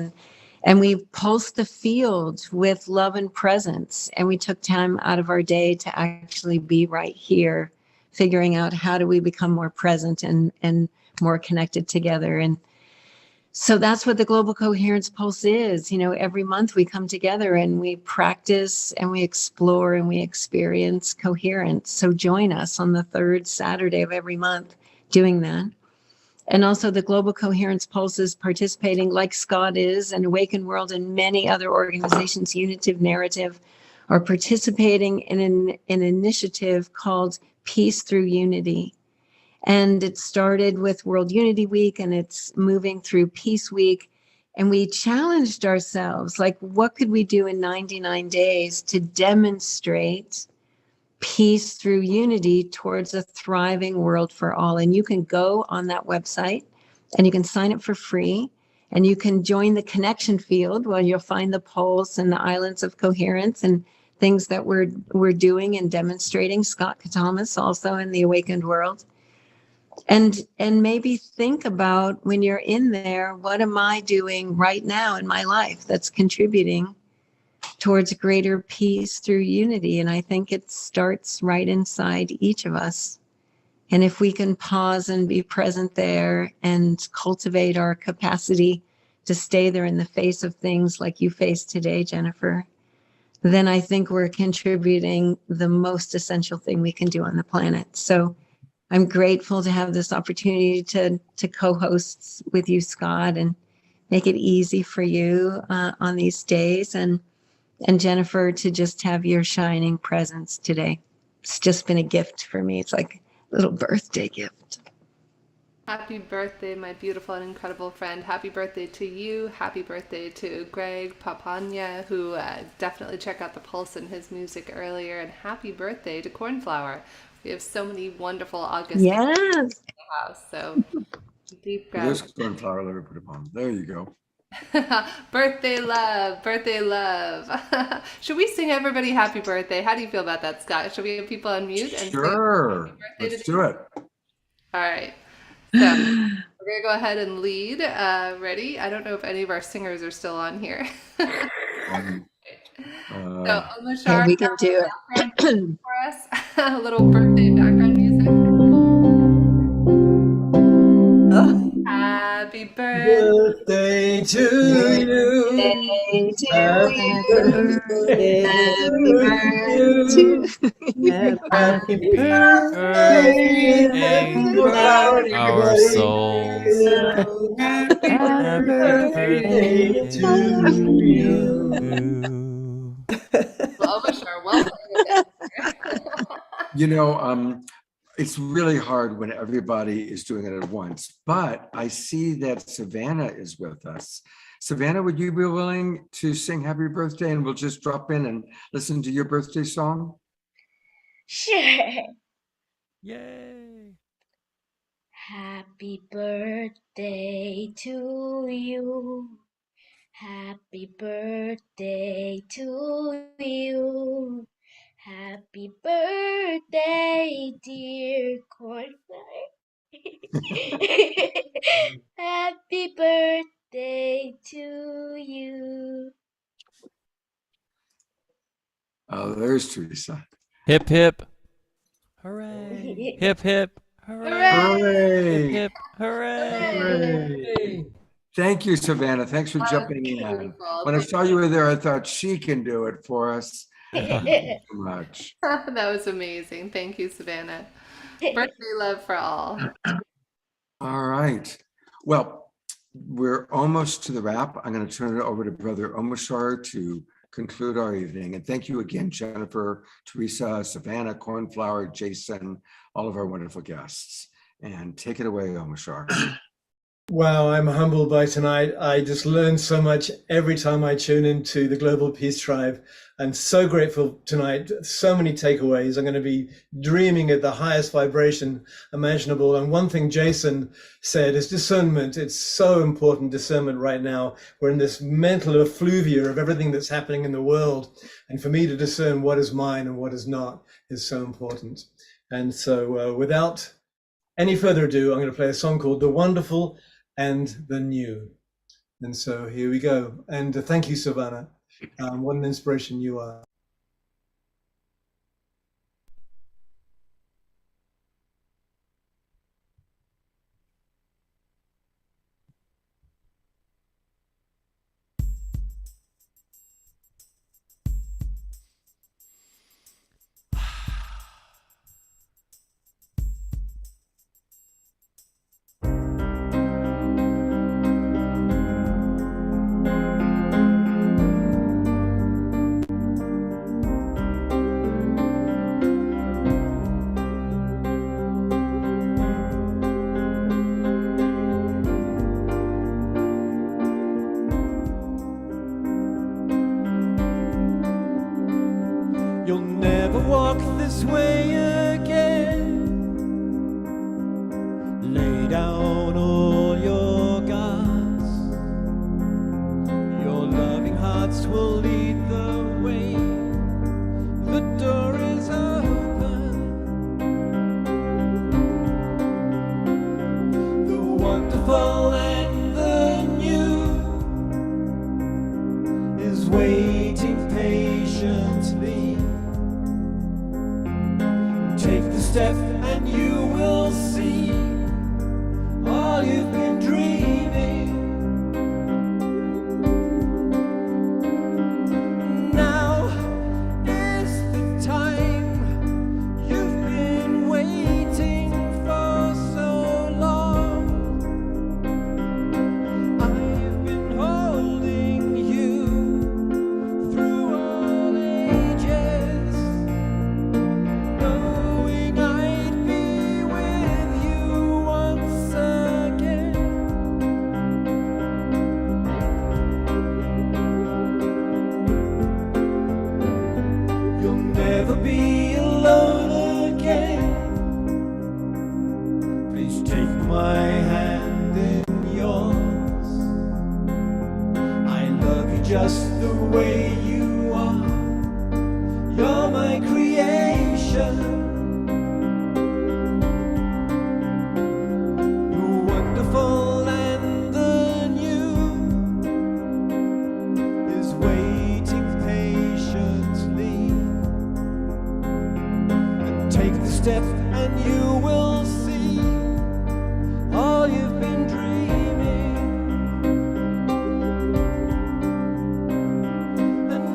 And we pulsed the field with love and presence. And we took time out of our day to actually be right here, figuring out how do we become more present and more connected together. And so that's what the Global Coherence Pulse is. Every month we come together and we practice and we explore and we experience coherence. So join us on the third Saturday of every month doing that. And also the Global Coherence Pulse is participating, like Scott is, and Awakened World and many other organizations, Unitive Narrative, are participating in an initiative called Peace Through Unity. And it started with World Unity Week, and it's moving through Peace Week. And we challenged ourselves, like, what could we do in 99 days to demonstrate peace through unity towards a thriving world for all? And you can go on that website and you can sign up for free, and you can join the connection field where you'll find the Pulse and the Islands of Coherence and things that we're doing and demonstrating. Scott Catamas also in the Awakened World. And maybe think about, when you're in there, what am I doing right now in my life that's contributing towards greater peace through unity? And I think it starts right inside each of us. And if we can pause and be present there and cultivate our capacity to stay there in the face of things like you faced today, Jennifer, then I think we're contributing the most essential thing we can do on the planet. So I'm grateful to have this opportunity to co-host with you, Scott, and make it easy for you on these days. And Jennifer, to just have your shining presence today. It's just been a gift for me. It's like a little birthday gift.
Happy birthday, my beautiful and incredible friend. Happy birthday to you. Happy birthday to Greg Papanya, who definitely checked out the Pulse and his music earlier. And happy birthday to Cornflower. We have so many wonderful August
Yes.
in the house. So deep
There's
breath.
Cornflower. Let me put it on. There you go.
Birthday love, birthday love. Should we sing everybody happy birthday? How do you feel about that, Scott? Should we have people unmute and
Sure.
sing
Let's do it.
All right. So we're gonna go ahead and lead. Ready? I don't know if any of our singers are still on here. So
Yeah, we can do it.
For us, a little birthday background music. Happy birthday
to you.
Happy birthday to you.
Happy
birthday, our souls.
Happy birthday to you.
Well, sure. Well,
it's really hard when everybody is doing it at once, but I see that Savannah is with us. Savannah, would you be willing to sing happy birthday, and we'll just drop in and listen to your birthday song?
Sure.
Yay.
Happy birthday to you. Happy birthday to you. Happy birthday, dear Cornflower. Happy birthday to you.
Oh, there's Teresa.
Hip, hip. Hooray. Hip, hip. Hooray.
Hooray.
Hip, hip. Hooray.
Thank you, Savannah. Thanks for jumping in.
beautiful.
When I saw you were there, I thought she can do it for us. Thank you so much.
That was amazing. Thank you, Savannah. Birthday love for all.
All right. Well, we're almost to the wrap. I'm going to turn it over to Brother Omashar to conclude our evening. And thank you again, Jennifer, Teresa, Savannah, Cornflower, Jason, all of our wonderful guests. And take it away, Omashar.
Wow, I'm humbled by tonight. I just learn so much every time I tune into the Global Peace Tribe. I'm so grateful tonight. So many takeaways. I'm going to be dreaming at the highest vibration imaginable. And one thing Jason said is discernment. It's so important, discernment right now. We're in this mental effluvia of everything that's happening in the world. And for me to discern what is mine and what is not is so important. And so without any further ado, I'm going to play a song called The Wonderful and the New. And so here we go. And thank you, Savannah. What an inspiration you are.
You'll never walk this way again. Lay down all your guards. Your loving hearts will lead the way. The door is open. The wonderful and the new is waiting patiently. Take the step and you will see all you've been dreaming. Now is the time you've been waiting for so long. I've been holding you through all ages, knowing I'd be with you once again. You'll never be alone again. Please take my hand in yours. I love you just the way you are. You're my creation. The wonderful and the new is waiting patiently. And take the step and you will see all you've been dreaming. And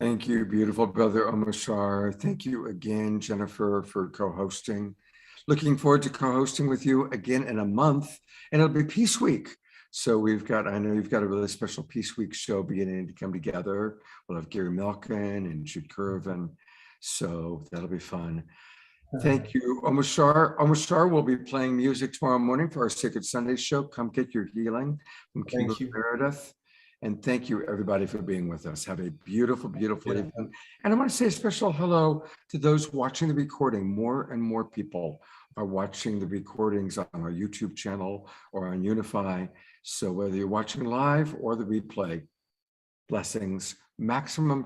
Thank you, beautiful brother Omashar. Thank you again, Jennifer, for co-hosting. Looking forward to co-hosting with you again in a month, and it'll be Peace Week. So I know you've got a really special Peace Week show beginning to come together. We'll have Gary Milken and Jude Curvin. So that'll be fun. Thank you, Omashar. Omashar will be playing music tomorrow morning for our Sacred Sunday show. Come get your healing from King Meredith. And thank you, everybody, for being with us. Have a beautiful, beautiful evening. And I want to say a special hello to those watching the recording. More and more people are watching the recordings on our YouTube channel or on Unify. So whether you're watching live or the replay, blessings, maximum